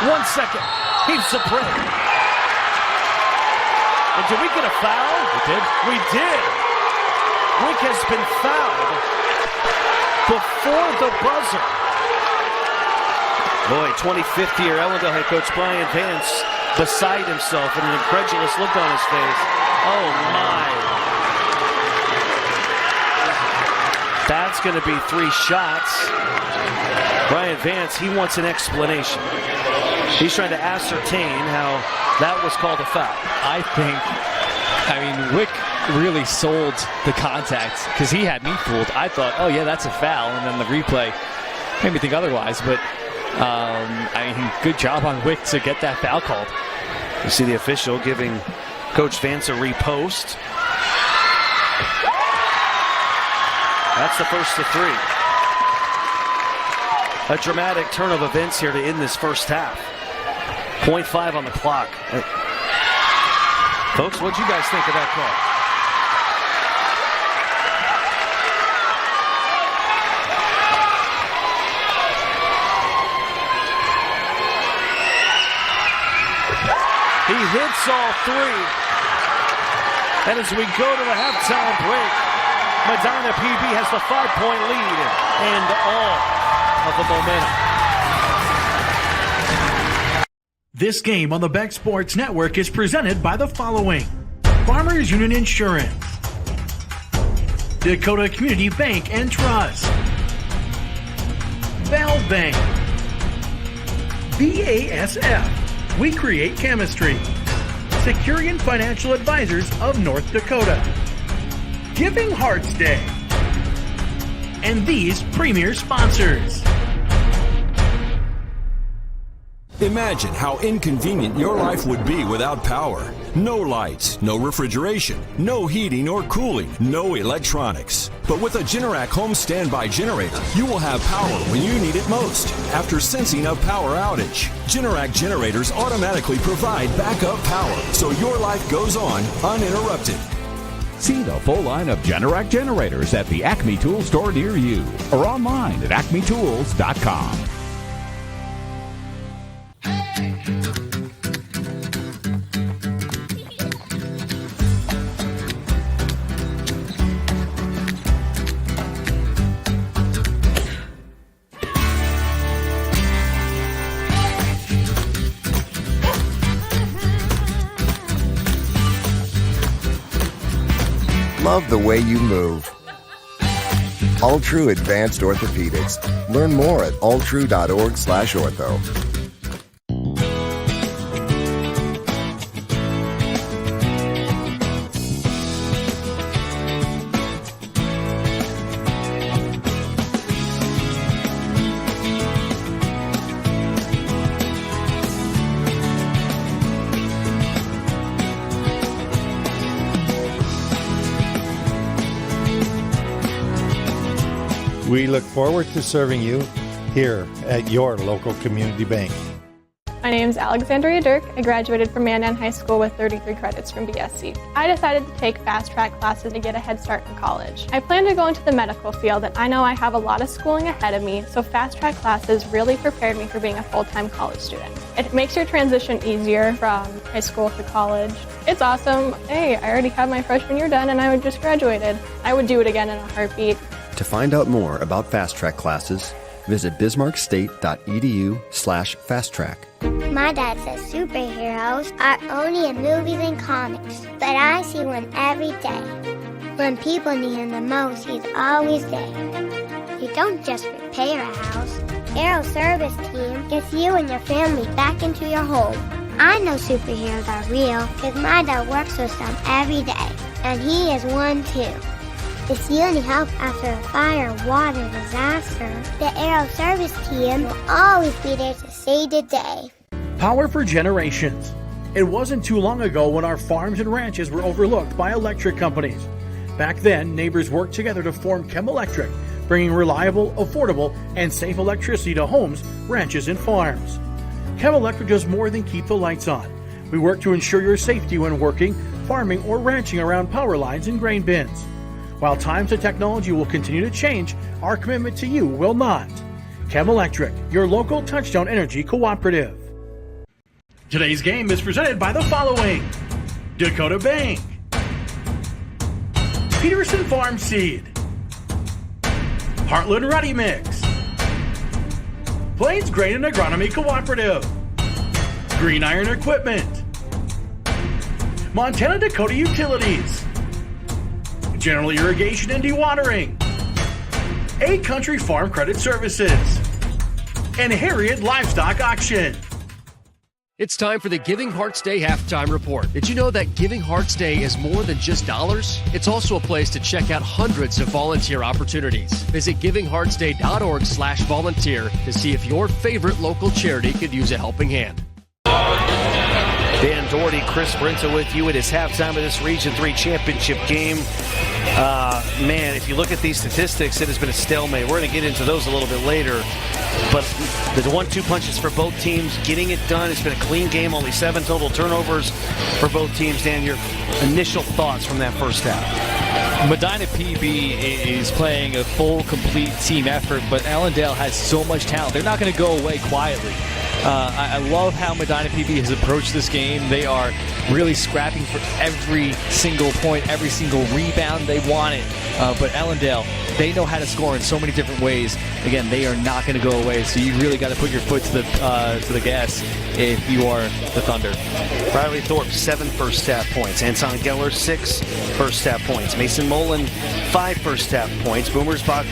1 second. Heaps of prey. And did we get a foul? We did. We did. Wick has been fouled before the buzzer. Boy, 25th year Ellendale head coach Brian Vance beside himself with an incredulous look on his face. Oh my. That's going to be 3 shots. Brian Vance, he wants an explanation. He's trying to ascertain how that was called a foul. I mean, Wick really sold the contact because he had me fooled. I thought, oh yeah, that's a foul, and then the replay made me think otherwise. But I mean, good job on Wick to get that foul called. You see the official giving Coach Vance a repost. That's the first to 3. A dramatic turn of events here to end this first half. 0.5 on the clock. Folks, what'd you guys think of that call? He hits all three. And as we go to the halftime break, Medina PB has the 5-point lead and all of the momentum. This game on the Beck Sports Network is presented by the following: Farmers Union Insurance, Dakota Community Bank and Trust, Val Bank, BASF, we create chemistry, Securian Financial Advisors of North Dakota, Giving Hearts Day, and these premier sponsors. Imagine how inconvenient your life would be without power. No lights, no refrigeration, no heating or cooling, no electronics. But with a Generac home standby generator, you will have power when you need it most. After sensing a power outage, Generac generators automatically provide backup power, so your life goes on uninterrupted. See the full line of Generac generators at the Acme Tool store near you or online at acmetools.com. Love the way you move. Alltrue Advanced Orthopedics. Learn more at alltrue.org/ortho. We look forward to serving you here at your local community bank. My name is Alexandria Dirk. I graduated from Mandan High School with 33 credits from BSC. I decided to take fast track classes to get a head start in college. I plan to go into the medical field, and I know I have a lot of schooling ahead of me, so fast track classes really prepared me for being a full-time college student. It makes your transition easier from high school to college. It's awesome. Hey, I already have my freshman year done and I just graduated. I would do it again in a heartbeat. To find out more about Fast Track classes, visit bismarckstate.edu/fasttrack. My dad says superheroes are only in movies and comics, but I see one every day. When people need him the most, he's always there. You don't just repair a house. Aero Service Team gets you and your family back into your home. I know superheroes are real because my dad works with them every day, and he is one too. If you need help after a fire or water disaster, the Aero Service Team will always be there to save the day. Power for generations. It wasn't too long ago when our farms and ranches were overlooked by electric companies. Back then, neighbors worked together to form Chemelectric, bringing reliable, affordable, and safe electricity to homes, ranches, and farms. Chemelectric does more than keep the lights on. We work to ensure your safety when working, farming, or ranching around power lines and grain bins. While times and technology will continue to change, our commitment to you will not. Chemelectric, your local Touchstone Energy cooperative. Today's game is presented by the following: Dakota Bank, Peterson Farm Seed, Heartland Ready Mix, Plains Grain and Agronomy Cooperative, Green Iron Equipment, Montana Dakota Utilities, General Irrigation and Dewatering, A Country Farm Credit Services, and Harriet Livestock Auction. It's time for the Giving Hearts Day Halftime Report. Did you know that Giving Hearts Day is more than just dollars? It's also a place to check out hundreds of volunteer opportunities. Visit givingheartsday.org/volunteer to see if your favorite local charity could use a helping hand. Dan Doherty, Chris Brenta with you. It is halftime of this Region 3 championship game. Man, if you look at these statistics, it has been a stalemate. We're going to get into those a little bit later. But the 1-2 punches for both teams, getting it done. It's been a clean game, only 7 total turnovers for both teams. Dan, your initial thoughts from that first half? Medina PB is playing a full, complete team effort, but Allendale has so much talent. They're not going to go away quietly. I love how Medina PB has approached this game. They are really scrapping for every single point, every single rebound. They want it. But Allendale, they know how to score in so many different ways. Again, they are not going to go away, so you really got to put your foot to the gas if you are the Thunder. Riley Thorpe, 7 first half points. Anton Geller, 6 first half points. Mason Mullen, 5 first half points. Boomersbach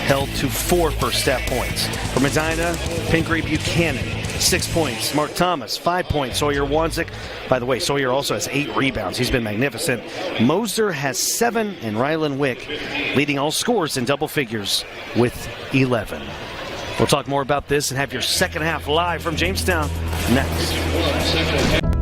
held to 4 first half points. For Medina, Pingree Buchanan, 6 points. Mark Thomas, 5 points. Sawyer Wanzik. By the way, Sawyer also has 8 rebounds. He's been magnificent. Moser has 7, and Rylan Wick leading all scores in double figures with 11. We'll talk more about this and have your second half live from Jamestown next.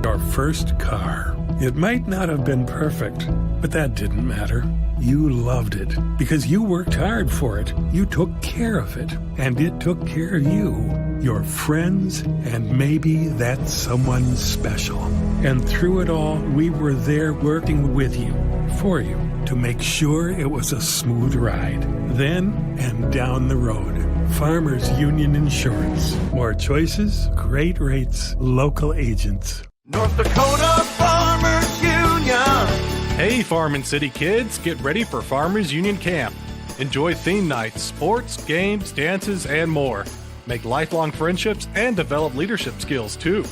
Your first car. It might not have been perfect, but that didn't matter. You loved it because you worked hard for it. You took care of it, and it took care of you, your friends, and maybe that someone special. And through it all, we were there working with you, for you, to make sure it was a smooth ride. Then and down the road. Farmers Union Insurance. More choices, great rates, local agents. North Dakota Farmers Union. Hey, Farm and City kids, get ready for Farmers Union Camp. Enjoy theme nights, sports, games, dances, and more. Make lifelong friendships and develop leadership skills, too.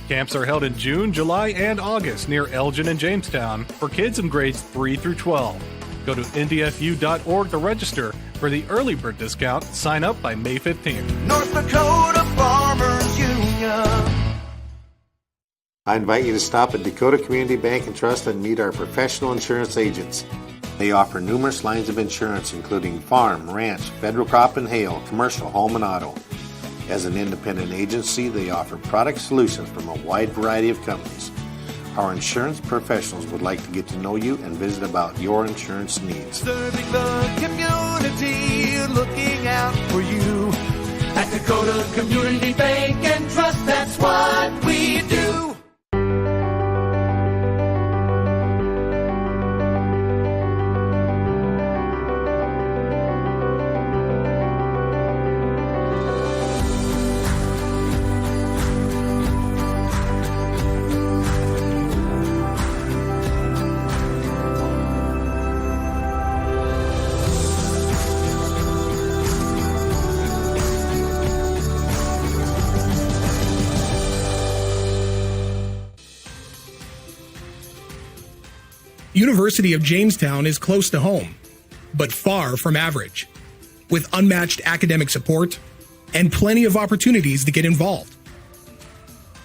Camps are held in June, July, and August near Elgin and Jamestown for kids in grades 3 through 12. Go to ndfu.org to register for the early bird discount. Sign up by May 15th. North Dakota Farmers Union. I invite you to stop at Dakota Community Bank and Trust and meet our professional insurance agents. They offer numerous lines of insurance, including farm, ranch, federal crop and hail, commercial, home, and auto. As an independent agency, they offer product solutions from a wide variety of companies. Our insurance professionals would like to get to know you and visit about your insurance needs. Serving the community, looking out for you. At Dakota Community Bank and Trust, that's what we do. University of Jamestown is close to home, but far from average, with unmatched academic support and plenty of opportunities to get involved.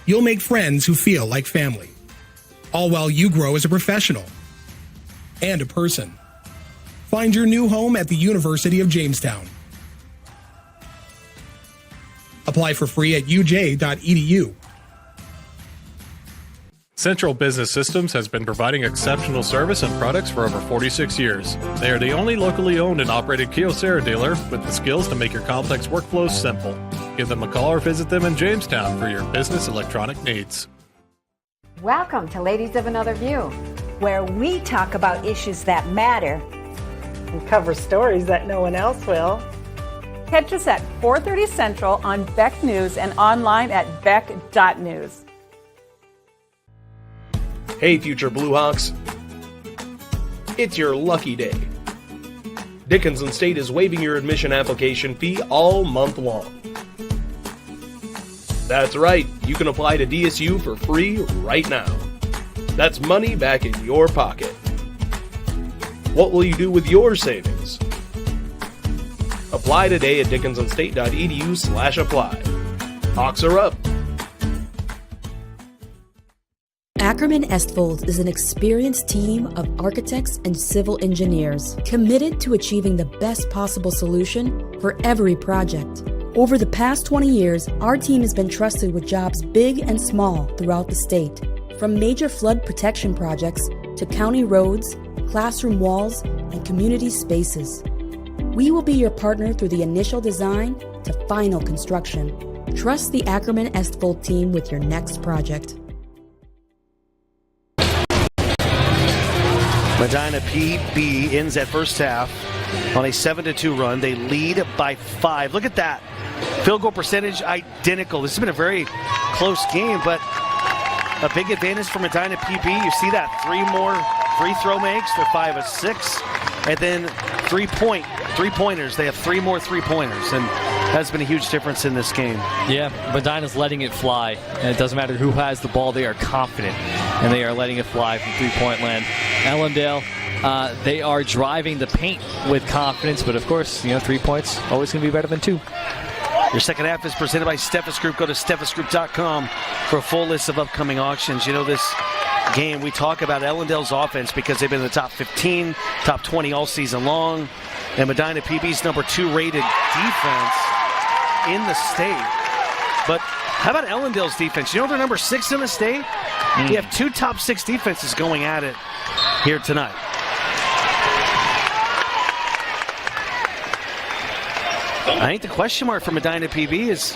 You'll make friends who feel like family, all while you grow as a professional and a person. Find your new home at the University of Jamestown. Apply for free at uj.edu. Central Business Systems has been providing exceptional service and products for over 46 years. They are the only locally owned and operated Kyocera dealer with the skills to make your complex workflows simple. Give them a call or visit them in Jamestown for your business electronic needs. Welcome to Ladies of Another View, where we talk about issues that matter and cover stories that no one else will. Catch us at 4:30 Central on Beck News and online at beck.news. Hey, future Bluehawks. It's your lucky day. Dickinson State is waiving your admission application fee all month long. That's right, you can apply to DSU for free right now. That's money back in your pocket. What will you do with your savings? Apply today at dickinsonstate.edu/apply. Hawks are up. Ackerman Estfolds is an experienced team of architects and civil engineers committed to achieving the best possible solution for every project. Over the past 20 years, our team has been trusted with jobs big and small throughout the state, from major flood protection projects to county roads, classroom walls, and community spaces. We will be your partner through the initial design to final construction. Trust the Ackerman Estvold team with your next project. Medina PB ends that first half on a 7-2 run. They lead by 5. Look at that. Field goal percentage identical. This has been a very close game, but a big advantage for Medina PB. You see that 3 more free throw makes. They're 5 of 6. And then 3-pointers. They have 3 more 3-pointers. And that's been a huge difference in this game. Yeah, Medina's letting it fly. And it doesn't matter who has the ball. They are confident. And they are letting it fly from three-point land. Ellendale, they are driving the paint with confidence. But, of course, 3 points always going to be better than 2. Your second half is presented by Steffes Group. Go to steffesgroup.com for a full list of upcoming auctions. This game, we talk about Ellendale's offense because they've been in the top 15, top 20 all season long. And Medina PB's number 2 rated defense in the state. But how about Ellendale's defense? They're number 6 in the state? You have 2 top 6 defenses going at it here tonight. I think the question mark for Medina PB is,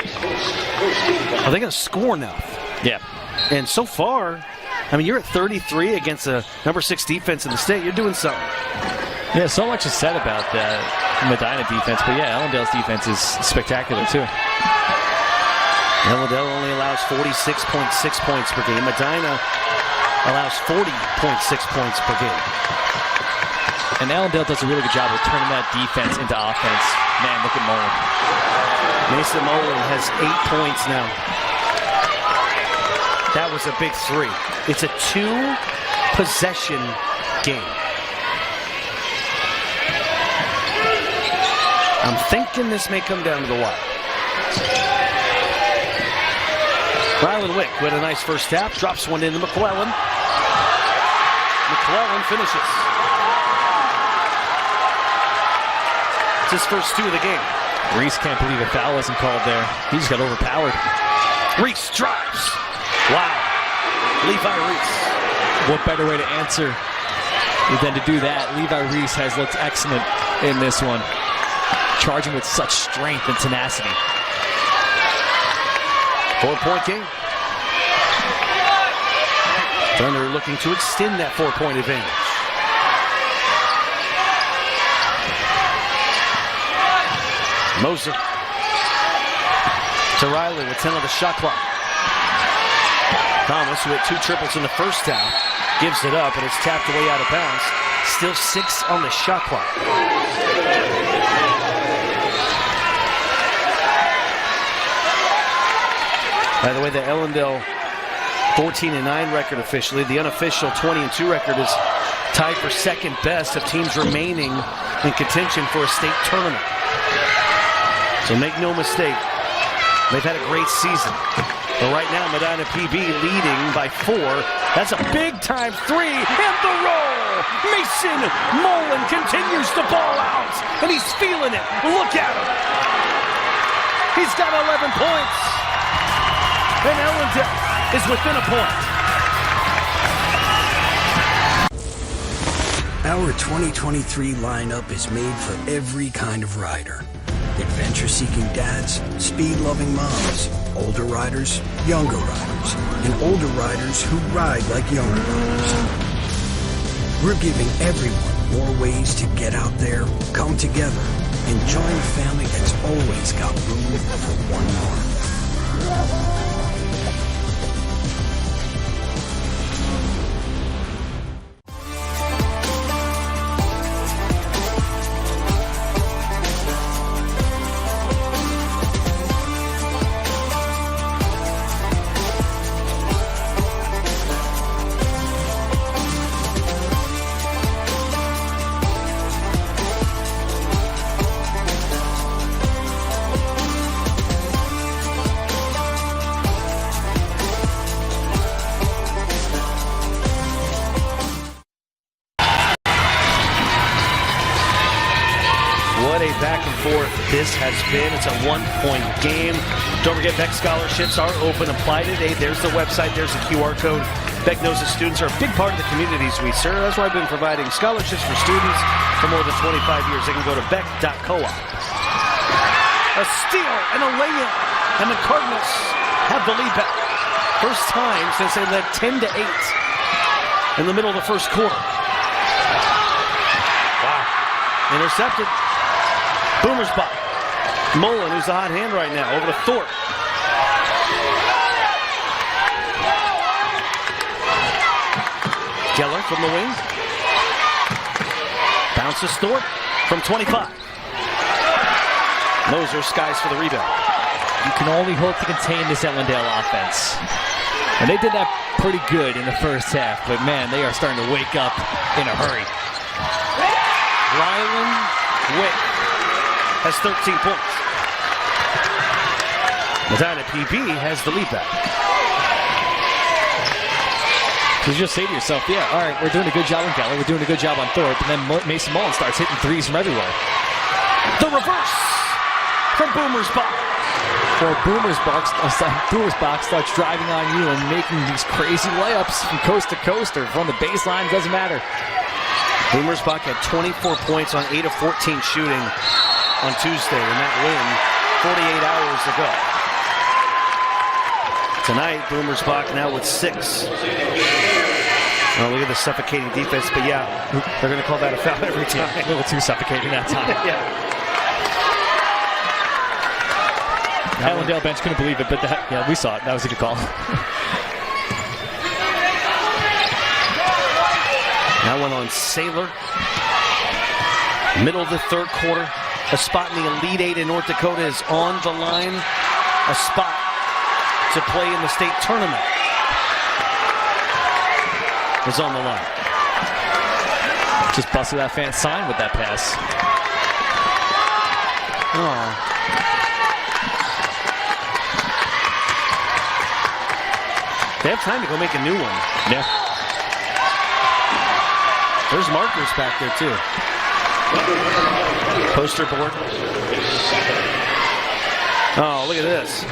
are they going to score enough? Yeah. And so far, you're at 33 against a number 6 defense in the state. You're doing something. Yeah, so much is said about that Medina defense, but yeah, Ellendale's defense is spectacular too. Ellendale only allows 46.6 points per game. Medina allows 40.6 points per game. And Ellendale does a really good job of turning that defense into offense. Man, look at Mullen. Mason Mullen has 8 points now. That was a big 3. It's a 2-possession game. I'm thinking this may come down to the wire. Rylan Wick with a nice first half. Drops one into McClellan. McClellan finishes. It's his first 2 of the game. Reese can't believe a foul wasn't called there. He just got overpowered. Reese drives. Wow. Levi Reese. What better way to answer than to do that? Levi Reese has looked excellent in this one. Charging with such strength and tenacity. 4-point game. Thunder looking to extend that 4-point advantage. Moser to Riley with 10 on the shot clock. Thomas, who had 2 triples in the first half, gives it up, and it's tapped away out of bounds. Still 6 on the shot clock. By the way, the Ellendale 14-9 record officially. The unofficial 20-2 record is tied for second best of teams remaining in contention for a state tournament. So make no mistake, they've had a great season. But right now, Medina PB leading by 4. That's a big-time 3, and the roll! Mason Mullen continues to ball out, and he's feeling it. Look at him. He's got 11 points. And Ellendale is within a point. Our 2023 lineup is made for every kind of rider. Adventure-seeking dads, speed-loving moms, older riders, younger riders, and older riders who ride like younger riders. We're giving everyone more ways to get out there, come together, and join a family that's always got room for one more. This has been, it's a 1-point game. Don't forget, Beck scholarships are open. Apply today. There's the website. There's the QR code. Beck knows that students are a big part of the communities we serve. That's why I've been providing scholarships for students for more than 25 years. They can go to beck.coop. A steal and a lay-in. And the Cardinals have the lead back. First time since they led 10-8 in the middle of the first quarter. Wow. Intercepted. Boomersbach. Mullen, who's the hot hand right now, over to Thorpe. Geller from the wing. Bounces Thorpe from 25. Moser skies for the rebound. You can only hope to contain this Ellendale offense. And they did that pretty good in the first half, but man, they are starting to wake up in a hurry. Ryland Wick has 13 points. Medina PB has the lead back. You just say to yourself, yeah, all right, we're doing a good job on Geller, we're doing a good job on Thorpe, and then Mason Mullen starts hitting threes from everywhere. The reverse from Boomersbach. Or Boomersbach starts driving on you and making these crazy layups from coast to coast or from the baseline, doesn't matter. Boomersbach had 24 points on 8 of 14 shooting on Tuesday in that win 48 hours ago. Tonight, Boomersbach now with 6. Oh, look at the suffocating defense, but yeah, they're going to call that a foul every time. A little too suffocating that time. Yeah. Ellendale bench couldn't believe it, but yeah, we saw it. That was a good call. That one on Saylor. Middle of the third quarter. A spot in the Elite Eight in North Dakota is on the line. A spot to play in the state tournament is on the line. Just busted that fan sign with that pass. Oh. They have time to go make a new one. Yeah. There's markers back there, too. Poster board. Oh, look at this.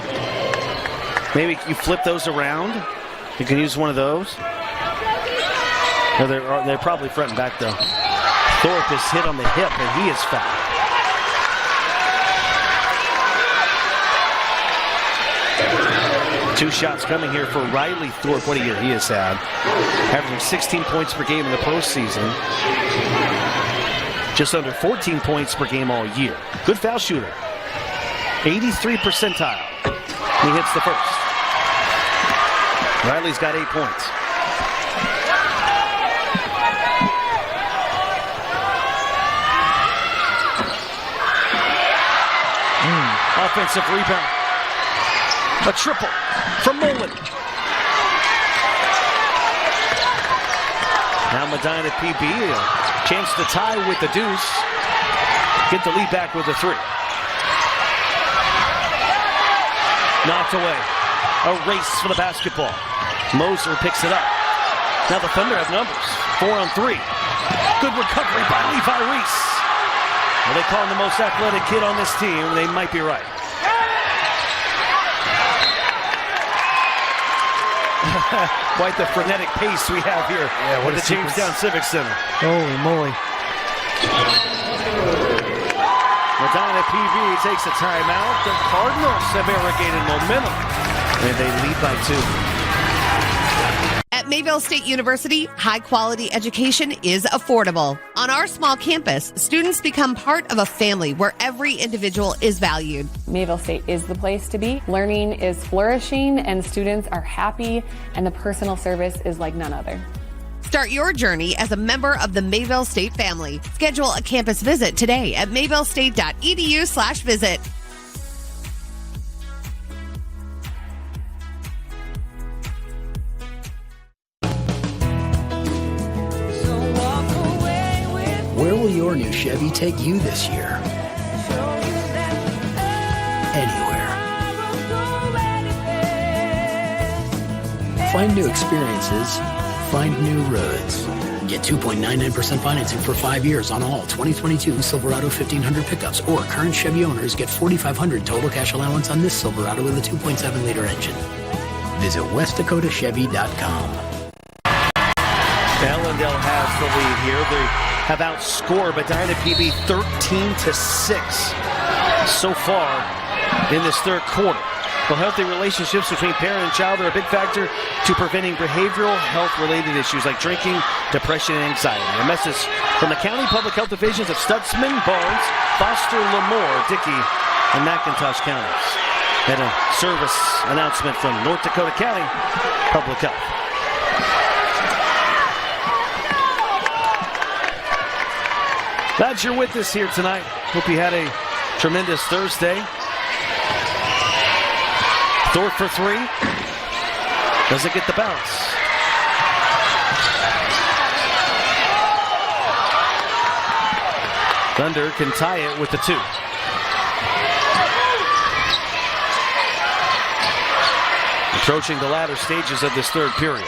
Maybe you flip those around. You can use one of those. No, they're probably front and back, though. Thorpe is hit on the hip, and he is fouled. Two shots coming here for Riley Thorpe. What a year he has had. Averaging 16 points per game in the postseason. Just under 14 points per game all year. Good foul shooter. 83 percentile. He hits the first. Riley's got 8 points. Offensive rebound. A triple from Mullen. Now Medina PB, a chance to tie with the deuce. Get the lead back with a 3. Knocked away. A race for the basketball. Moser picks it up. Now the Thunder have numbers. 4 on 3. Good recovery by Levi Reese. Well, they call him the most athletic kid on this team. They might be right. Quite the frenetic pace we have here at the Jamestown Civic Center. Holy moly. Medina PV takes a timeout. The Cardinals have irrigated momentum, and they lead by 2. At Mayville State University, high-quality education is affordable. On our small campus, students become part of a family where every individual is valued. Mayville State is the place to be. Learning is flourishing, and students are happy, and the personal service is like none other. Start your journey as a member of the Mayville State family. Schedule a campus visit today at mayvillestate.edu/visit. Where will your new Chevy take you this year? Anywhere. Find new experiences. Find new roads. Get 2.99% financing for 5 years on all 2022 Silverado 1500 pickups, or current Chevy owners get $4,500 total cash allowance on this Silverado with a 2.7-liter engine. Visit westdakotachevy.com. Ellendale has the lead here. They have outscored Medina PB 13-6. so far in this third quarter. Well, healthy relationships between parent and child are a big factor to preventing behavioral health-related issues like drinking, depression, and anxiety. A message from the County Public Health Divisions of Stutzman, Barnes, Foster, Lemoore, Dickey, and McIntosh counties. And a service announcement from North Dakota County Public Health. Glad you're with us here tonight. Hope you had a tremendous Thursday. Thorpe for three. Doesn't get the bounce. Thunder can tie it with the two. Approaching the latter stages of this third period.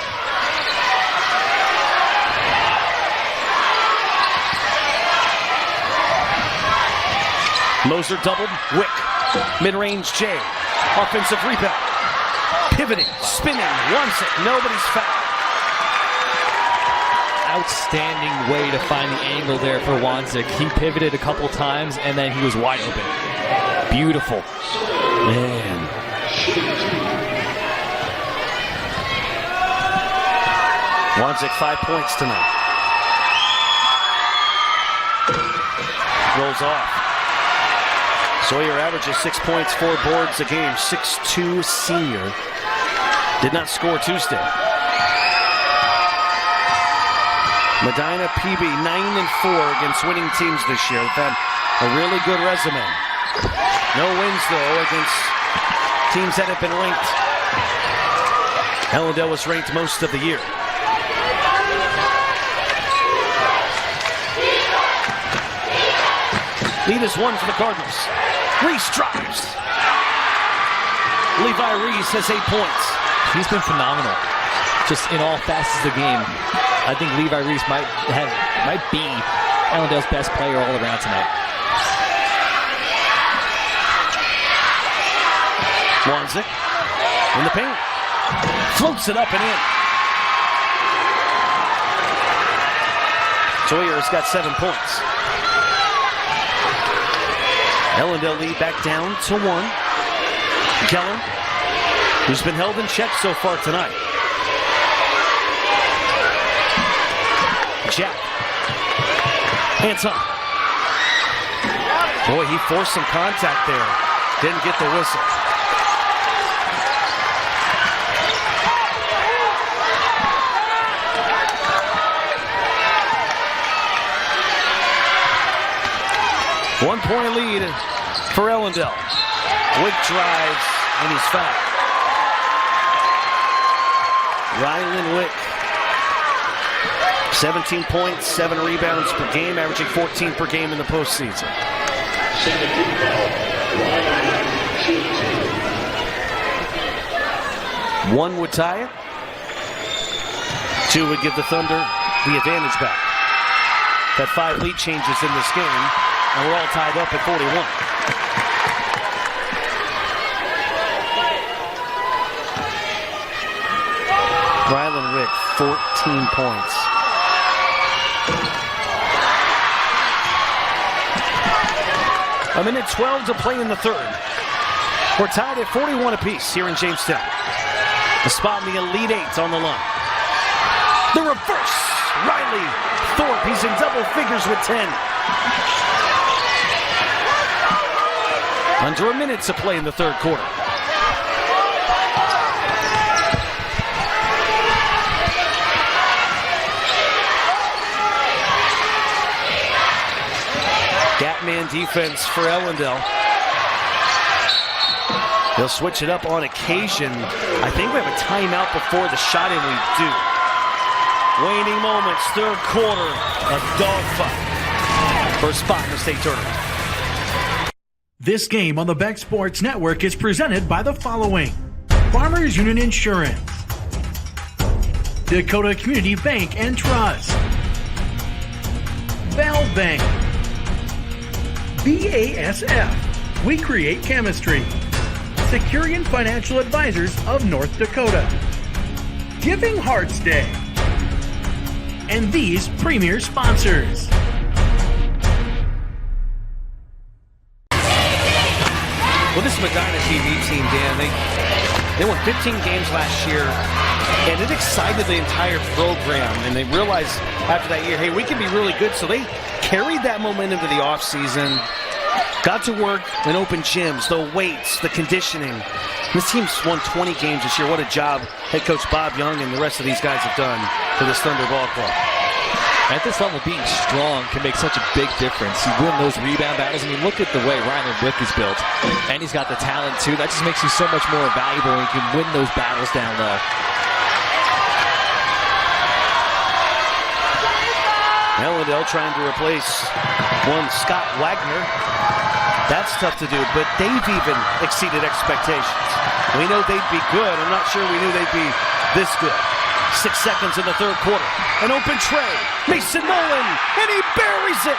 Moser doubled. Wick. Mid-range J. Offensive rebound. Pivoting. Spinning. Wants it. Nobody's fouled. Outstanding way to find the angle there for Wanzik. He pivoted a couple times and then he was wide open. Beautiful. Man. Wanzik 5 points tonight. Rolls off. Sawyer averages 6 points, 4 boards a game. 6'2" senior. Did not score Tuesday. Medina PB 9-4 against winning teams this year. They've had a really good resume. No wins though against teams that have been ranked. Ellendale was ranked most of the year. Lead is 1 for the Cardinals. Reese drives. Levi Reese has 8 points. He's been phenomenal. Just in all facets of the game. I think Levi Reese might be Ellendale's best player all around tonight. Wanzik in the paint. Floats it up and in. Sawyer's got 7 points. Ellendale lead back down to 1. Keller, who's been held in check so far tonight. Jack. Anton. Boy, he forced some contact there. Didn't get the whistle. One-point lead for Ellendale. Wick drives, and he's fouled. Rylan Wick. 17 points, 7 rebounds per game, averaging 14 per game in the postseason. One would tie it. 2 would give the Thunder the advantage back. Had 5 lead changes in this game, and we're all tied up at 41. Rylan Wick, 14 points. A minute 12 to play in the third. We're tied at 41 apiece here in Jamestown. A spot in the Elite Eight on the line. The reverse. Riley Thorpe, he's in double figures with 10. Under a minute to play in the third quarter. Gap-man defense for Ellendale. They'll switch it up on occasion. I think we have a timeout before the shot, and we do. Waning moments, third quarter, a dogfight for a spot in the state tournament. This game on the Beck Sports Network is presented by the following: Farmers Union Insurance, Dakota Community Bank and Trust, Val Bank, BASF, We Create Chemistry, Securian Financial Advisors of North Dakota, Giving Hearts Day, and these premier sponsors. Well, this Medina TV team, Dan, they won 15 games last year, and it excited the entire program. And they realized after that year, hey, we can be really good. So they carried that momentum to the offseason, got to work in open gyms, the weights, the conditioning. This team's won 20 games this year. What a job head coach Bob Young and the rest of these guys have done for this Thunder Ball Club. At this level, being strong can make such a big difference. You win those rebound battles. I mean, look at the way Ryland Wick is built. And he's got the talent, too. That just makes you so much more valuable when you can win those battles down low. Ellendale trying to replace one Scott Wagner. That's tough to do, but they've even exceeded expectations. We know they'd be good. I'm not sure we knew they'd be this good. 6 seconds in the third quarter. An open tray. Mason Mullen, and he buries it.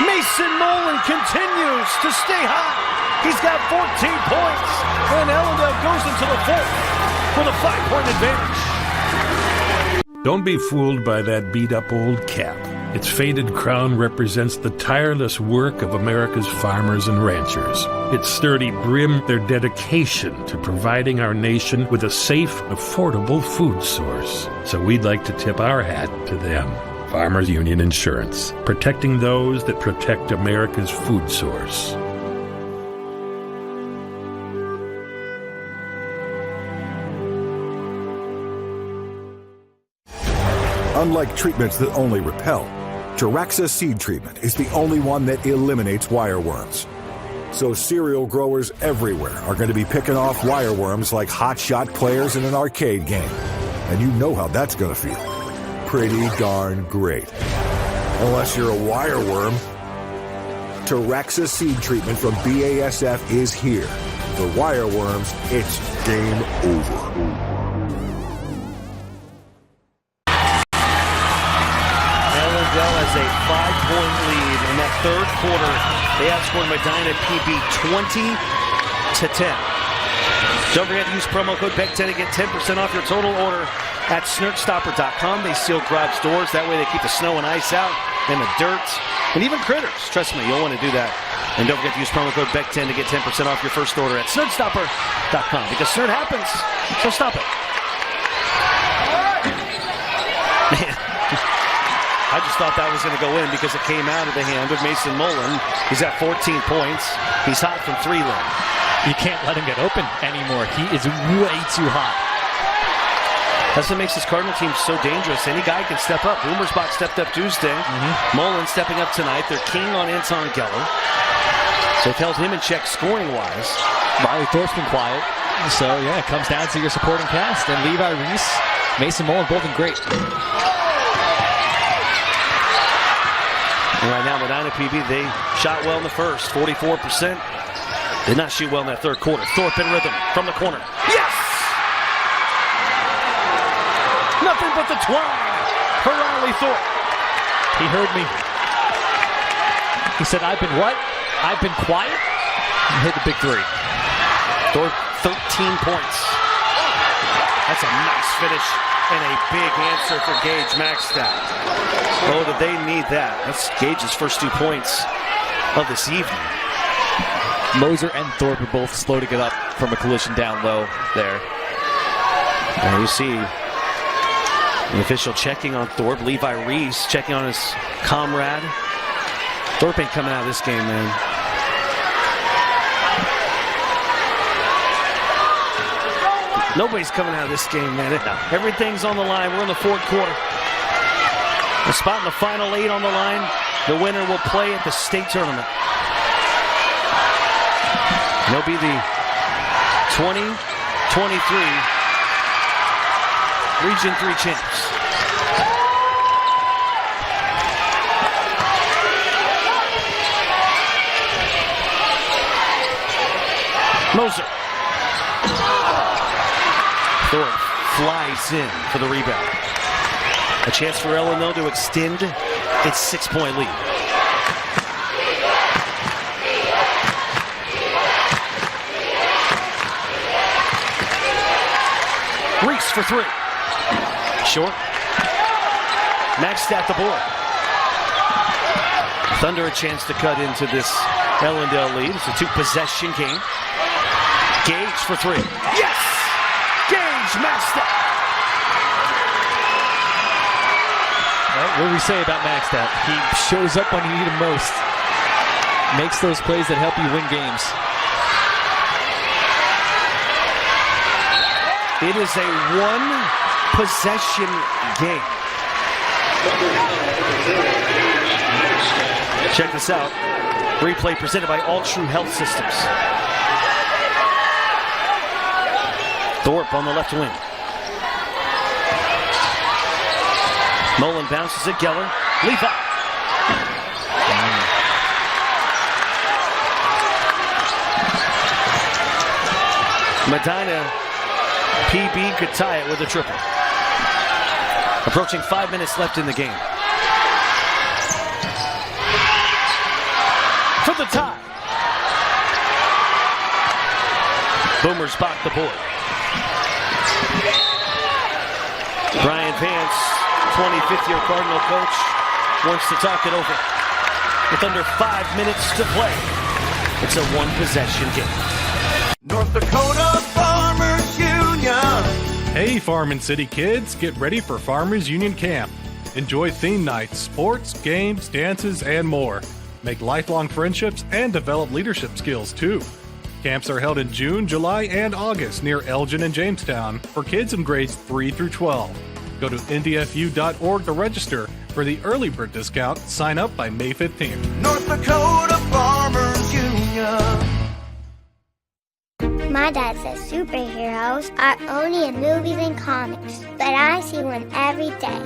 Mason Mullen continues to stay hot. He's got 14 points, and Ellendale goes into the fourth with a 5-point advantage. Don't be fooled by that beat-up old cap. Its faded crown represents the tireless work of America's farmers and ranchers. Its sturdy brim, their dedication to providing our nation with a safe, affordable food source. So we'd like to tip our hat to them. Farmers Union Insurance, protecting those that protect America's food source. Unlike treatments that only repel, Taraxa seed treatment is the only one that eliminates wireworms. So cereal growers everywhere are going to be picking off wireworms like hotshot players in an arcade game. And you know how that's going to feel. Pretty darn great. Unless you're a wireworm. Taraxa seed treatment from BASF is here. For wireworms, it's game over. Has a 5-point lead in that third quarter. They outscored Medina PB 20-10. Don't forget to use promo code BEG10 to get 10% off your total order at SnurkStopper.com. They seal garage doors. That way they keep the snow and ice out and the dirt and even critters. Trust me, you'll want to do that. And don't forget to use promo code BEG10 to get 10% off your first order at SnurkStopper.com, because snurd happens, so stop it. Man. I just thought that was going to go in because it came out of the hand of Mason Mullen. He's at 14 points. He's hot from 3 line. You can't let him get open anymore. He is way too hot. That's what makes this Cardinal team so dangerous. Any guy can step up. Boomersbach stepped up Tuesday. Mullen stepping up tonight. They're king on Anton Geller. So they've held him in check scoring-wise. Riley Thorpe's been quiet. So, yeah, it comes down to your supporting cast. And Levi Reese, Mason Mullen, both in great. And right now, Medina PB, they shot well in the first, 44%. Did not shoot well in that third quarter. Thorpe in rhythm from the corner. Yes! Nothing but the twine for Riley Thorpe. He heard me. He said, I've been what? I've been quiet? And hit the big 3. Thorpe, 13 points. That's a nice finish and a big answer for Gage Maxtad. Oh, did they need that? That's Gage's first 2 points of this evening. Moser and Thorpe are both slow to get up from a collision down low there. And you see the official checking on Thorpe. Levi Reese checking on his comrade. Thorpe ain't coming out of this game, man. Nobody's coming out of this game, man. Everything's on the line. We're in the fourth quarter. A spot in the final 8 on the line. The winner will play at the state tournament. And they'll be the 2023 Region 3 champs. Moser. Thorpe flies in for the rebound. A chance for Ellendale to extend its 6-point lead. Reese for 3. Short. Maxed at the board. Thunder a chance to cut into this Ellendale lead. It's a 2-possession game. Gage for 3. Yes! Gage Maxtad. Well, what do we say about Maxtad? He shows up when you need him most. Makes those plays that help you win games. It is a 1-possession game. Check this out. Replay presented by All True Health Systems. Thorpe on the left wing. Mullen bounces at Geller. Levi. Medina PB could tie it with a triple. Approaching 5 minutes left in the game. For the tie. Boomers block the board. Brian Vance, 25th-year Cardinal coach, wants to talk it over. With under 5 minutes to play, it's a 1-possession game. North Dakota Farmers Union. Hey, Farm and City kids, get ready for Farmers Union Camp. Enjoy theme nights, sports, games, dances, and more. Make lifelong friendships and develop leadership skills, too. Camps are held in June, July, and August near Elgin and Jamestown for kids in grades 3 through 12. Go to ndfu.org to register. For the early bird discount, sign up by May 15th. North Dakota Farmers Union. My dad says superheroes are only in movies and comics, but I see one every day.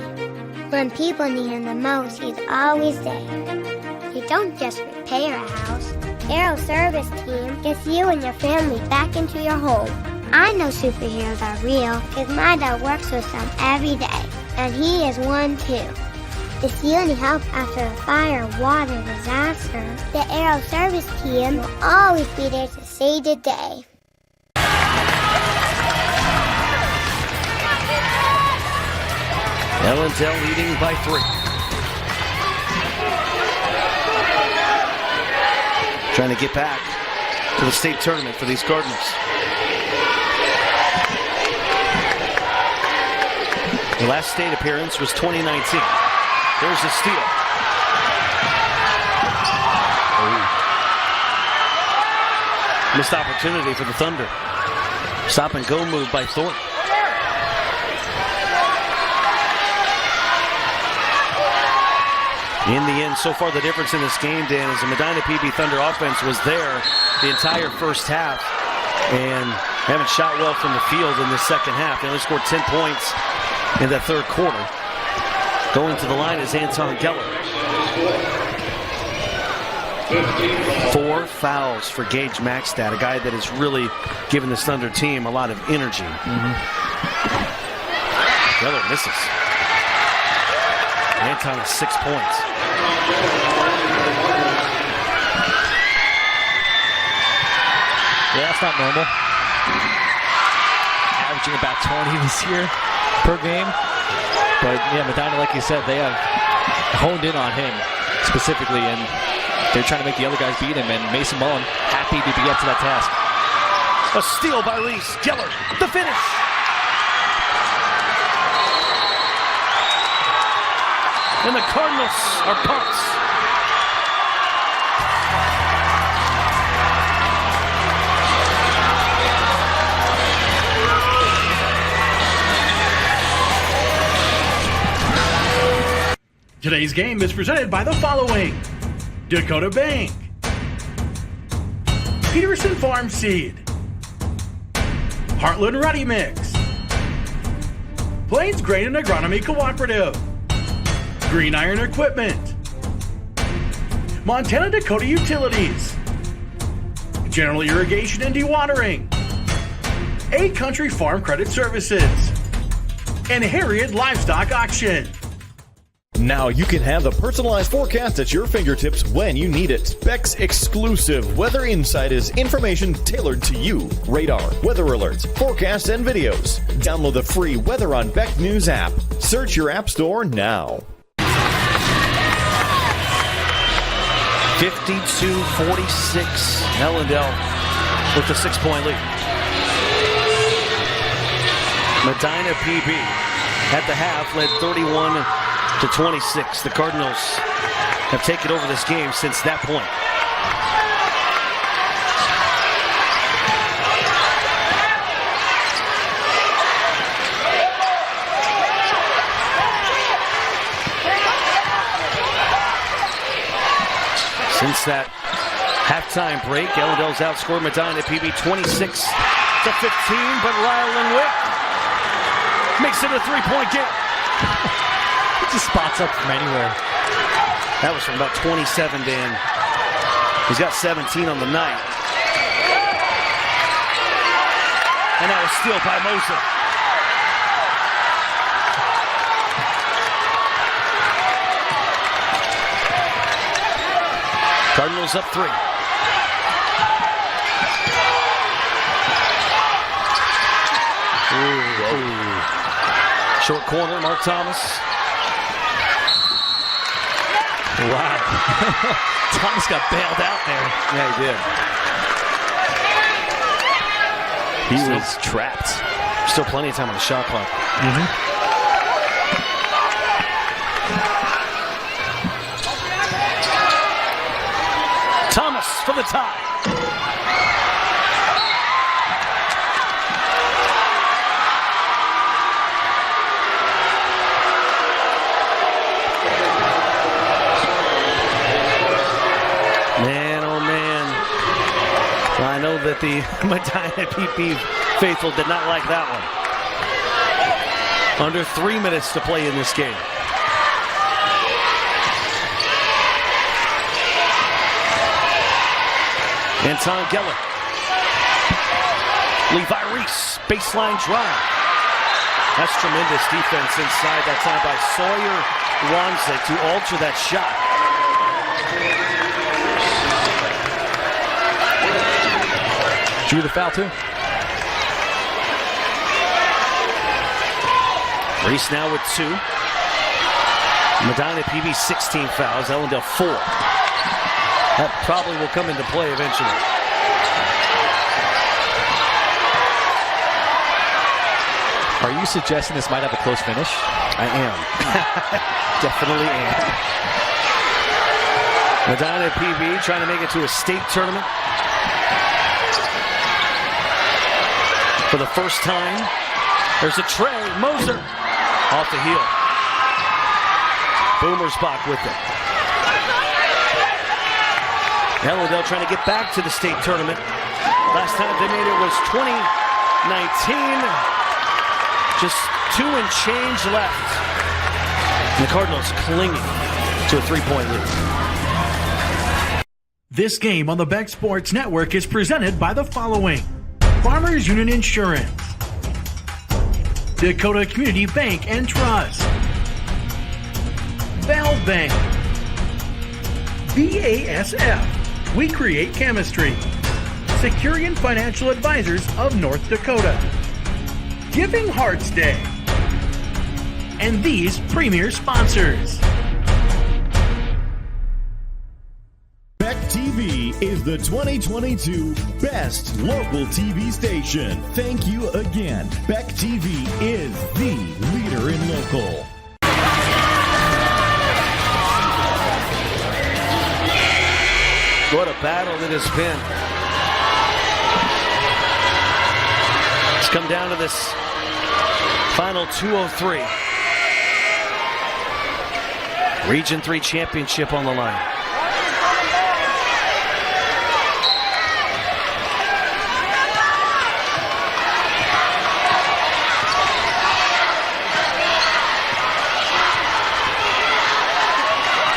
When people need him the most, he's always there. He don't just repair a house. Aero Service Team gets you and your family back into your home. I know superheroes are real because my dad works with them every day, and he is one too. If you need help after a fire or water disaster, the Aero Service Team will always be there to save the day. Ellendale leading by 3. Trying to get back to the state tournament for these Cardinals. The last state appearance was 2019. There's a steal. Missed opportunity for the Thunder. Stop and go move by Thornton. In the end, so far the difference in this game, Dan, is the Medina PB Thunder offense was there the entire first half and haven't shot well from the field in the second half. They only scored 10 points in that third quarter. Going to the line is Anton Geller. 4 fouls for Gage Maxtad, a guy that has really given this Thunder team a lot of energy. Geller misses. Anton has 6 points. Yeah, that's not normal. Averaging about 20 this year per game. But yeah, Medina, like you said, they have honed in on him specifically, and they're trying to make the other guys beat him, and Mason Mullen happy to be up to that task. A steal by Reese. Geller, the finish. And the Cardinals are pumped. Today's game is presented by the following: Dakota Bank, Peterson Farm Seed, Heartland Ready Mix, Plains Grain and Agronomy Cooperative, Green Iron Equipment, Montana Dakota Utilities, General Irrigation and Dewatering, A Country Farm Credit Services, and Harriet Livestock Auction. Now you can have the personalized forecast at your fingertips when you need it. Beck's exclusive Weather Insight is information tailored to you. Radar, weather alerts, forecasts, and videos. Download the free Weather on Beck News app. Search your app store now. 52-46. Ellendale with the 6-point lead. Medina PB at the half led 31-26. The Cardinals have taken over this game since that point. Since that halftime break, Ellendale's outscored Medina PB 26-15, but Rylan Wick makes it a 3-point game. He just spots up from anywhere. That was from about 27, Dan. He's got 17 on the night. And that was steal by Moser. Cardinals up 3. Ooh. Short corner, Mark Thomas. Wow. Thomas got bailed out there. Yeah, he did. He was trapped. Still plenty of time on the shot clock. Thomas for the tie. Man, oh man. I know that the Medina PP faithful did not like that one. Under 3 minutes to play in this game. Anton Geller. Levi Reese, baseline drive. That's tremendous defense inside that time by Sawyer Wanzek to alter that shot. Drew the foul too. Reese now with 2. Medina PB 16 fouls, Ellendale 4. That probably will come into play eventually. Are you suggesting this might have a close finish? I am. Definitely am. Medina PB trying to make it to a state tournament. For the first time, there's a tray. Moser off the heel. Boomersbach with it. Ellendale trying to get back to the state tournament. Last time they made it was 2019. Just 2 and change left. And the Cardinals clinging to a 3-point lead. This game on the Beck Sports Network is presented by the following: Farmers Union Insurance, Dakota Community Bank and Trust, Valve Bank, BASF, We Create Chemistry, Securian Financial Advisors of North Dakota, Giving Hearts Day, and these premier sponsors. Beck TV is the 2022 best local TV station. Thank you again. Beck TV is the leader in local. What a battle it has been. It's come down to this final 2:03. Region 3 championship on the line.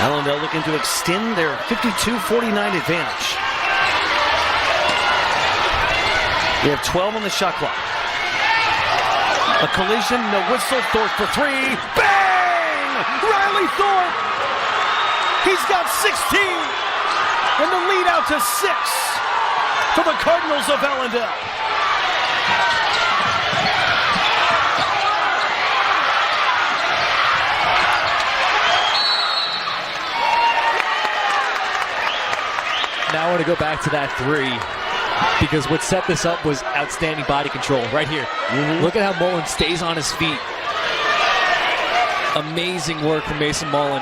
Ellendale looking to extend their 52-49 advantage. We have 12 on the shot clock. A collision, no whistle, Thorpe for 3. Bang! Riley Thorpe! He's got 16! And the lead out to 6 for the Cardinals of Ellendale. to go back to that three because what set this up was outstanding body control right here. Look at how Mullen stays on his feet. Amazing work from Mason Mullen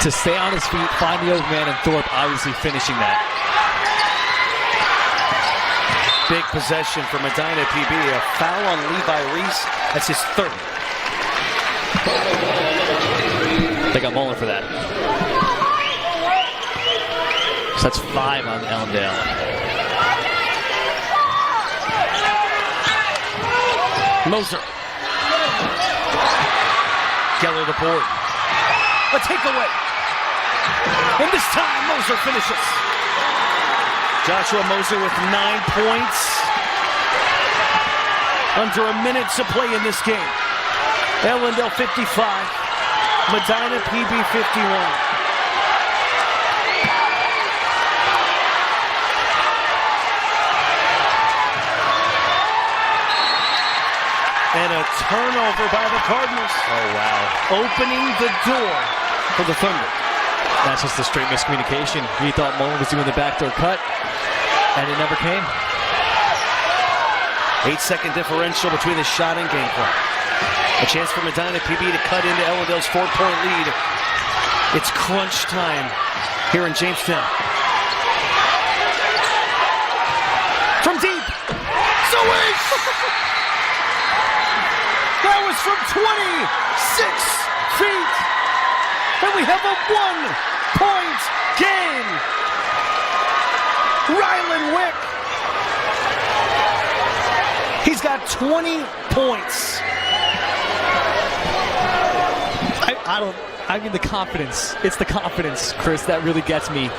to stay on his feet, find the open man, and Thorpe obviously finishing that. Big possession for Medina PB. A foul on Levi Reese. That's his third. They got Mullen for that. So that's 5 on Ellendale. Moser. Geller the board. A takeaway. And this time Moser finishes. Joshua Moser with 9 points. Under a minute to play in this game. Ellendale 55. Medina PB 51. And a turnover by the Cardinals. Oh, wow. Opening the door for the Thunder. That's just a straight miscommunication. He thought Mullen was doing the backdoor cut, and it never came. 8-second differential between the shot and game clock. A chance for Medina PB to cut into Ellendale's 4-point lead. It's crunch time here in Jamestown. From deep. Swish! That was from 26 feet. And we have a 1-point game. Rylan Wick. He's got 20 points. I mean the confidence. It's the confidence, Chris, that really gets me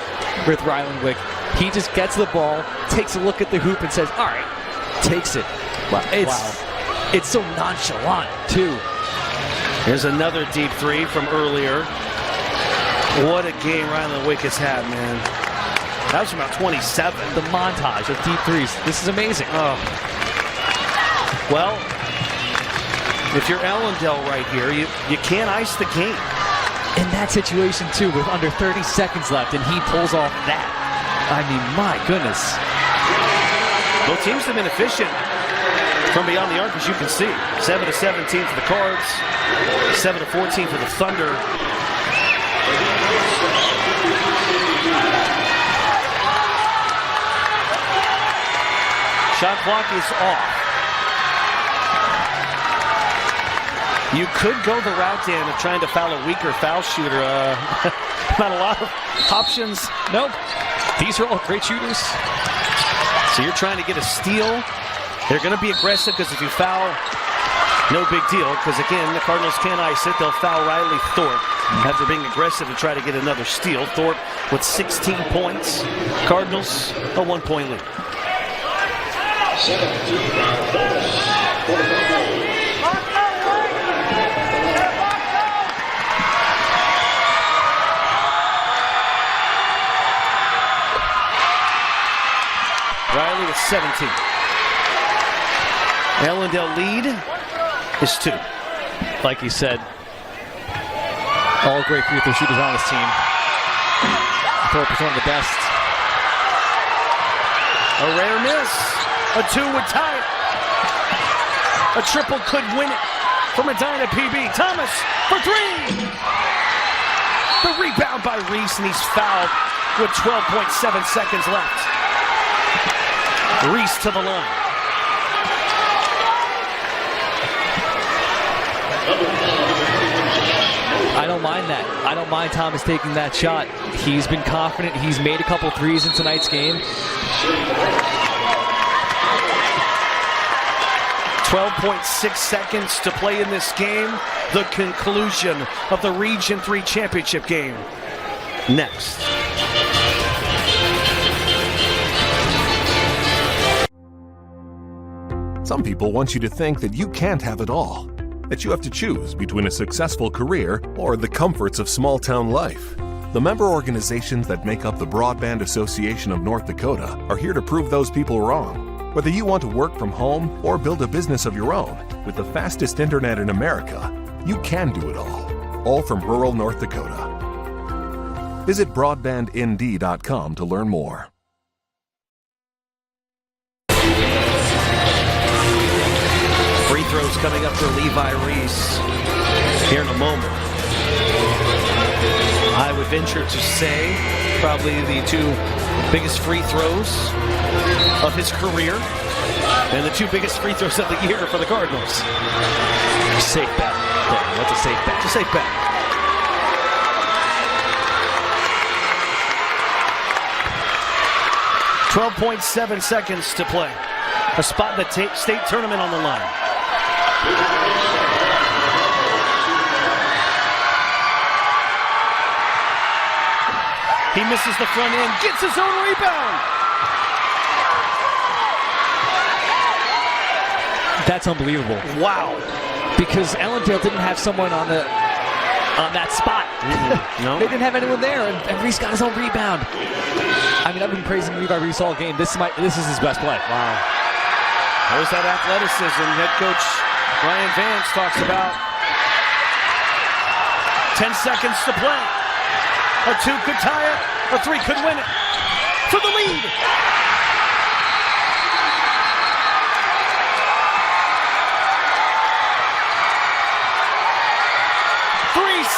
with Rylan Wick. He just gets the ball, takes a look at the hoop and says, all right, takes it. Wow. It's so nonchalant, too. Here's another deep three from earlier. What a game Rylan Wick has had, man. That was from about 27. The montage of deep threes. This is amazing. Oh. Well, if you're Ellendale right here, you can't ice the game. In that situation, too, with under 30 seconds left, and he pulls off that. I mean, my goodness. Both teams have been efficient from beyond the arc, as you can see. 7-17 for the Cards, 7-14 for the Thunder. Shot clock is off. You could go the route, Dan, of trying to foul a weaker foul shooter. Not a lot of options. Nope. These are all great shooters. So you're trying to get a steal. They're going to be aggressive because if you foul, no big deal. Because, again, the Cardinals can't ice it. They'll foul Riley Thorpe after being aggressive to try to get another steal. Thorpe with 16 points. Cardinals, a 1-point lead. Riley with 17. Ellendale lead is 2. Like you said, all great free throw shooters on this team. Thorpe is one of the best. A rare miss. A 2 would tie it. A triple could win it for Medina PB. Thomas for 3. The rebound by Reese, and he's fouled with 12.7 seconds left. Reese to the line. I don't mind that. I don't mind Thomas taking that shot. He's been confident. He's made a couple threes in tonight's game. 12.6 seconds to play in this game. The conclusion of the Region 3 championship game. Next. Some people want you to think that you can't have it all, that you have to choose between a successful career or the comforts of small-town life. The member organizations that make up the Broadband Association of North Dakota are here to prove those people wrong. Whether you want to work from home or build a business of your own, with the fastest internet in America, you can do it all from rural North Dakota. Visit broadbandnd.com to learn more. throws coming up for Levi Reese here in a moment. I would venture to say probably the two biggest free throws of his career and the two biggest free throws of the year for the Cardinals. Safe bet. What's a safe bet? It's a safe bet. .7 seconds to play. A spot in the state tournament on the line. He misses the front end, gets his own rebound. That's unbelievable. Wow. Because Ellendale didn't have someone on that spot. No. They didn't have anyone there, and Reese got his own rebound. I mean, I've been praising Levi Reese all game. This is his best play. Wow. There's that athleticism head coach Brian Vance talks about. 10 seconds to play. A 2 could tie it. A 3 could win it. For the lead.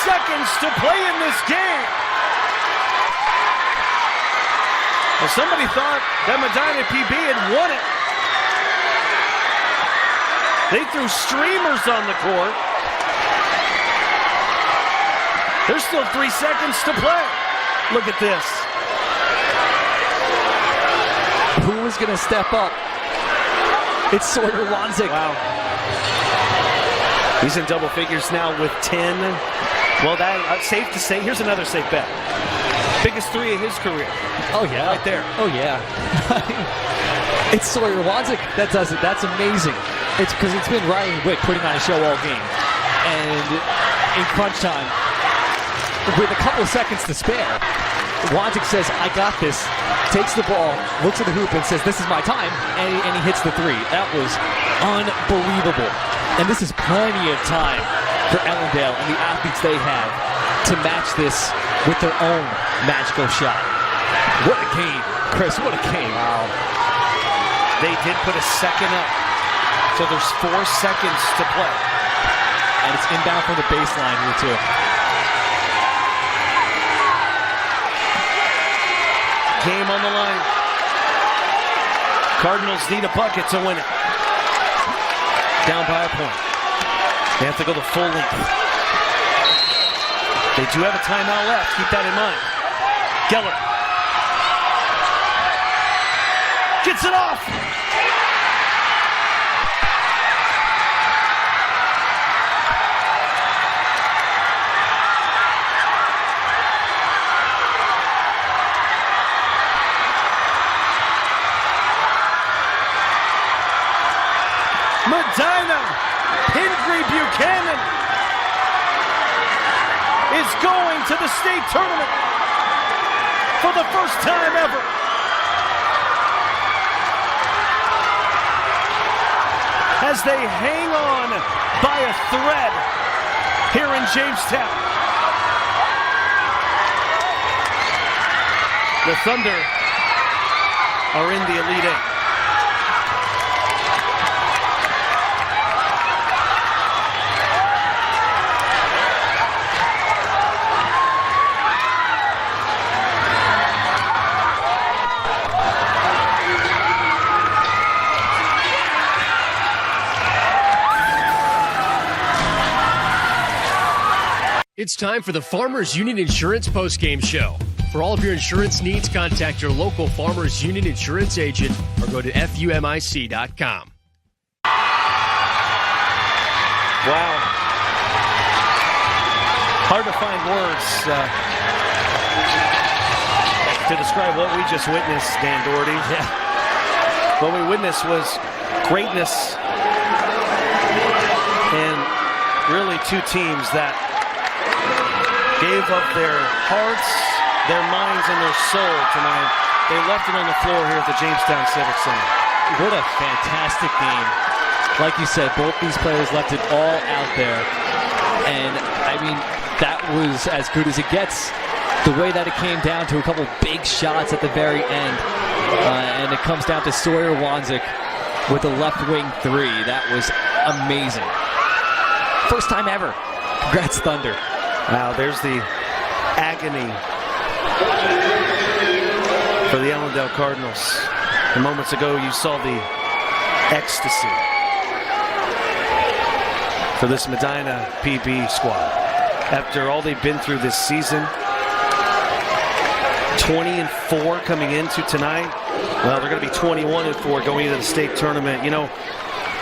Seconds to play in this game. Well, somebody thought that Medina PB had won it. They threw streamers on the court. There's still 3 seconds to play. Look at this. Who is going to step up? It's Sawyer Wanzik. Wow. He's in double figures now with 10. Well, that's safe to say. Here's another safe bet. Biggest 3 of his career. Oh, yeah. Right there. Oh, yeah. It's Sawyer Wanzik that does it. That's amazing. It's because it's been Riley Wick putting on a show all game. And in crunch time, with a couple of seconds to spare, Wanzik says, I got this, takes the ball, looks at the hoop and says, this is my time, and he hits the 3. That was unbelievable. And this is plenty of time for Ellendale and the athletes they have to match this with their own magical shot. What a game, Chris, what a game. Wow. They did put a second up, so there's 4 seconds to play. And it's inbound from the baseline here, too. Game on the line. Cardinals need a bucket to win it. Down by a point. They have to go the full length. They do have a timeout left. Keep that in mind. Geller gets it off. Medina Pingree Buchanan is going to the state tournament for the first time ever. As they hang on by a thread here in Jamestown. The Thunder are in the Elite Eight. It's time for the Farmers Union Insurance Postgame Show. For all of your insurance needs, contact your local Farmers Union Insurance agent or go to FUMIC.com. Wow. Hard to find words to describe what we just witnessed, Dan Doherty. Yeah. What we witnessed was greatness and really two teams that gave up their hearts, their minds, and their soul tonight. They left it on the floor here at the Jamestown Civic Center. What a fantastic game. Like you said, both these players left it all out there. And, I mean, that was as good as it gets. The way that it came down to a couple big shots at the very end. And it comes down to Sawyer Wanzik with a left wing 3. That was amazing. First time ever. Congrats, Thunder. Wow, there's the agony for the Allendale Cardinals. And moments ago, you saw the ecstasy for this Medina PB squad. After all they've been through this season, 20-4 coming into tonight. Well, they're going to be 21-4 going into the state tournament. You know,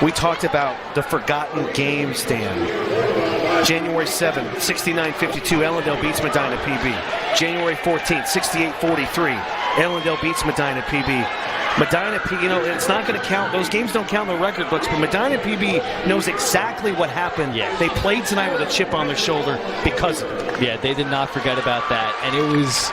we talked about the forgotten games, Dan. January 7th, 69-52, Allendale beats Medina PB. January 14th, 68-43, Allendale beats Medina PB. Medina PB, you know, it's not going to count. Those games don't count in the record books, but Medina PB knows exactly what happened. Yeah. They played tonight with a chip on their shoulder because of it. Yeah, they did not forget about that. And it was,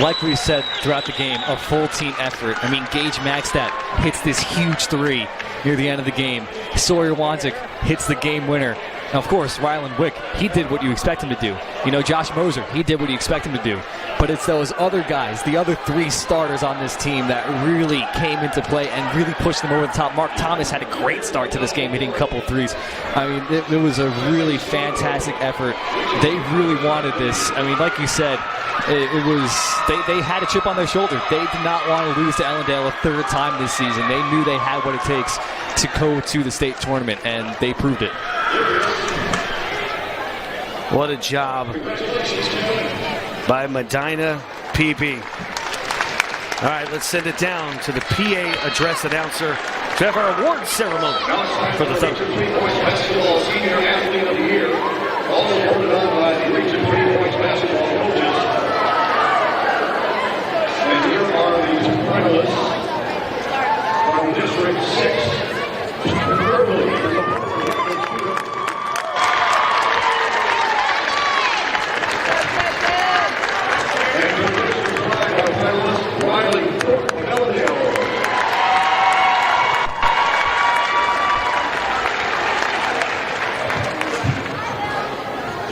like we said throughout the game, a full team effort. I mean, Gage Magstad hits this huge three near the end of the game. Sawyer Wanzik hits the game winner. Now, of course, Ryland Wick, he did what you expect him to do. You know, Josh Moser, he did what you expect him to do. But it's those other guys, the other three starters on this team that really came into play and really pushed them over the top. Mark Thomas had a great start to this game, hitting a couple threes. I mean, it was a really fantastic effort. They really wanted this. I mean, like you said, it was they had a chip on their shoulder. They did not want to lose to Allendale a third time this season. They knew they had what it takes to go to the state tournament, and they proved it. What a job by Medina PB. All right, let's send it down to the PA address announcer to have our award ceremony for the Thunder. Basketball Senior Athlete of the Year, also voted on by the Region 3 Boys Basketball coaches. And here are the two finalists from District 6. Verbally.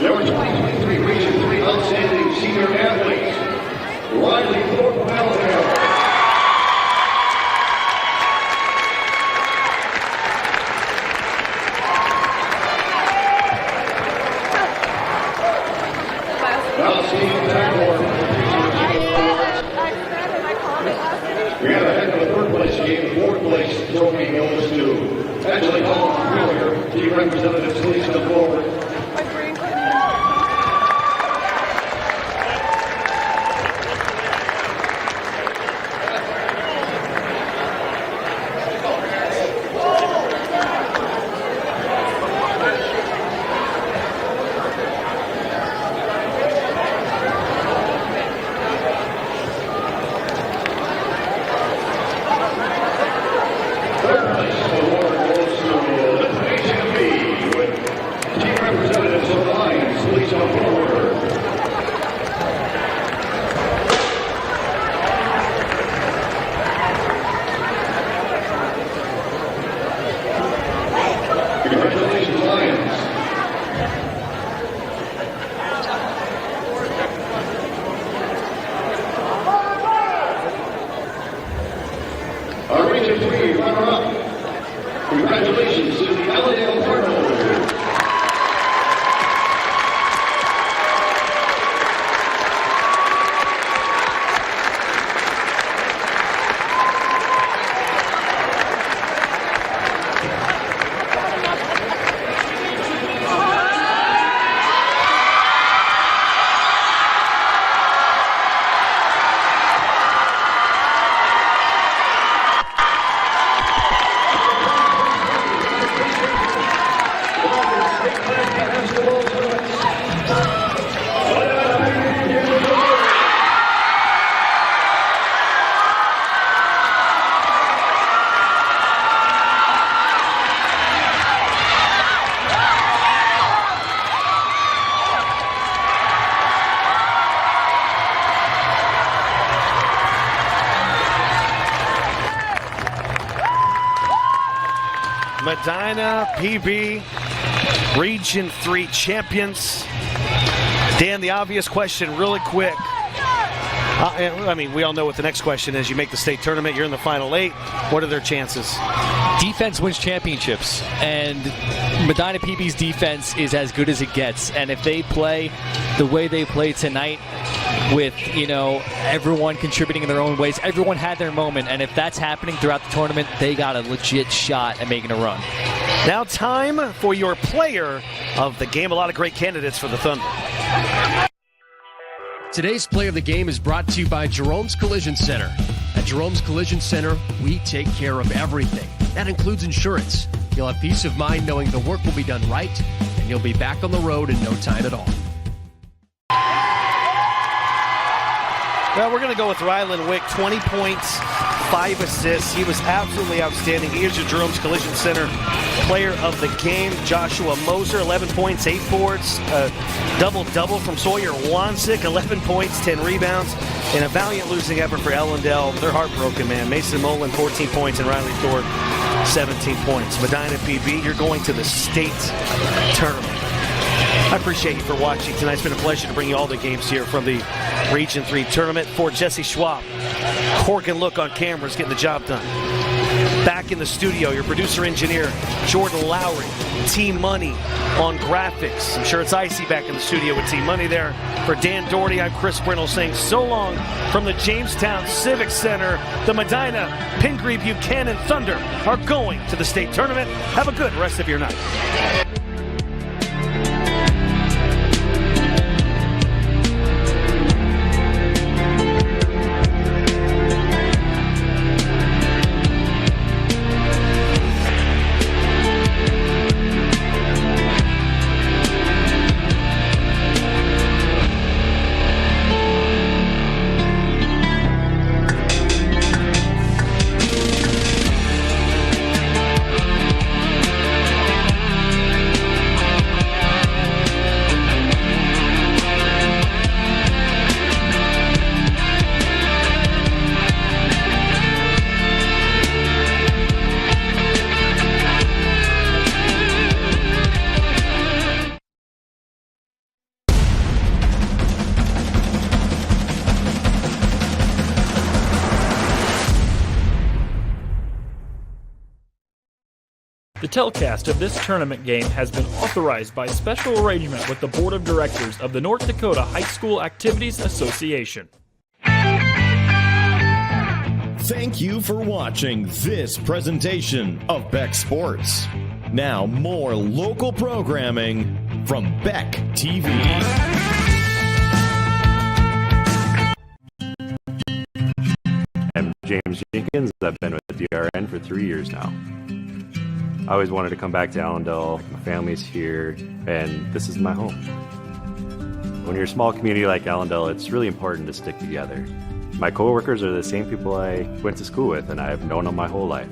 Number 2023 Region 3 Outstanding Senior Athlete, Riley Thorpe of Allendale. Outstanding tackler. We had a heck of a third place game. Fourth place trophy goes to Ashley Collins-Wheeler, team representative, please come forward. Congratulations to the Allendale Cardinals. Medina PB, Region 3 champions. Dan, the obvious question really quick. I mean, we all know what the next question is. You make the state tournament, you're in the Final 8. What are their chances? Defense wins championships, and Medina PB's defense is as good as it gets. And if they play the way they played tonight, with everyone contributing in their own ways, everyone had their moment, and if that's happening throughout the tournament, they got a legit shot at making a run. Now time for your player of the game. A lot of great candidates for the Thunder. Today's play of the game is brought to you by Jerome's Collision Center. At Jerome's Collision Center, we take care of everything. That includes insurance. You'll have peace of mind knowing the work will be done right, and you'll be back on the road in no time at all. Well, we're going to go with Rylan Wick, 20 points, 5 assists. He was absolutely outstanding. Here's your Jerome's Collision Center player of the game, Joshua Moser, 11 points, 8 boards, double-double from Sawyer Wansick, 11 points, 10 rebounds, and a valiant losing effort for Ellendale. They're heartbroken, man. Mason Mullen, 14 points, and Riley Thorpe, 17 points. Medina PB, you're going to the state tournament. I appreciate you for watching tonight. It's been a pleasure to bring you all the games here from the Region 3 tournament. For Jesse Schwab, Corgan Look on cameras, getting the job done. Back in the studio, your producer-engineer, Jordan Lowry. Team Money on graphics. I'm sure it's icy back in the studio with Team Money there. For Dan Doherty, I'm Chris Brindle saying so long from the Jamestown Civic Center. The Medina Pingree Buchanan Thunder are going to the state tournament. Have a good rest of your night. The telecast of this tournament game has been authorized by special arrangement with the Board of Directors of the North Dakota High School Activities Association. Thank you for watching this presentation of Beck Sports. Now more local programming from Beck TV. I'm James Jenkins. I've been with DRN for 3 years now. I always wanted to come back to Allendale. My family's here, and this is my home. When you're a small community like Allendale, it's really important to stick together. My coworkers are the same people I went to school with, and I've known them my whole life.